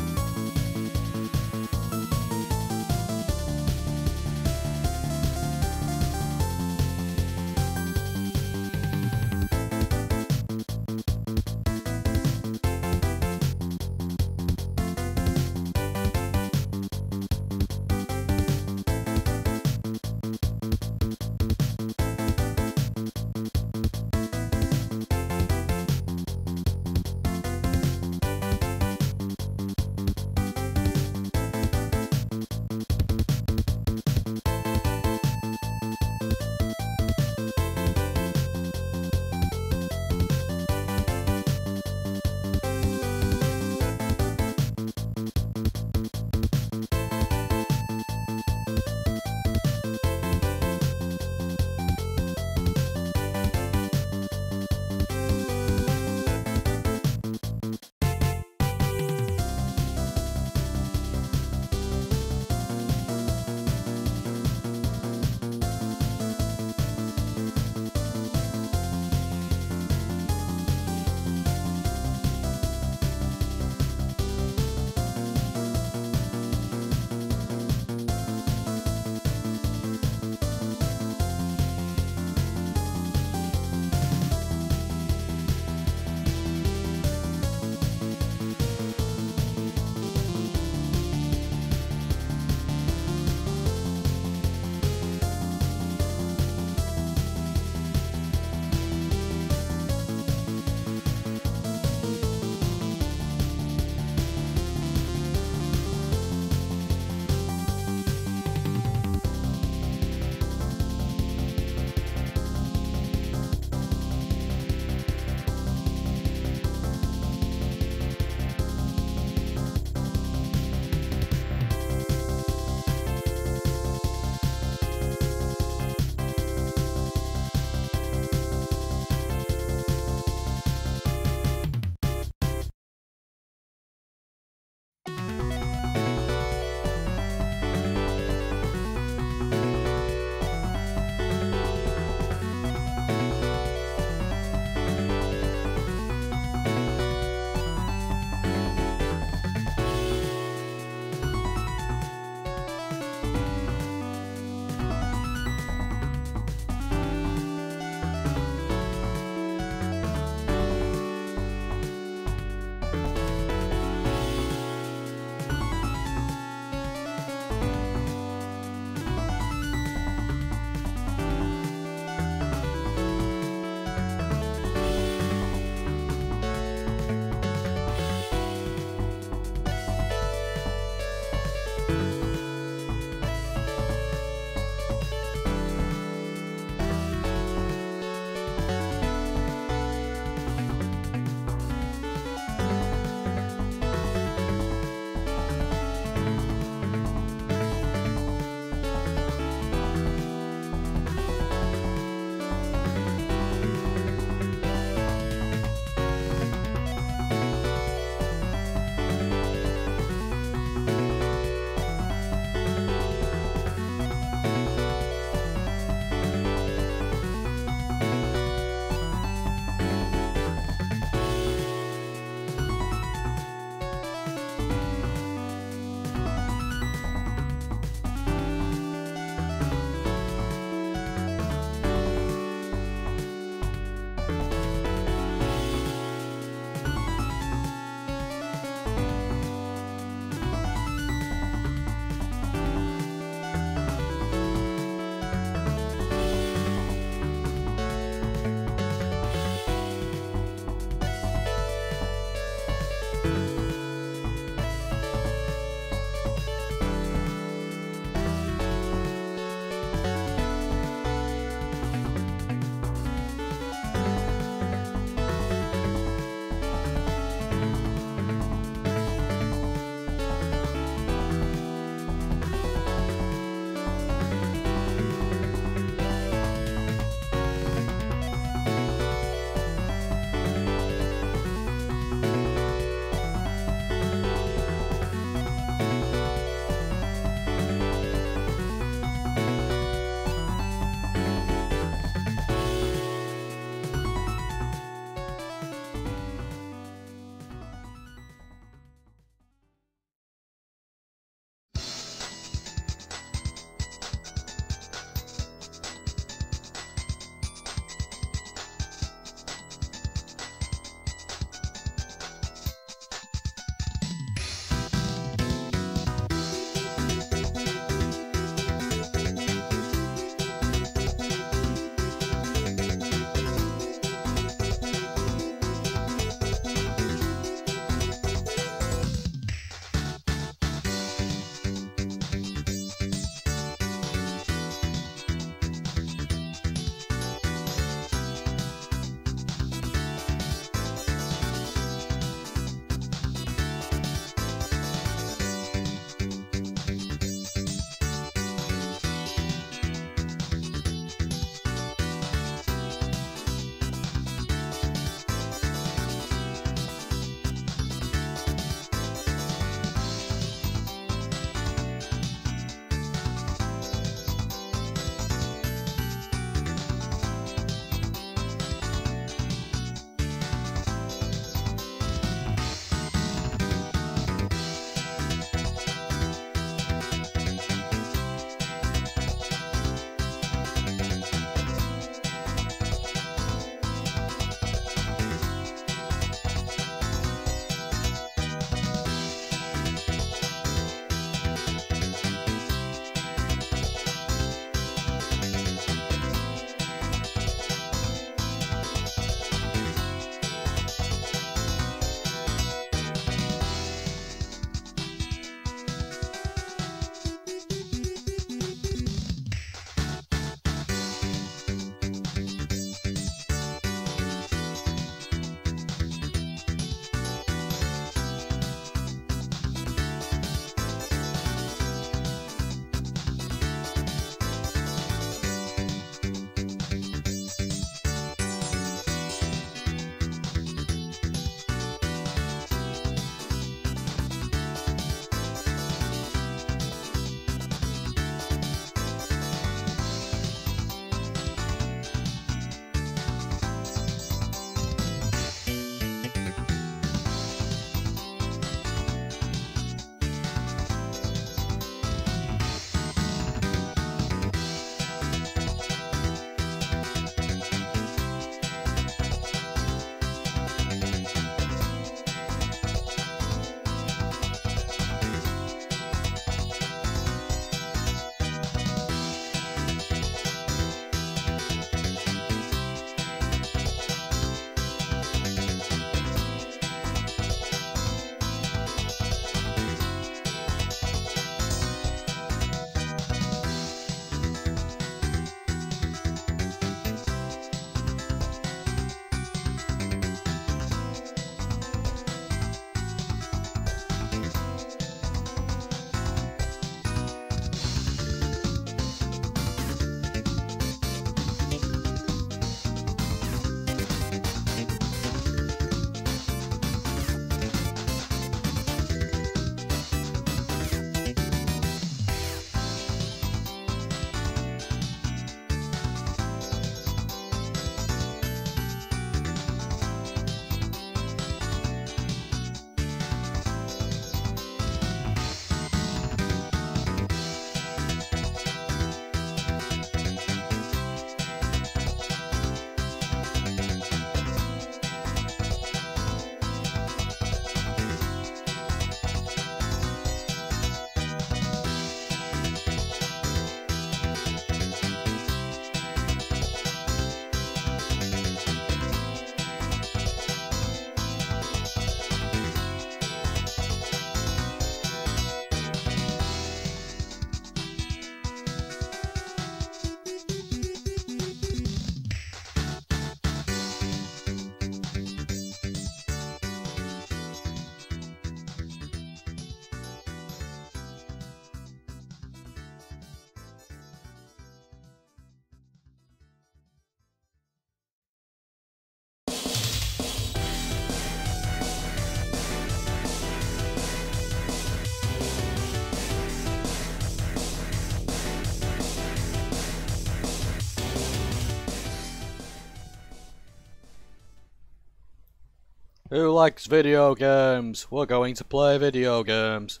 Who likes video games? We're going to play video games.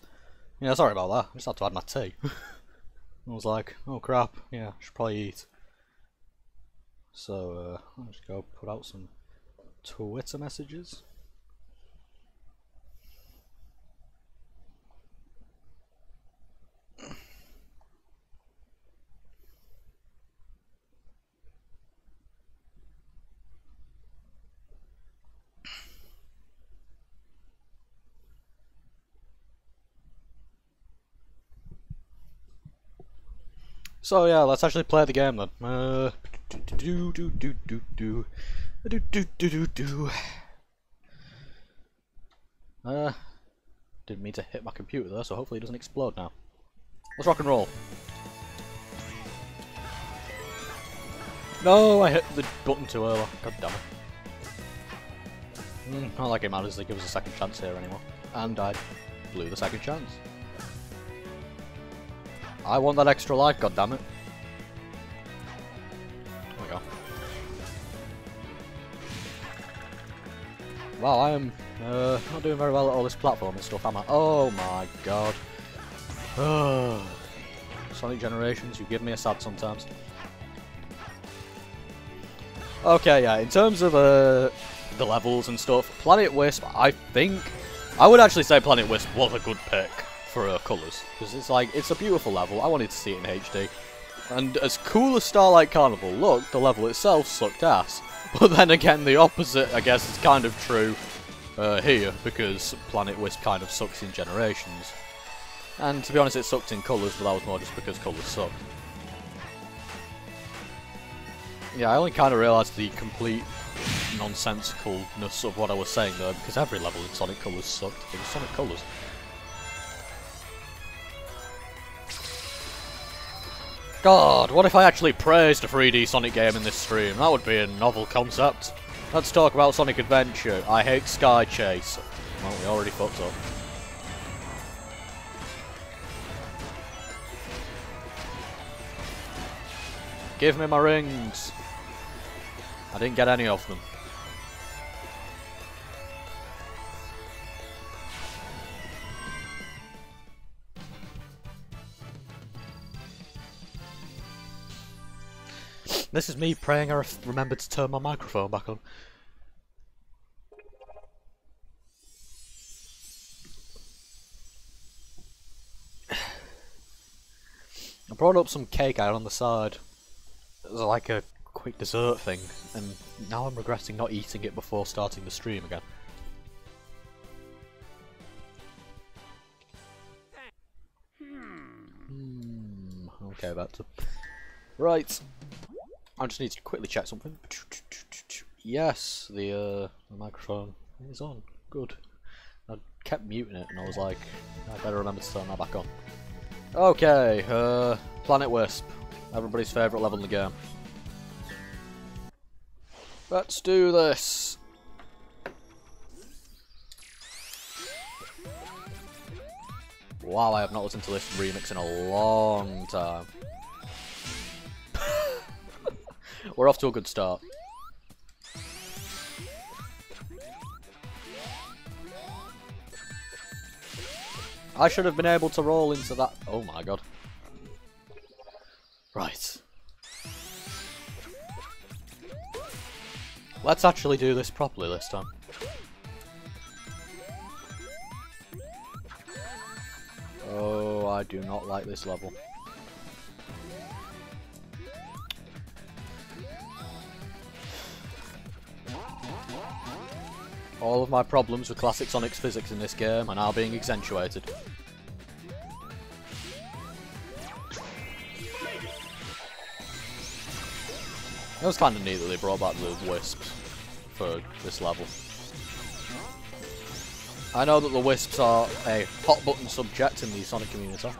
Yeah, sorry about that. I just had to add my tea. I was like, oh crap, yeah, I should probably eat. So, I'll just go put out some Twitter messages. So yeah, let's actually play the game then. Didn't mean to hit my computer there, so hopefully it doesn't explode now. Let's rock and roll. No, I hit the button too early. God damn it. Not like it matters, they give us a second chance here anymore. And I blew the second chance. I want that extra life, goddammit. There we go. Wow, I am not doing very well at all this platforming stuff, am I? Oh my god. Sonic Generations, you give me a sad sometimes. Okay, yeah, in terms of the levels and stuff, Planet Wisp, I would actually say Planet Wisp was a good pick for colours, because it's like, it's a beautiful level. I wanted to see it in HD, and as cool as Starlight Carnival looked, the level itself sucked ass. But then again, the opposite, I guess, is kind of true here, because Planet Wisp kind of sucks in Generations. And to be honest, it sucked in colours, but that was more just because colours sucked. Yeah, I only kind of realised the complete nonsensicalness of what I was saying there, because every level in Sonic Colors sucked. It was Sonic Colors. God, what if I actually praised a 3D Sonic game in this stream? That would be a novel concept. Let's talk about Sonic Adventure. I hate Sky Chase. Well, we already fucked up. Give me my rings. I didn't get any of them. This is me praying I remembered to turn my microphone back on. I brought up some cake out on the side. It was like a quick dessert thing, and now I'm regretting not eating it before starting the stream again. Okay, that's right. I just need to quickly check something. Yes, the microphone is on. Good. I kept muting it, and I was like, I better remember to turn that back on. Okay, Planet Wisp. Everybody's favourite level in the game. Let's do this! Wow, I have not listened to this remix in a long time. We're off to a good start. I should have been able to roll into that. Oh my god. Right. Let's actually do this properly this time. Oh, I do not like this level. All of my problems with classic Sonic's physics in this game are now being accentuated. It was kind of neat that they brought back the Wisps for this level. I know that the Wisps are a hot button subject in the Sonic community.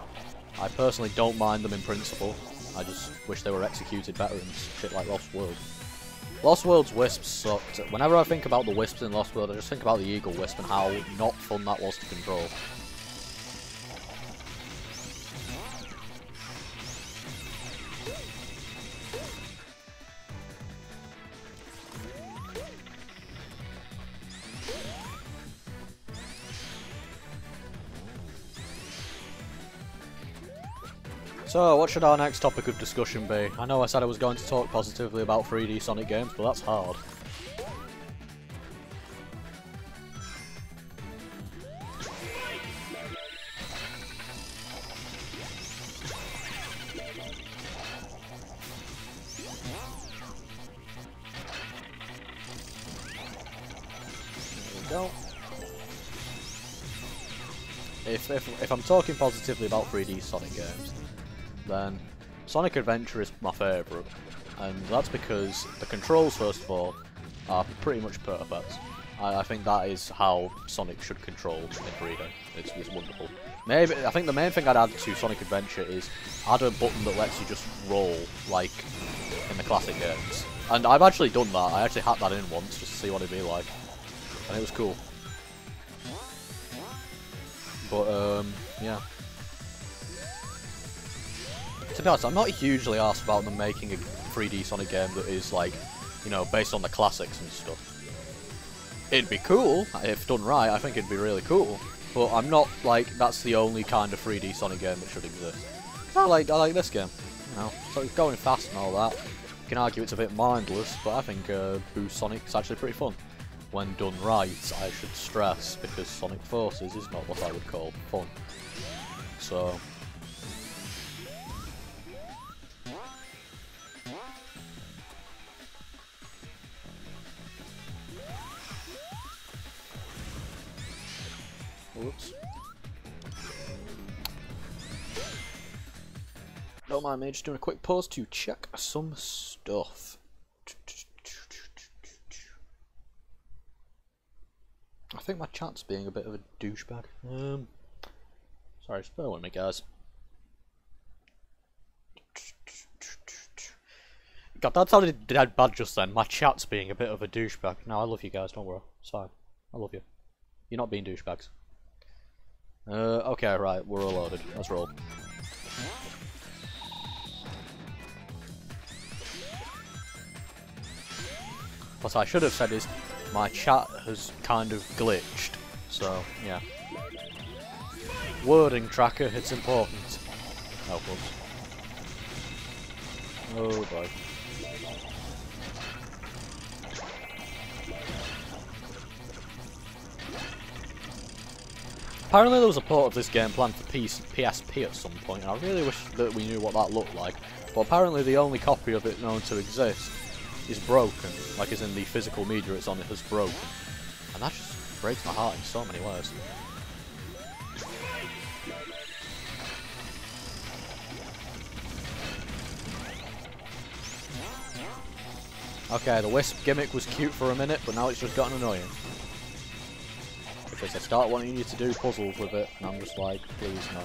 I personally don't mind them in principle. I just wish they were executed better in shit like Lost World. Lost World's Wisps sucked. Whenever I think about the Wisps in Lost World, I just think about the Eagle Wisp and how not fun that was to control. So, what should our next topic of discussion be? I know I said I was going to talk positively about 3D Sonic games, but that's hard. There we go. If I'm talking positively about 3D Sonic games, then Sonic Adventure is my favourite, and that's because the controls, first of all, are pretty much perfect. I think that is how Sonic should control in 3D. It's wonderful. Maybe I think the main thing I'd add to Sonic Adventure is add a button that lets you just roll like in the classic games. And I've actually done that. I actually had that in once just to see what it'd be like, and it was cool. But yeah. To be honest, I'm not hugely arsed about them making a 3D Sonic game that is like, you know, based on the classics and stuff. It'd be cool, if done right, I think it'd be really cool. But I'm not like, that's the only kind of 3D Sonic game that should exist. I like this game, you know, so it's going fast and all that. You can argue it's a bit mindless, but I think Boost Sonic is actually pretty fun. When done right, I should stress, because Sonic Forces is not what I would call fun. So... Whoops. Don't mind me, just doing a quick pause to check some stuff. I think my chat's being a bit of a douchebag. Sorry, just bear with me, guys. God, that sounded dead bad just then. My chat's being a bit of a douchebag. No, I love you guys, don't worry. It's fine. I love you. You're not being douchebags. Okay, right, we're all loaded. Let's roll. What I should have said is, my chat has kind of glitched, so, yeah. Wording tracker, it's important. Oh, whoops. Oh boy. Apparently there was a port of this game planned for PSP at some point, and I really wish that we knew what that looked like. But apparently the only copy of it known to exist is broken, like as in the physical media it's on it has broken. And that just breaks my heart in so many ways. Okay, the Wisp gimmick was cute for a minute, but now it's just gotten annoying. Because I start wanting you to do puzzles with it, and I'm just like, please no.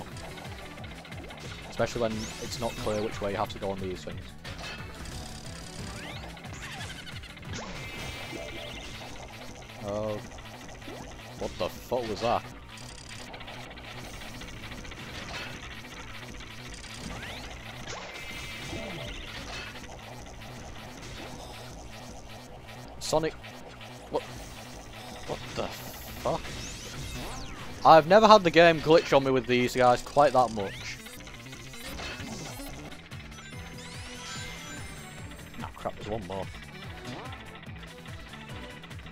Especially when it's not clear which way you have to go on these things. Oh. What the fuck was that? Sonic... What the fuck? I've never had the game glitch on me with these guys quite that much. Oh crap, there's one more.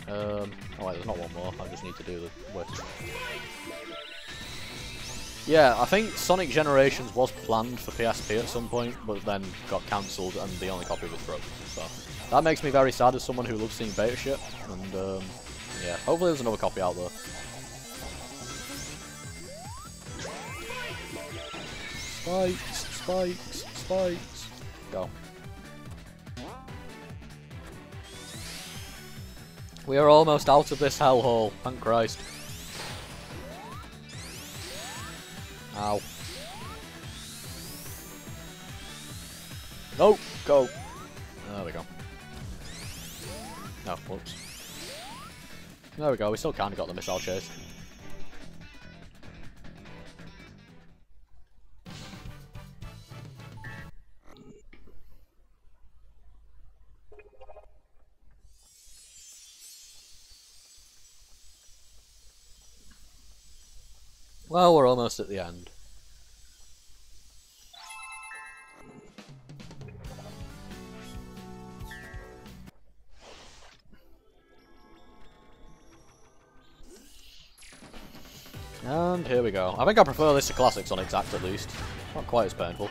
Oh wait, there's not one more, I just need to do the work. Yeah, I think Sonic Generations was planned for PSP at some point, but then got cancelled and the only copy was broken, so... That makes me very sad as someone who loves seeing beta shit, and yeah, hopefully there's another copy out there. Spikes, spikes, spikes. Go. We are almost out of this hellhole, thank Christ. Ow. No, go. There we go. Oh, whoops. There we go, we still kinda got the missile chase. Well, we're almost at the end. And here we go. I think I prefer this to Classic Sonic's Act at least. Not quite as painful.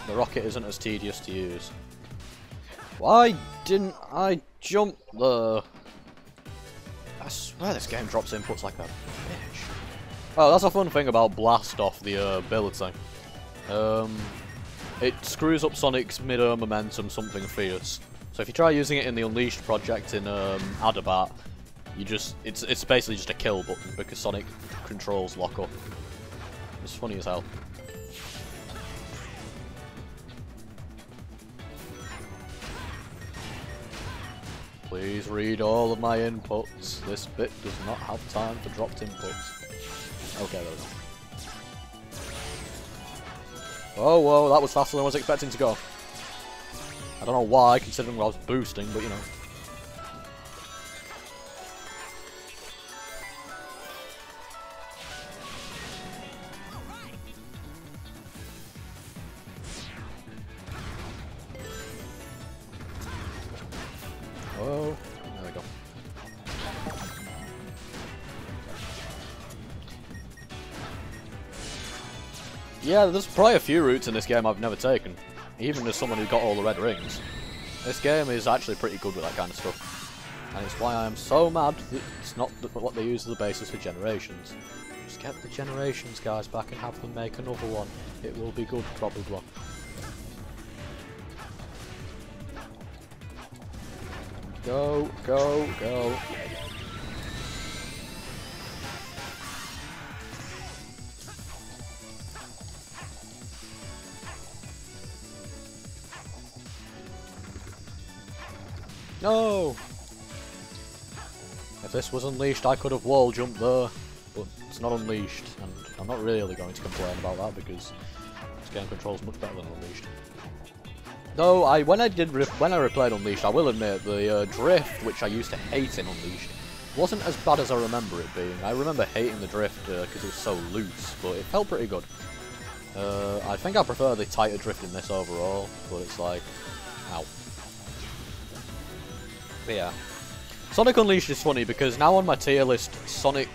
The rocket isn't as tedious to use. Why didn't I jump there? I swear this game drops inputs like a bitch. Oh, that's a fun thing about Blast Off, the ability. It screws up Sonic's mid-air momentum something fierce. So if you try using it in the Unleashed project in Adabat, it's basically just a kill button because Sonic controls lock up. It's funny as hell. Please read all of my inputs. This bit does not have time for dropped inputs. Okay, there we go. Oh, whoa, that was faster than I was expecting to go. I don't know why, considering I was boosting, but you know. Oh, there we go. Yeah, there's probably a few routes in this game I've never taken, even as someone who got all the red rings. This game is actually pretty good with that kind of stuff, and it's why I am so mad that it's not what they use as the basis for Generations. Just get the Generations guys back and have them make another one. It will be good, probably. Go, go, go. No! If this was Unleashed, I could have wall jumped there, but it's not Unleashed, and I'm not really going to complain about that because this game controls much better than Unleashed. Though when I replayed Unleashed, I will admit the drift, which I used to hate in Unleashed, wasn't as bad as I remember it being. I remember hating the drift because it was so loose, but it felt pretty good. I think I prefer the tighter drift in this overall, but it's like, ow. But yeah, Sonic Unleashed is funny because now on my tier list, Sonic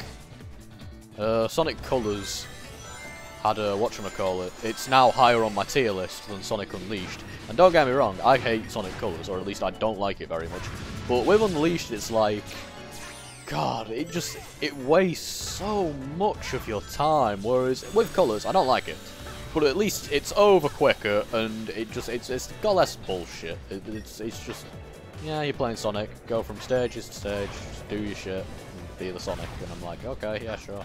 Colors had a whatchamacallit. It's now higher on my tier list than Sonic Unleashed. And don't get me wrong, I hate Sonic Colors, or at least I don't like it very much. But with Unleashed, it's like, God, it wastes so much of your time. Whereas with Colors, I don't like it, but at least it's over quicker, and it's got less bullshit. It's just. Yeah, you're playing Sonic, go from stages to stage, just do your shit, and be the Sonic, and I'm like, okay, yeah, sure.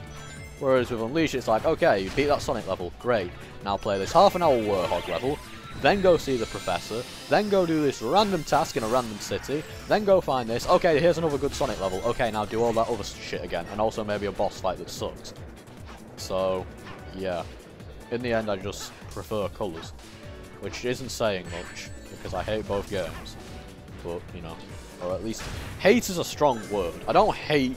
Whereas with Unleashed, it's like, okay, you beat that Sonic level, great, now play this half an hour Warhog level, then go see the Professor, then go do this random task in a random city, then go find this, okay, here's another good Sonic level, okay, now do all that other shit again, and also maybe a boss fight that sucks. So, yeah, in the end I just prefer Colors, which isn't saying much, because I hate both games. But, you know, or at least, hate is a strong word. I don't hate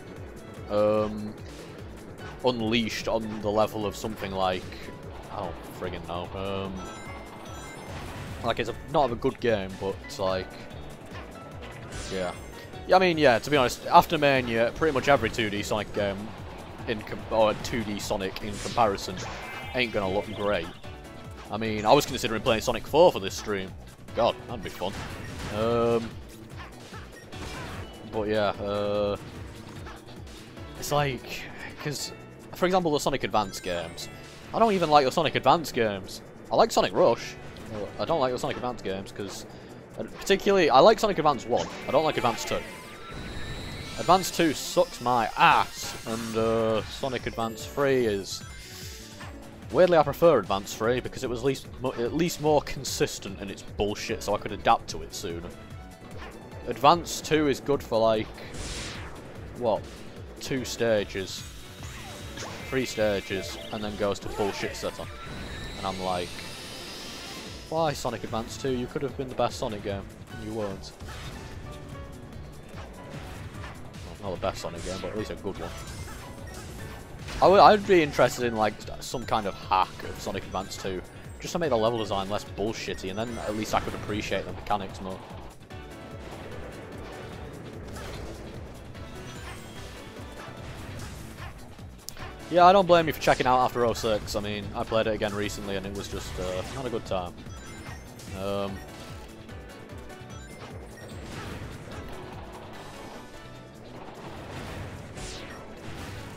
Unleashed on the level of something like, I don't friggin' know, like it's not a good game, but it's like, yeah. I mean, yeah, to be honest, after Mania, pretty much every 2D Sonic game, or 2D Sonic in comparison, ain't gonna look great. I mean, I was considering playing Sonic 4 for this stream. God, that'd be fun. But yeah, it's like, because, for example, the Sonic Advance games, I don't even like the Sonic Advance games. I like Sonic Rush, I don't like the Sonic Advance games, because, particularly, I like Sonic Advance 1, I don't like Advance 2. Advance 2 sucks my ass, and Sonic Advance 3 is, weirdly I prefer Advance 3, because it was at least more consistent in its bullshit, so I could adapt to it sooner. Advance 2 is good for like, what, 2 stages, 3 stages, and then goes to bullshit setup. And I'm like, why Sonic Advance 2? You could have been the best Sonic game, and you weren't. Well, not the best Sonic game, but at least a good one. I'd be interested in like some kind of hack of Sonic Advance 2, just to make the level design less bullshitty, and then at least I could appreciate the mechanics more. Yeah, I don't blame you for checking out after 06. I mean, I played it again recently and it was just not a good time.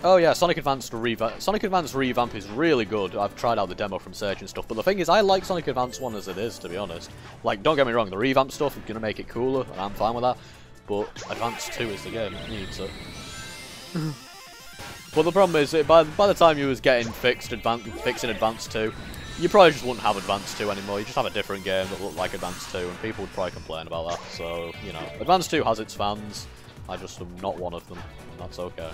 Oh yeah, Sonic Advance Revamp is really good. I've tried out the demo from Sage and stuff, but the thing is, I like Sonic Advance 1 as it is, to be honest. Like, don't get me wrong, the revamp stuff is going to make it cooler, and I'm fine with that, but Advance 2 is the game, it needs it. But the problem is, by the time you was getting fixing Advance 2, you probably just wouldn't have Advance 2 anymore, you just have a different game that looked like Advance 2, and people would probably complain about that, so, you know. Advance 2 has its fans, I just am not one of them, and that's okay.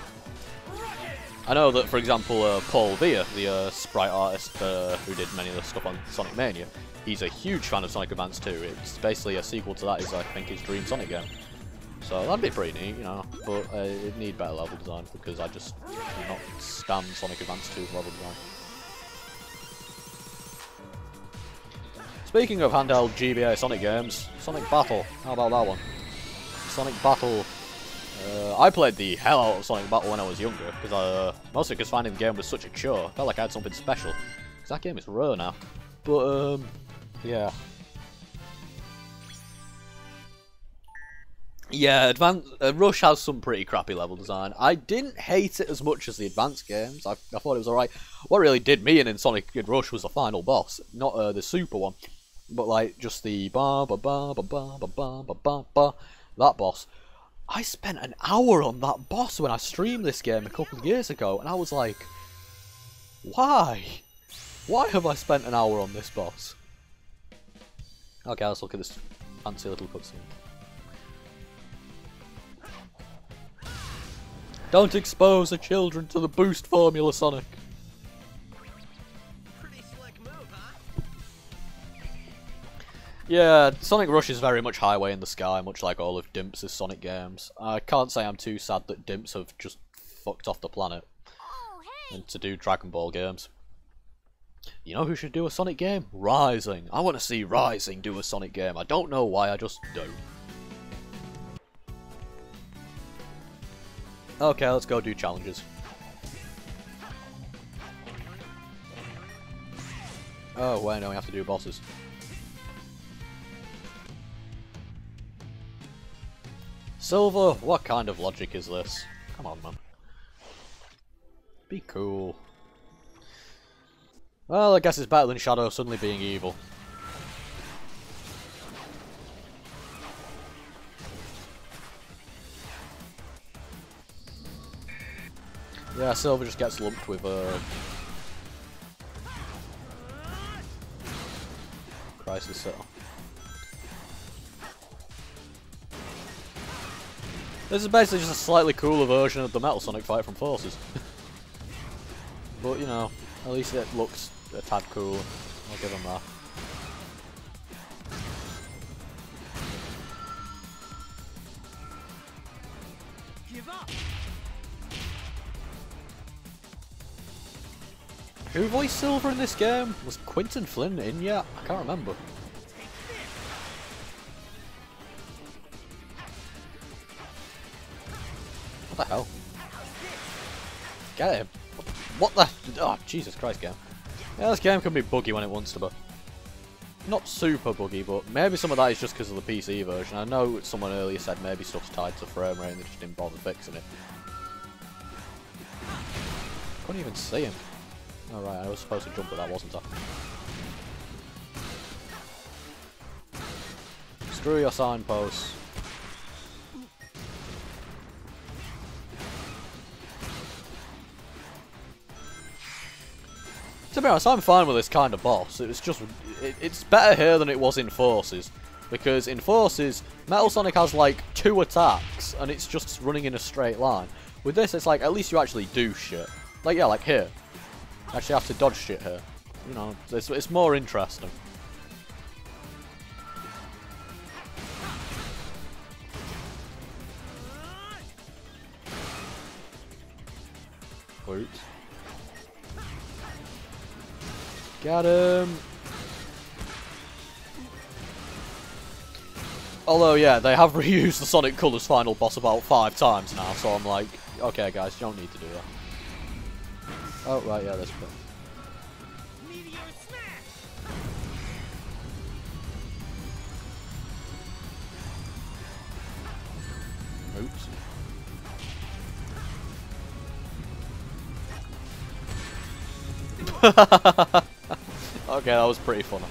I know that, for example, Paul Via, the sprite artist who did many of the stuff on Sonic Mania, he's a huge fan of Sonic Advance 2. It's basically a sequel to that, is I think his Dream Sonic game. So that'd be pretty neat, you know, but it'd need better level design because I just do not stand Sonic Advance 2's level design. Speaking of handheld GBA Sonic games, Sonic Battle, how about that one? Sonic Battle. I played the hell out of Sonic Battle when I was younger, mostly because finding the game was such a chore. I felt like I had something special, because that game is rare now. But, yeah. Yeah, Rush has some pretty crappy level design. I didn't hate it as much as the Advanced games. I thought it was alright. What really did me in Sonic and Rush was the final boss, not the super one, but like just the that boss. I spent an hour on that boss when I streamed this game a couple of years ago, and I was like, why? Why have I spent an hour on this boss? Okay, let's look at this fancy little cutscene. Don't expose the children to the boost formula, Sonic. Pretty slick move, huh? Yeah, Sonic Rush is very much highway in the sky, much like all of Dimps' Sonic games. I can't say I'm too sad that Dimps have just fucked off the planet and to do Dragon Ball games. You know who should do a Sonic game? Rising. I want to see Rising do a Sonic game. I don't know why, I just do. Okay, let's go do challenges. Oh, wait, no, we have to do bosses. Silver, what kind of logic is this? Come on, man. Be cool. Well, I guess it's better than Shadow suddenly being evil. Yeah, Silver just gets lumped with Crisis Cell. This is basically just a slightly cooler version of the Metal Sonic fight from Forces. But, you know, at least it looks a tad cool. I'll give them that. Give up. Who voiced Silver in this game? Was Quinton Flynn in yet? I can't remember. What the hell? Get him. What the? Oh, Jesus Christ, game. Yeah, this game can be buggy when it wants to be. Not super buggy, but maybe some of that is just because of the PC version. I know someone earlier said maybe stuff's tied to frame rate and they just didn't bother fixing it. Couldn't even see him. Alright, I was supposed to jump with that, wasn't I? Screw your signposts. To be honest, I'm fine with this kind of boss. It's just, it's better here than it was in Forces. Because in Forces, Metal Sonic has like 2 attacks, and it's just running in a straight line. With this, it's like, at least you actually do shit. Like, yeah, like here. Actually have to dodge shit here. You know, it's more interesting. Oops. Got him! Although, yeah, they have reused the Sonic Colors final boss about 5 times now, so I'm like, okay guys, you don't need to do that. Oh, right, yeah, this bit. Meteor smash! Oops. Okay, that was pretty funny.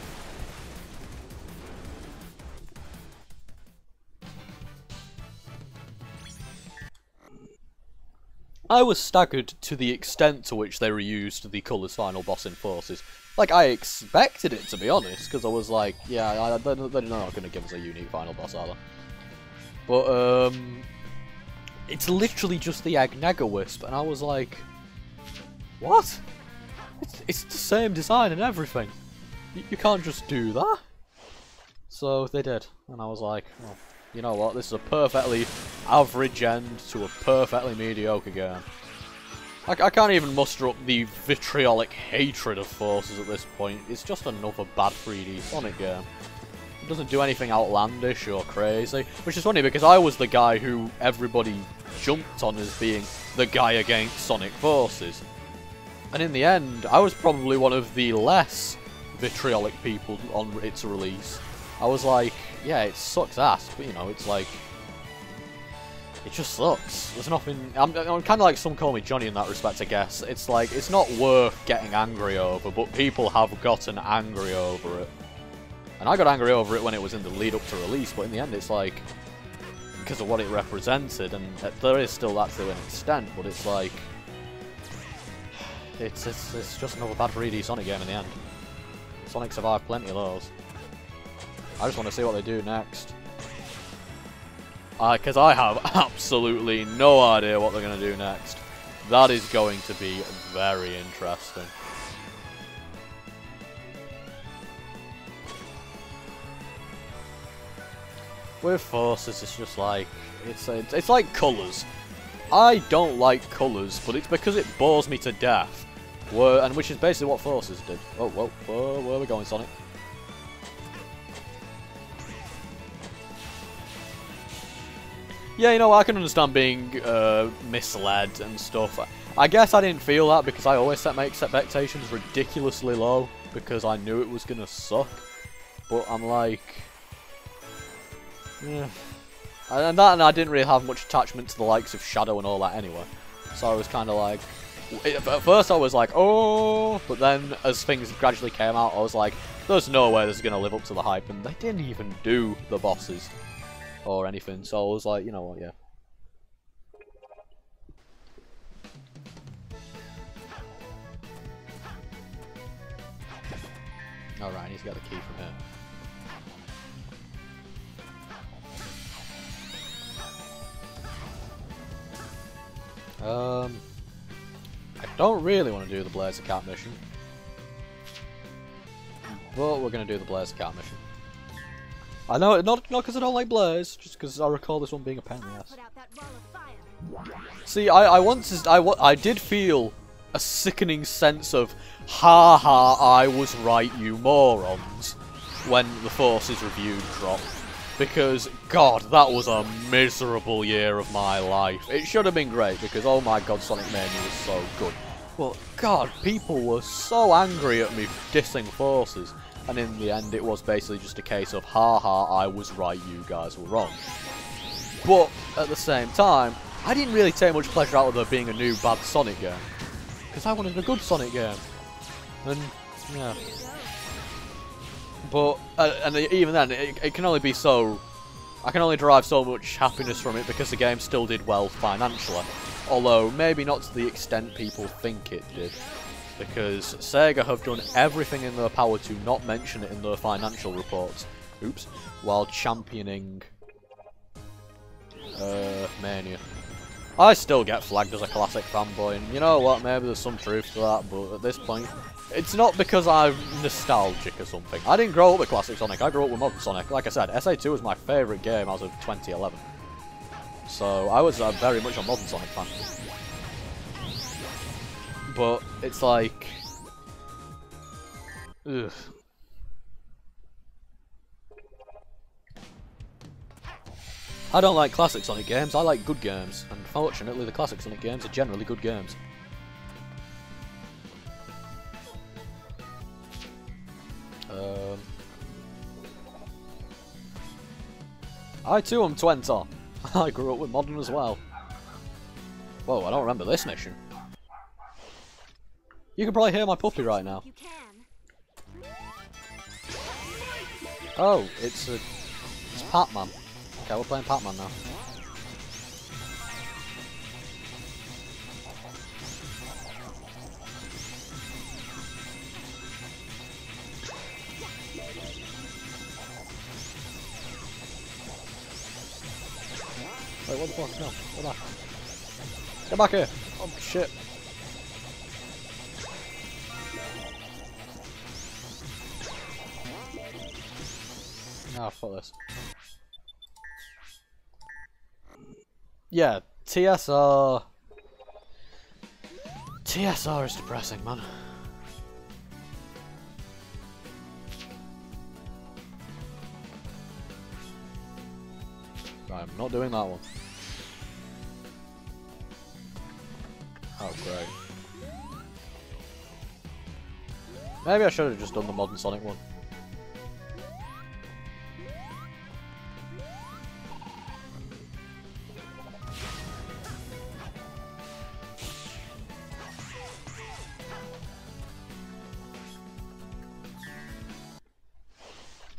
I was staggered to the extent to which they reused the Colours final boss in Forces. Like, I expected it, to be honest, because I was like, yeah, they're not going to give us a unique final boss, are they? But, it's literally just the Agnaga Wisp, and I was like, what? It's the same design and everything. You can't just do that. So they did, and I was like, well, you know what, this is a perfectly average end to a perfectly mediocre game. I can't even muster up the vitriolic hatred of Forces at this point. It's just another bad 3D Sonic game. It doesn't do anything outlandish or crazy, which is funny because I was the guy who everybody jumped on as being the guy against Sonic Forces. And in the end, I was probably one of the less vitriolic people on its release. I was like, yeah, it sucks ass, but you know, it's like, it just sucks. There's nothing. I'm kind of like some call me Johnny in that respect, I guess. It's like, it's not worth getting angry over, but people have gotten angry over it. And I got angry over it when it was in the lead up to release, but in the end, it's like, because of what it represented, and there is still that to an extent, but it's like, it's just another bad 3D Sonic game in the end. Sonic survived plenty of those. I just want to see what they do next. Because I have absolutely no idea what they're going to do next. That is going to be very interesting. With Forces, it's just like, it's like Colours. I don't like Colours, but it's because it bores me to death. And which is basically what Forces did. Oh, whoa, where are we going, Sonic? Yeah, you know, I can understand being misled and stuff. I guess I didn't feel that because I always set my expectations ridiculously low because I knew it was going to suck. But I'm like, yeah. And I didn't really have much attachment to the likes of Shadow and all that anyway. So I was kind of like, at first I was like, oh, but then as things gradually came out, I was like, there's no way this is going to live up to the hype, and they didn't even do the bosses or anything, so I was like, you know what, yeah. Alright, I need to get the key from here. I don't really want to do the Blazer Cat mission, but we're going to do the Blazer Cat mission. I know, not because I don't like Blaze, just because I recall this one being a pain in the ass. See, I did feel a sickening sense of, ha ha, I was right, you morons, when the Forces review dropped. Because, God, that was a miserable year of my life. It should have been great, because, oh my God, Sonic Mania was so good. But, God, people were so angry at me for dissing Forces. And in the end, it was basically just a case of, ha ha, I was right, you guys were wrong. But, at the same time, I didn't really take much pleasure out of there being a new bad Sonic game. Because I wanted a good Sonic game. And, yeah. But, and even then, it can only be so... I can only derive so much happiness from it because the game still did well financially. Although, maybe not to the extent people think it did. Because Sega have done everything in their power to not mention it in their financial reports. Oops. While championing... Mania. I still get flagged as a classic fanboy, and you know what, maybe there's some truth to that, but at this point, it's not because I'm nostalgic or something. I didn't grow up with classic Sonic, I grew up with modern Sonic. Like I said, SA2 was my favourite game as of 2011. So, I was very much a modern Sonic fan. But, it's like... Ugh. I don't like classic Sonic games, I like good games, and fortunately the classic Sonic games are generally good games. I too am Twente. I grew up with modern as well. Whoa, I don't remember this mission. You can probably hear my puppy right now. You can. Oh, it's Pac-Man. Okay, we're playing Pac-Man now. Wait, what the fuck? No, go back. Get back here! Oh shit. Ah, fuck this. Yeah, TSR. TSR is depressing, man. I'm not doing that one. Oh, great. Maybe I should have just done the modern Sonic one.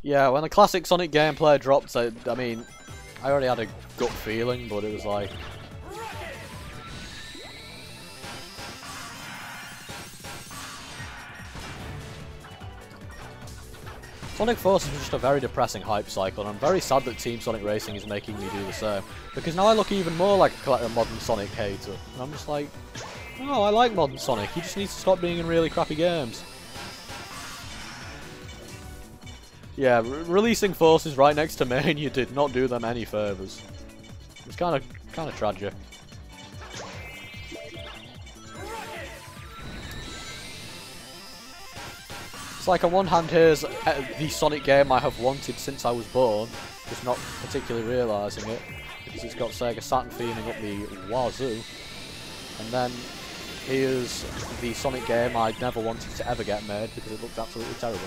Yeah, when the classic Sonic gameplay dropped, I mean, I already had a gut feeling, but it was like... Sonic Forces was just a very depressing hype cycle, and I'm very sad that Team Sonic Racing is making me do the same. Because now I look even more like a modern Sonic hater. And I'm just like, oh, I like modern Sonic, he just needs to stop being in really crappy games. Yeah, releasing Forces right next to Mania did not do them any favours. It's kind of tragic. It's like on one hand here's the Sonic game I have wanted since I was born, just not particularly realising it, because it's got Sega Saturn theming up the wazoo. And then here's the Sonic game I never wanted to ever get made because it looked absolutely terrible.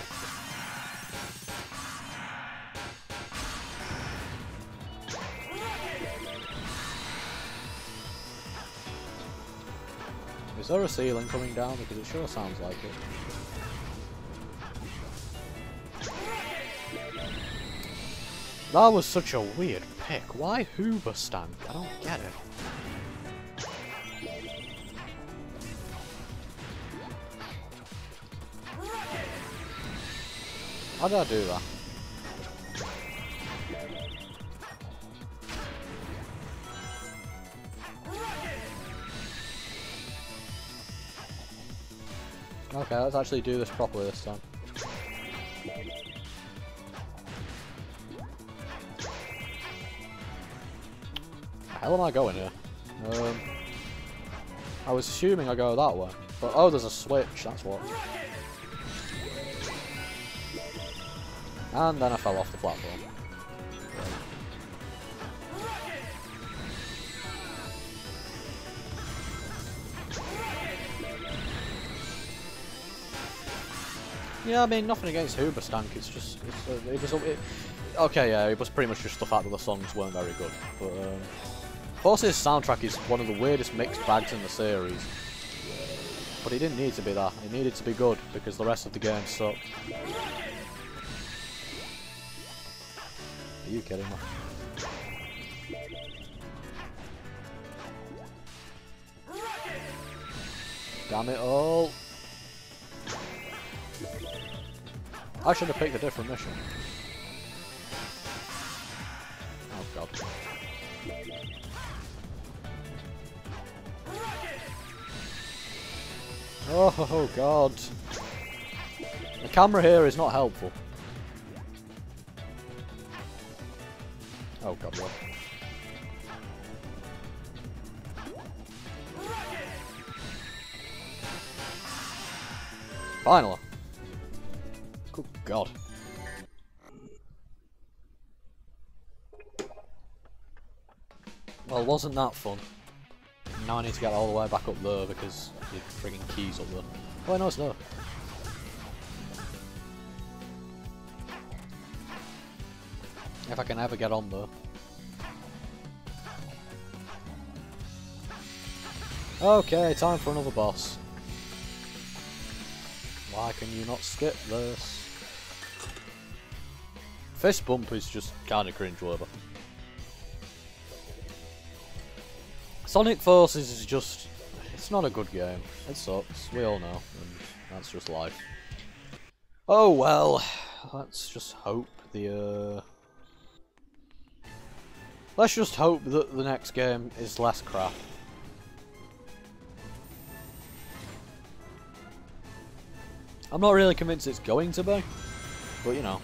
Is there a ceiling coming down? Because it sure sounds like it. That was such a weird pick. Why Hoobastank? I don't get it. How did I do that? Okay, let's actually do this properly this time. Where the hell am I going here? I was assuming I go that way, but oh, there's a switch, that's what. And then I fell off the platform. Yeah, I mean, nothing against Hoobastank, it's just, okay, yeah, it was pretty much just the fact that the songs weren't very good, but, Forces' soundtrack is one of the weirdest mixed bags in the series, but it didn't need to be that, it needed to be good, because the rest of the game sucked. Are you kidding me? Damn it all! I should have picked a different mission. Oh god. Oh god. The camera here is not helpful. Oh god, what? Finally. Good god. Well, wasn't that fun? Now I need to get all the way back up there because the frigging keys up there. Oh, no, it's not. If I can ever get on there. Okay, time for another boss. Why can you not skip this? Fist bump is just kind of cringeworthy. Sonic Forces is just... it's not a good game. It sucks, we all know, and that's just life. Oh well, let's just hope the let's just hope that the next game is less crap. I'm not really convinced it's going to be, but you know.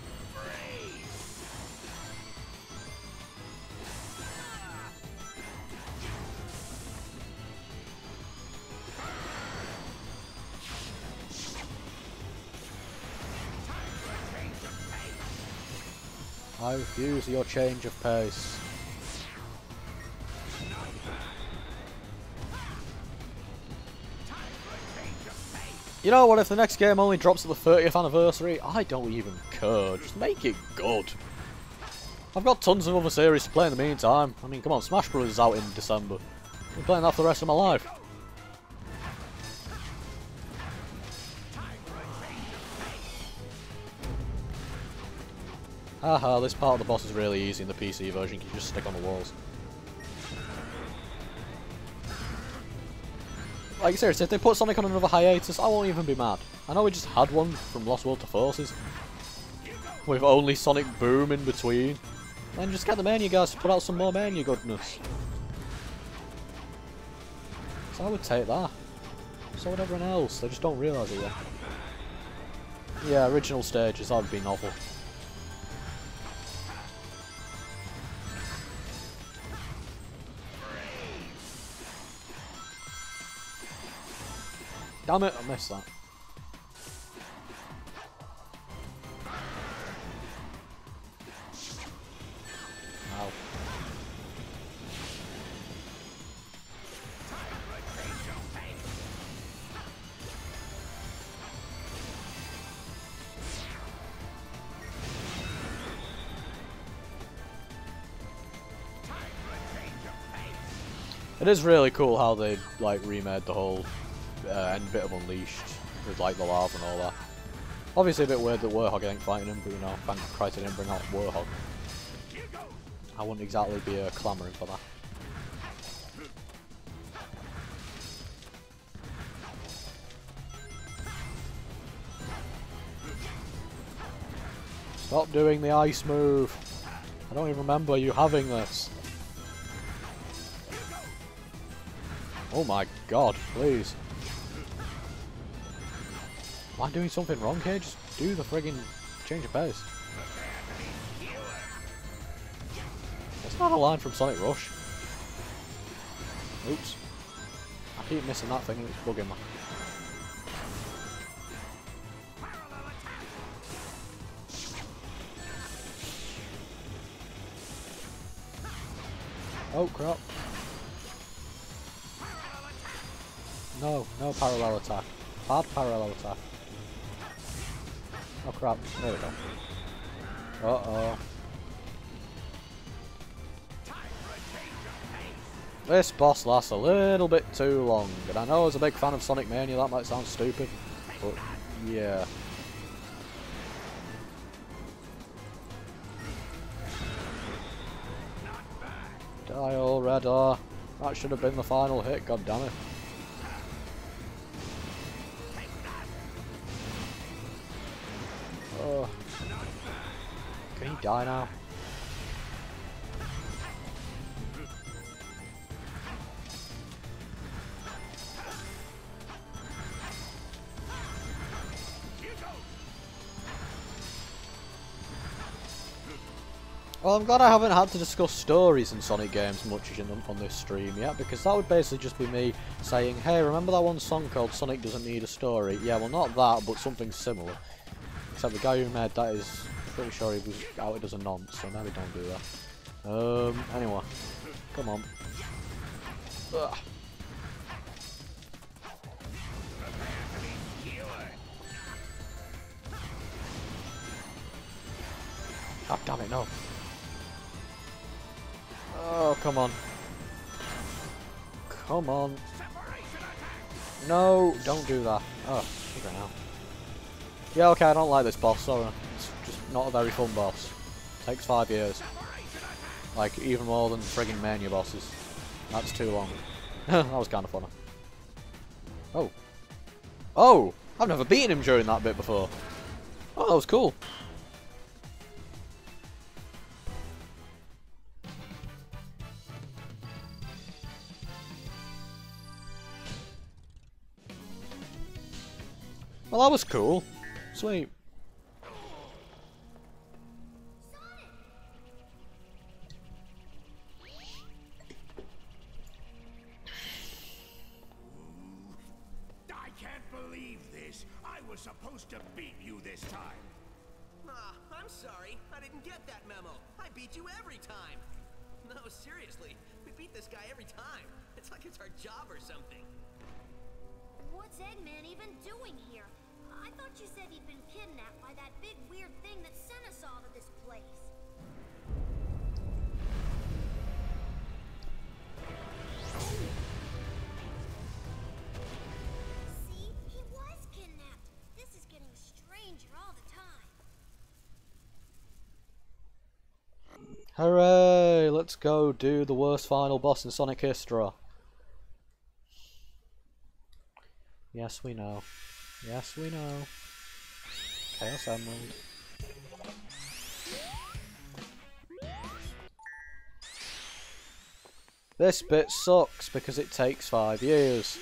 I refuse your change of pace. You know what, if the next game only drops at the 30th anniversary, I don't even care. Just make it good. I've got tons of other series to play in the meantime. I mean, come on, Smash Bros. Is out in December. I'm playing that for the rest of my life. Haha, this part of the boss is really easy in the PC version, you can just stick on the walls. Like, seriously, if they put Sonic on another hiatus, I won't even be mad. I know we just had one from Lost World to Forces, with only Sonic Boom in between. Then just get the Mania guys to put out some more Mania goodness. So I would take that. So would everyone else, they just don't realise it yet. Yeah, original stages, that would be novel. Damn it, I missed that. Ow. It is really cool how they like remade the whole end bit of Unleashed with like the lava and all that. Obviously a bit weird that Warhog ain't fighting him, but you know, thank Christ they didn't bring out Warhog. I wouldn't exactly be clamouring for that. Stop doing the ice move. I don't even remember you having this. Oh my god, please. Am I doing something wrong here? Just do the friggin' change of pace. It's not a line from Sonic Rush. Oops. I keep missing that thing and it's bugging me. Oh crap. No, no parallel attack. Bad parallel attack. Oh crap, there we go. Uh-oh. This boss lasts a little bit too long, and I know as a big fan of Sonic Mania that might sound stupid, but yeah. Die already. That should have been the final hit, god damn it. Oh. Can he die now? Well, I'm glad I haven't had to discuss stories in Sonic games much on this stream yet, because that would basically just be me saying, hey, remember that one song called Sonic Doesn't Need a Story? Yeah, well not that, but something similar. Except the guy who made that is pretty sure he was outed as a nonce, so maybe don't do that. Anyway. Come on. Ugh. God damn it, no. Oh, come on. Come on. No, don't do that. Oh, figure it out. Yeah, okay, I don't like this boss, sorry. It's just not a very fun boss. Takes 5 years. Like, even more than friggin' Mania bosses. That's too long. That was kind of funny. Oh. Oh! I've never beaten him during that bit before. Oh, that was cool. Well, that was cool. Sweet. I can't believe this. I was supposed to beat you this time. Ah, I'm sorry. I didn't get that memo. I beat you every time. No, seriously. We beat this guy every time. It's like it's our job or something. What's Eggman even doing here? I thought you said he'd been kidnapped by that big weird thing that sent us all to this place. See? He was kidnapped. This is getting stranger all the time. Hooray! Let's go do the worst final boss in Sonic history. Yes, we know. Yes, we know. Chaos Emerald. This bit sucks because it takes 5 years.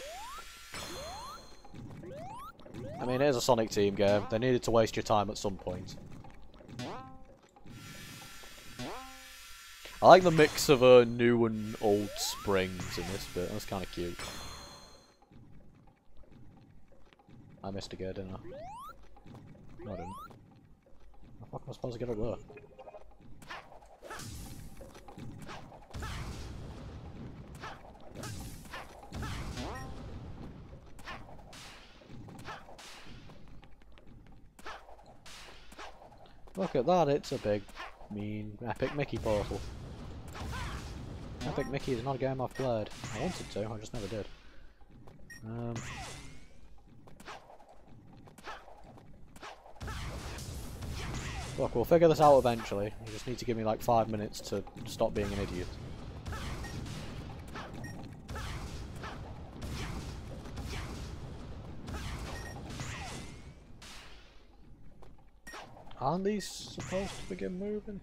I mean, it is a Sonic Team game. They needed to waste your time at some point. I like the mix of new and old springs in this bit. That's kind of cute. I missed a gear, didn't I? No, I didn't. How the fuck am I supposed to get up there? Look at that, it's a big, mean, Epic Mickey portal. Epic Mickey is not a game I've played. I wanted to, I just never did. Look, we'll figure this out eventually. You just need to give me like 5 minutes to stop being an idiot. Aren't these supposed to begin moving?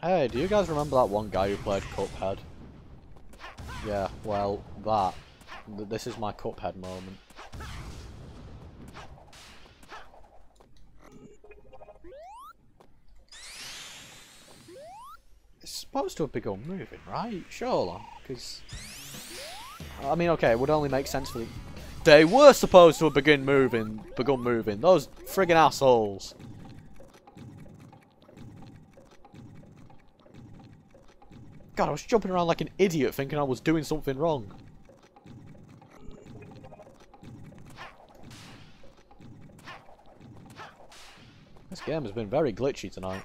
Hey, do you guys remember that one guy who played Cuphead? Yeah, well, this is my Cuphead moment. It's supposed to have begun moving, right? Surely, because... I mean, okay, it would only make sense for the... They were supposed to have begun moving, those friggin' assholes! God, I was jumping around like an idiot thinking I was doing something wrong. This game has been very glitchy tonight.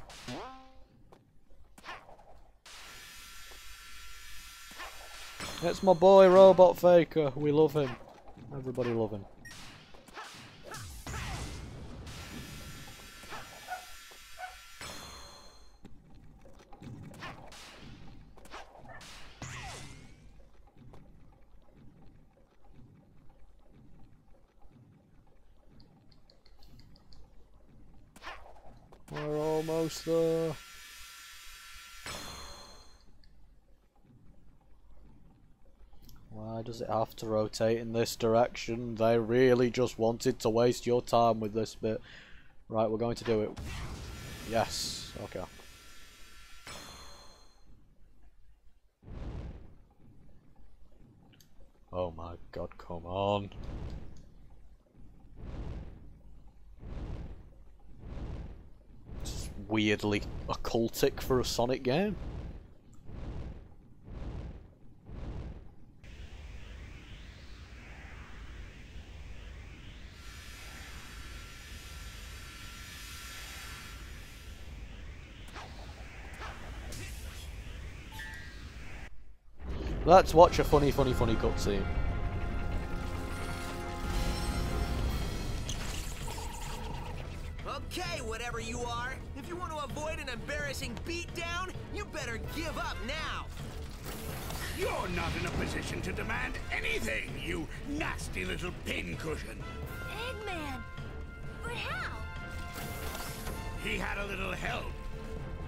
It's my boy Robot Faker. We love him. Everybody love him. We're almost there. Why does it have to rotate in this direction? They really just wanted to waste your time with this bit. Right, we're going to do it. Yes, okay. Oh my god, come on. It's weirdly occultic for a Sonic game. Let's watch a funny cutscene. Okay, whatever you are, if you want to avoid an embarrassing beatdown, you better give up now. You're not in a position to demand anything, you nasty little pincushion. Eggman! But how? He had a little help.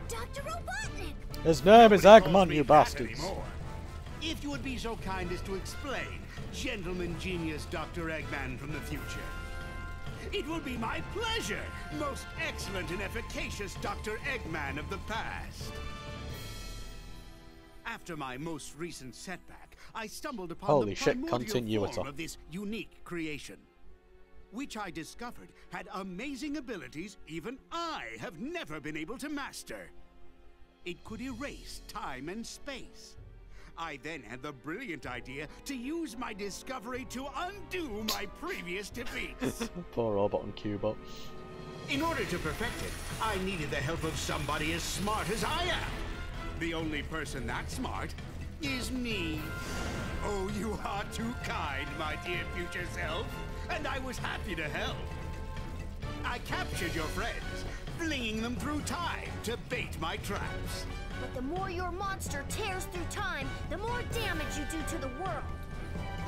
Dr. Robotnik! His name is Nobody calls Eggman, me you that bastards. anymore. If you would be so kind as to explain, gentleman genius Dr. Eggman from the future. It will be my pleasure, most excellent and efficacious Dr. Eggman of the past. After my most recent setback, I stumbled upon Holy the shit, primordial continuity. form of this unique creation, which I discovered had amazing abilities even I have never been able to master. It could erase time and space. I then had the brilliant idea to use my discovery to undo my previous defeats. Poor Robot and Cubot. In order to perfect it, I needed the help of somebody as smart as I am. The only person that smart is me. Oh, you are too kind, my dear future self, and I was happy to help. I captured your friends, flinging them through time to bait my traps. But the more your monster tears through time, the more damage you do to the world.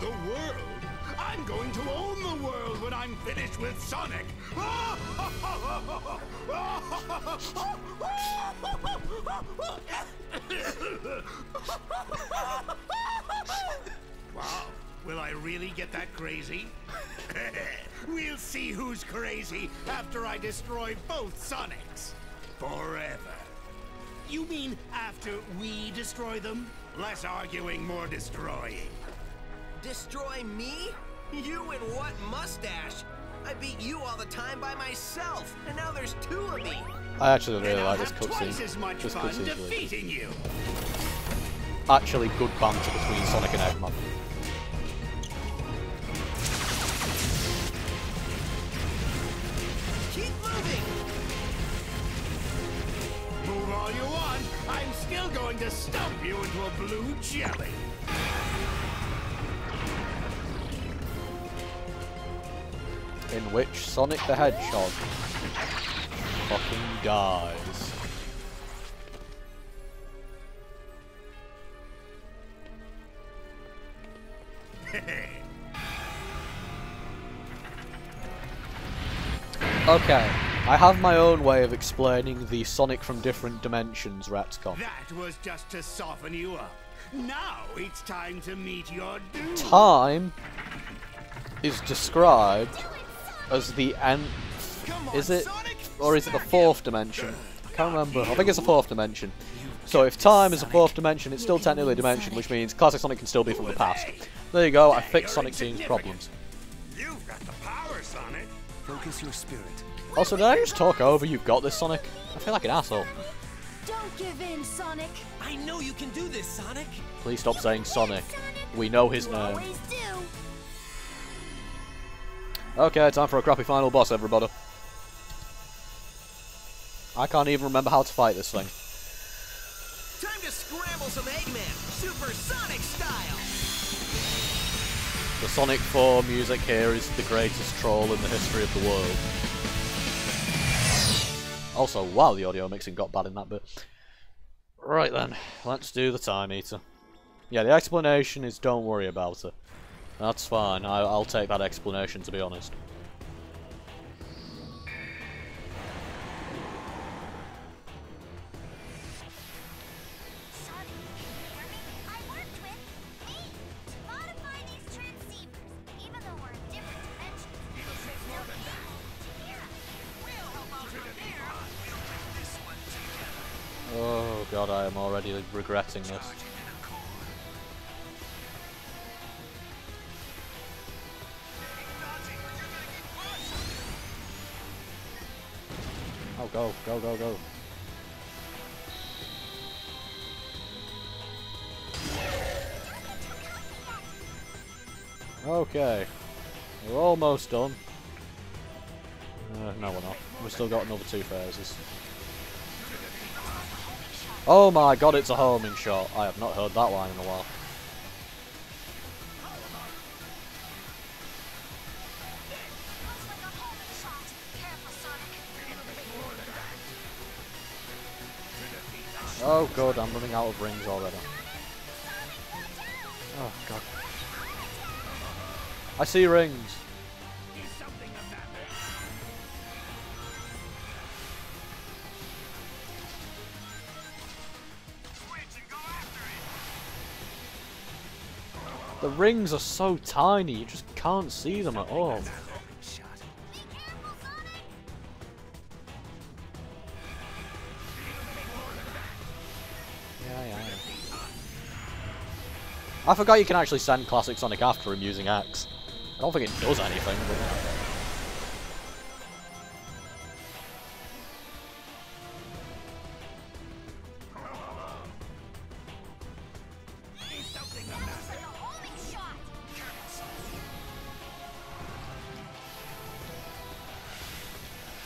The world? I'm going to own the world when I'm finished with Sonic! Wow, will I really get that crazy? We'll see who's crazy after I destroy both Sonics. Forever. You mean after we destroy them? Less arguing, more destroying. Destroy me? You and what mustache? I beat you all the time by myself, and now there's two of me. I actually really And I'll like this have twice as cutscene. much This fun cutscene's really good. defeating you. Actually good banter between Sonic and Eggman. Keep moving. Move all you want. I'm still going to stump you into a blue jelly. In which Sonic the Hedgehog fucking dies. Okay, I have my own way of explaining the Sonic from different dimensions retcon. That was just to soften you up. Now it's time to meet your doom. Time is described as the nth. Come on, Is it? Sonic, Or is it the smack fourth dimension? I can't remember. I think it's the fourth dimension. So if time is a fourth dimension, it's still technically a dimension, which means Classic Sonic can still be from the past. There you go, I fixed Sonic Team's problems. You've got the power, Sonic. Focus your spirit. Also, did I just talk over You've Got This, Sonic? I feel like an asshole. Don't give in, Sonic. I know you can do this, Sonic. Please stop saying Sonic. We know his You name. always do. Okay, time for a crappy final boss, everybody. I can't even remember how to fight this thing. Time to scramble some Eggman, supersonic style. The Sonic 4 music here is the greatest troll in the history of the world. Also, wow, the audio mixing got bad in that bit. Right then, let's do the Time Eater. Yeah, the explanation is don't worry about it. That's fine, I'll take that explanation, to be honest. Sonic, I worked with me to modify these transceivers, even though we're in different dimensions. We'll still be able to hear us. We'll help out from there. We'll put this one together. Oh god, I am already regretting this. Oh, go, go, go, go. Okay, we're almost done. No, we're not. We've still got another 2 phases. Oh my god, it's a homing shot. I have not heard that line in a while. Oh god, I'm running out of rings already. Oh god. I see rings. The rings are so tiny, you just can't see them at all. Yeah. I forgot you can actually send Classic Sonic after him using X. I don't think it does anything, but yeah.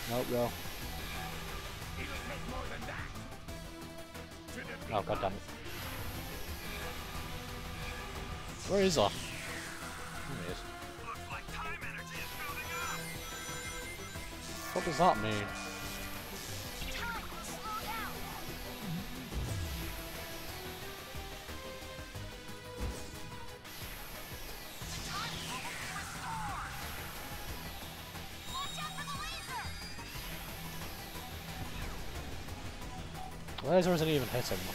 Nope, go. Oh, god damn it. Where is that? There he is. What does that mean? Laser isn't even hitting them.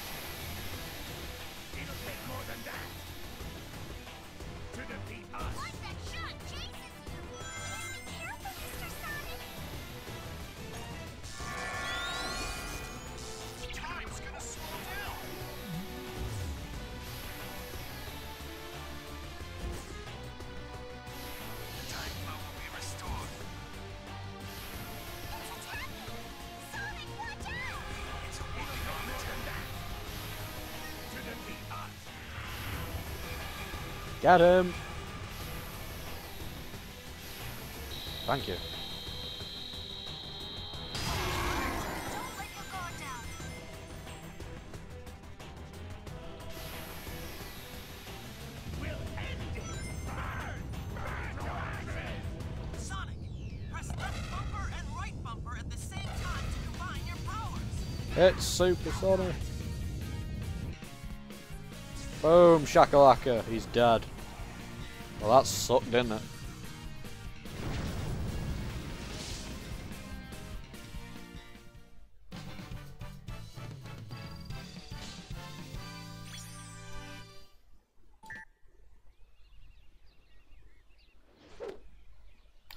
Get him! Thank you. Sonic, press left bumper and right bumper at the same time to combine your powers. It's Super Sonic. Boom, shakalaka, he's dead. Well, that sucked, didn't it?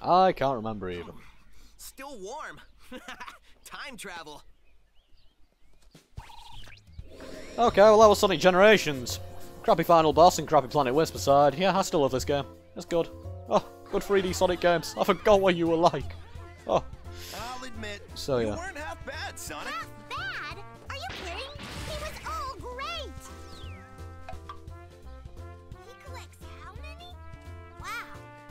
I can't remember even. Still warm. Time travel. Okay, well that was Sonic Generations. Crappy final boss and crappy Planet Wisp aside, yeah, I still love this game. It's good. Oh, good 3D Sonic games. I forgot what you were like. Oh. I'll admit, So yeah. you weren't half bad, Sonic. Half bad? Are you kidding? He was all great! He collects how many? Wow.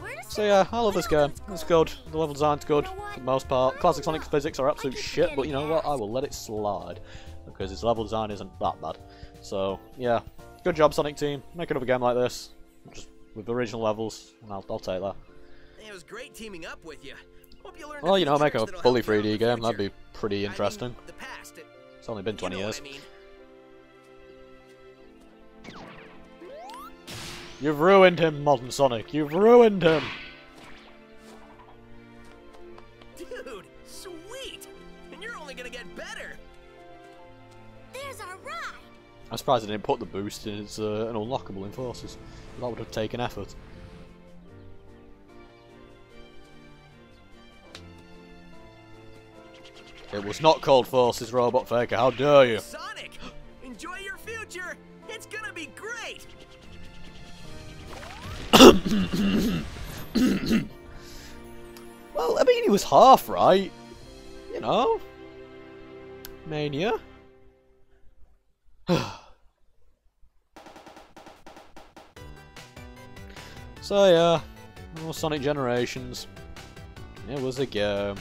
Where does So yeah, I love this game. It's good. The level design's good for the most part. Classic Sonic physics are absolute shit, but you know what? I will let it slide because its level design isn't that bad. So yeah, good job, Sonic Team. Make another game like this, just with original levels, and I'll take that. It was great teaming up with you. Hope you learned Well, you know, make tricks a that'll fully help you out in 3D the game. That'd future. be pretty interesting. I mean, the past. It's only been 20 you know years. what I mean. You've ruined him, Modern Sonic. You've ruined him. Dude, sweet! And you're only gonna get better. There's our ride! I'm surprised they didn't put the boost in as an unlockable in Forces. That would have taken effort. It was not called Forces, Robot Faker. How dare you? Sonic, enjoy your future. It's gonna be great. Well, I mean, he was half right. You know? Mania. So yeah, more Sonic Generations. It was a game.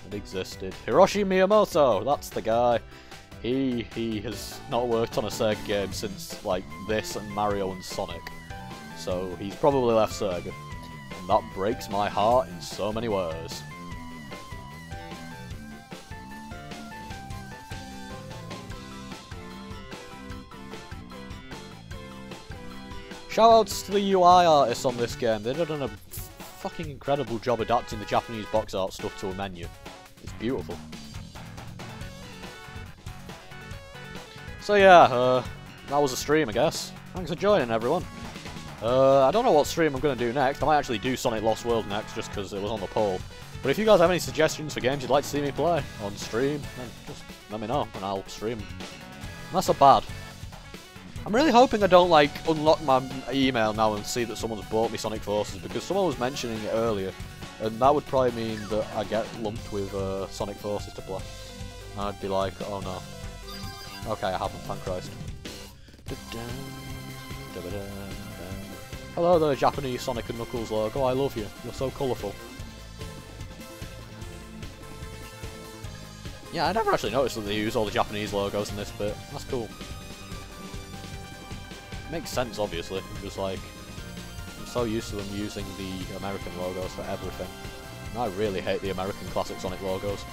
It existed. Hiroshi Miyamoto, that's the guy. He has not worked on a Sega game since like this and Mario and Sonic. So he's probably left Sega. And that breaks my heart in so many ways. Shoutouts to the UI artists on this game. They've done a fucking incredible job adapting the Japanese box art stuff to a menu. It's beautiful. So yeah, that was a stream, I guess. Thanks for joining, everyone. I don't know what stream I'm going to do next. I might actually do Sonic Lost World next, just because it was on the poll. But if you guys have any suggestions for games you'd like to see me play on stream, then just let me know, and I'll stream. Not so bad. I'm really hoping I don't, like, unlock my email now and see that someone's bought me Sonic Forces, because someone was mentioning it earlier, and that would probably mean that I get lumped with Sonic Forces to play. And I'd be like, oh no. Okay, I haven't, thank Christ. Hello there, Japanese Sonic and Knuckles logo, I love you. You're so colourful. Yeah, I never actually noticed that they use all the Japanese logos in this bit. That's cool. Makes sense, obviously, because like I'm so used to them using the American logos for everything. And I really hate the American classic Sonic logos.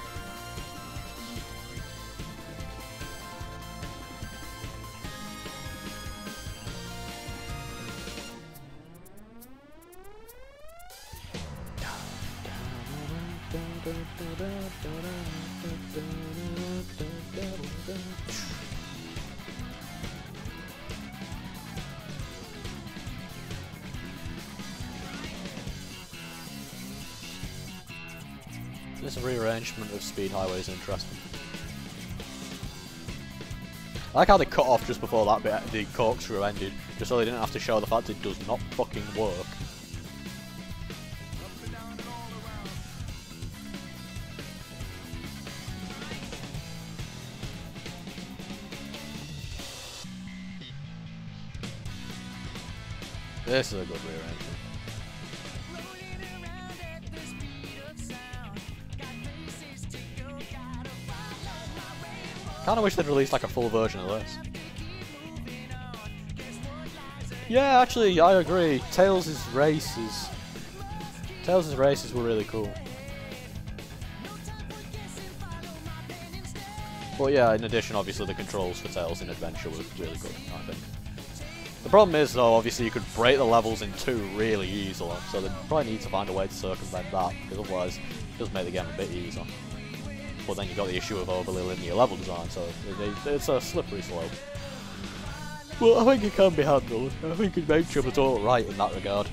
This rearrangement of Speed Highway is interesting. I like how they cut off just before that bit, the corkscrew ended, just so they didn't have to show the fact it does not fucking work. This is a good rearrangement. Kinda wish they'd released like a full version of this. Yeah, actually, I agree. Tails' races were really cool. But yeah, in addition, obviously the controls for Tails in Adventure were really good, I think. The problem is, though, obviously you could break the levels in two really easily, so they probably need to find a way to circumvent that, because otherwise it does make the game a bit easier. But then you've got the issue of overly linear level design, so it's a slippery slope. Well, I think it can be handled. I think Adventure was alright in that regard.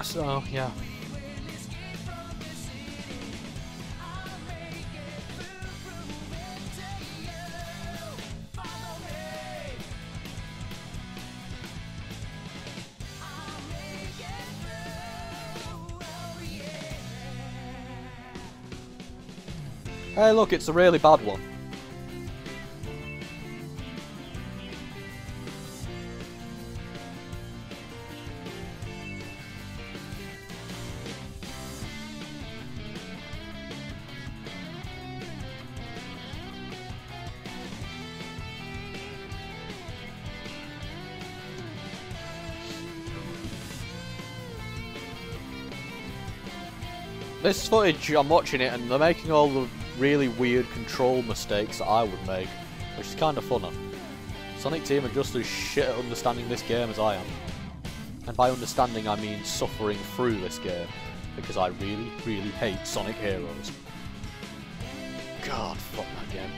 So, yeah. Hey look, it's a really bad one. This footage, I'm watching it and they're making all the really weird control mistakes that I would make, which is kind of funny. Sonic Team are just as shit at understanding this game as I am. And by understanding I mean suffering through this game, because I really, really hate Sonic Heroes. God, fuck that game.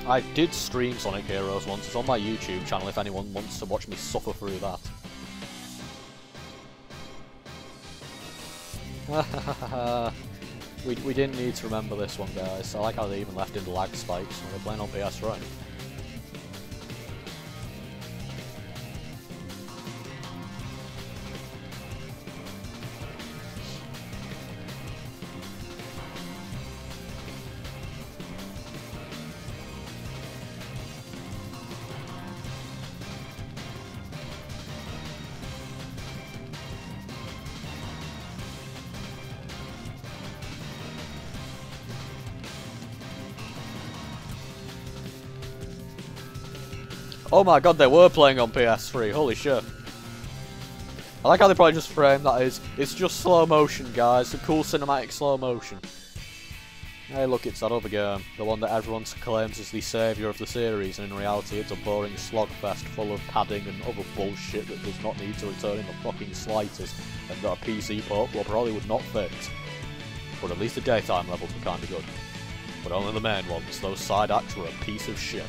I did stream Sonic Heroes once, it's on my YouTube channel if anyone wants to watch me suffer through that. we didn't need to remember this one, guys. I like how they even left in the lag spikes when they're playing on PS3. Oh my god, they were playing on PS3, holy shit. I like how they probably just framed that as, it's just slow motion, guys, the cool cinematic slow motion. Hey look, it's that other game, the one that everyone claims is the saviour of the series, and in reality it's a boring slogfest full of padding and other bullshit that does not need to return in the fucking slightest, and that a PC port will probably would not fix. But at least the daytime levels were kinda good. But only the main ones, those side acts were a piece of shit.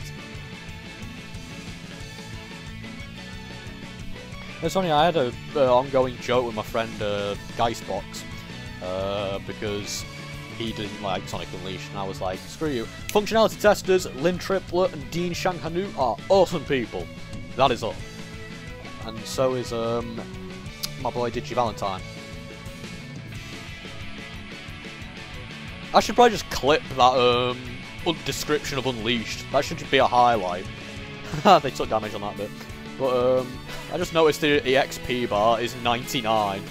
It's funny, I had an ongoing joke with my friend Geistbox, because he didn't like Sonic Unleashed, and I was like, screw you. Functionality testers, Lynn Triplet and Dean Shanghanu are awesome people. That is all. And so is my boy Digi Valentine. I should probably just clip that description of Unleashed. That should just be a highlight. They took damage on that bit. But I just noticed the EXP bar is 99.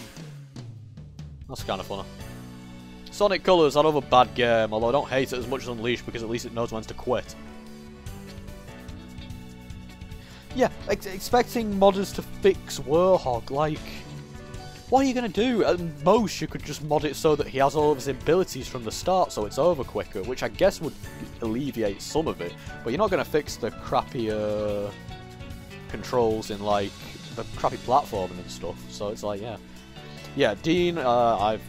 That's kind of funny. Sonic Colors, another bad game, although I don't hate it as much as Unleashed because at least it knows when to quit. Yeah, expecting modders to fix Warhog, like, what are you going to do? At most, you could just mod it so that he has all of his abilities from the start so it's over quicker, which I guess would alleviate some of it, but you're not going to fix the crappy controls in, like, the crappy platforming and stuff, so it's like, yeah. Yeah, Dean, I've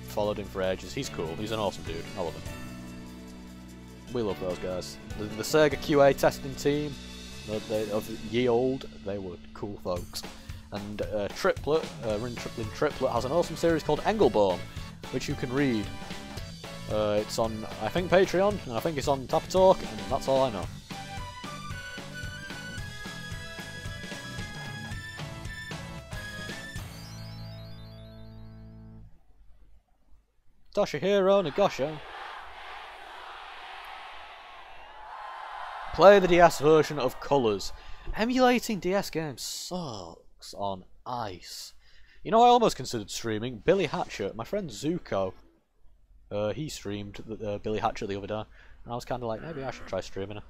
followed him for ages. He's cool. He's an awesome dude. I love him. We love those guys. The Sega QA testing team of ye old, they were cool folks. And Triplet, Lynn Triplet has an awesome series called Engelborn, which you can read. It's on, I think, Patreon, and I think it's on Tap Talk, and that's all I know. Toshihiro Nagosha. Play the DS version of Colors. Emulating DS games sucks on ice. You know, I almost considered streaming Billy Hatcher. My friend Zuko, he streamed Billy Hatcher the other day, and I was kind of like, maybe I should try streaming it.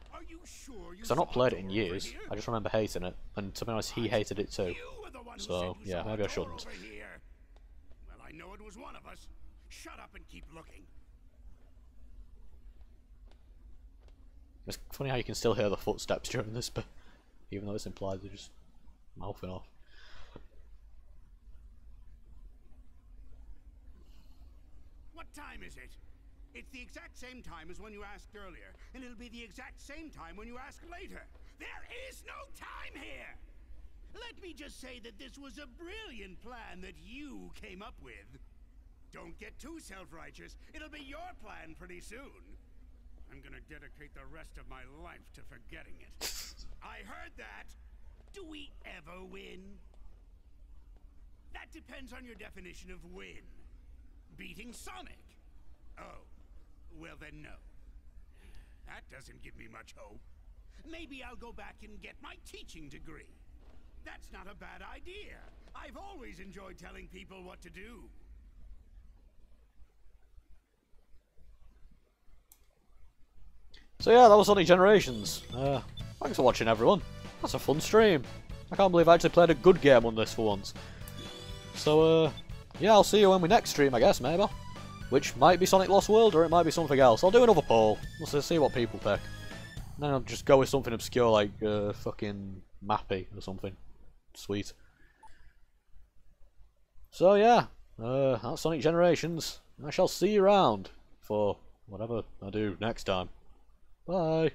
Because I've not played it in years. I just remember hating it, and to be honest, he hated it too. So yeah, maybe I shouldn't. Well, I know it was one of us. Shut up and keep looking. It's funny how you can still hear the footsteps during this bit, even though it's implied they're just mouthing off. What time is it? It's the exact same time as when you asked earlier, and it'll be the exact same time when you ask later. There is no time here! Let me just say that this was a brilliant plan that you came up with. Don't get too self-righteous. It'll be your plan pretty soon. I'm gonna dedicate the rest of my life to forgetting it. I heard that. Do we ever win? That depends on your definition of win. Beating Sonic? Oh, well then no. That doesn't give me much hope. Maybe I'll go back and get my teaching degree. That's not a bad idea. I've always enjoyed telling people what to do. So yeah, that was Sonic Generations. Thanks for watching, everyone. That's a fun stream. I can't believe I actually played a good game on this for once. So, yeah, I'll see you when we next stream, I guess, maybe. Which might be Sonic Lost World, or it might be something else. I'll do another poll. We'll see what people pick. And then I'll just go with something obscure like fucking Mappy or something. Sweet. So yeah, that's Sonic Generations. I shall see you around for whatever I do next time. Bye.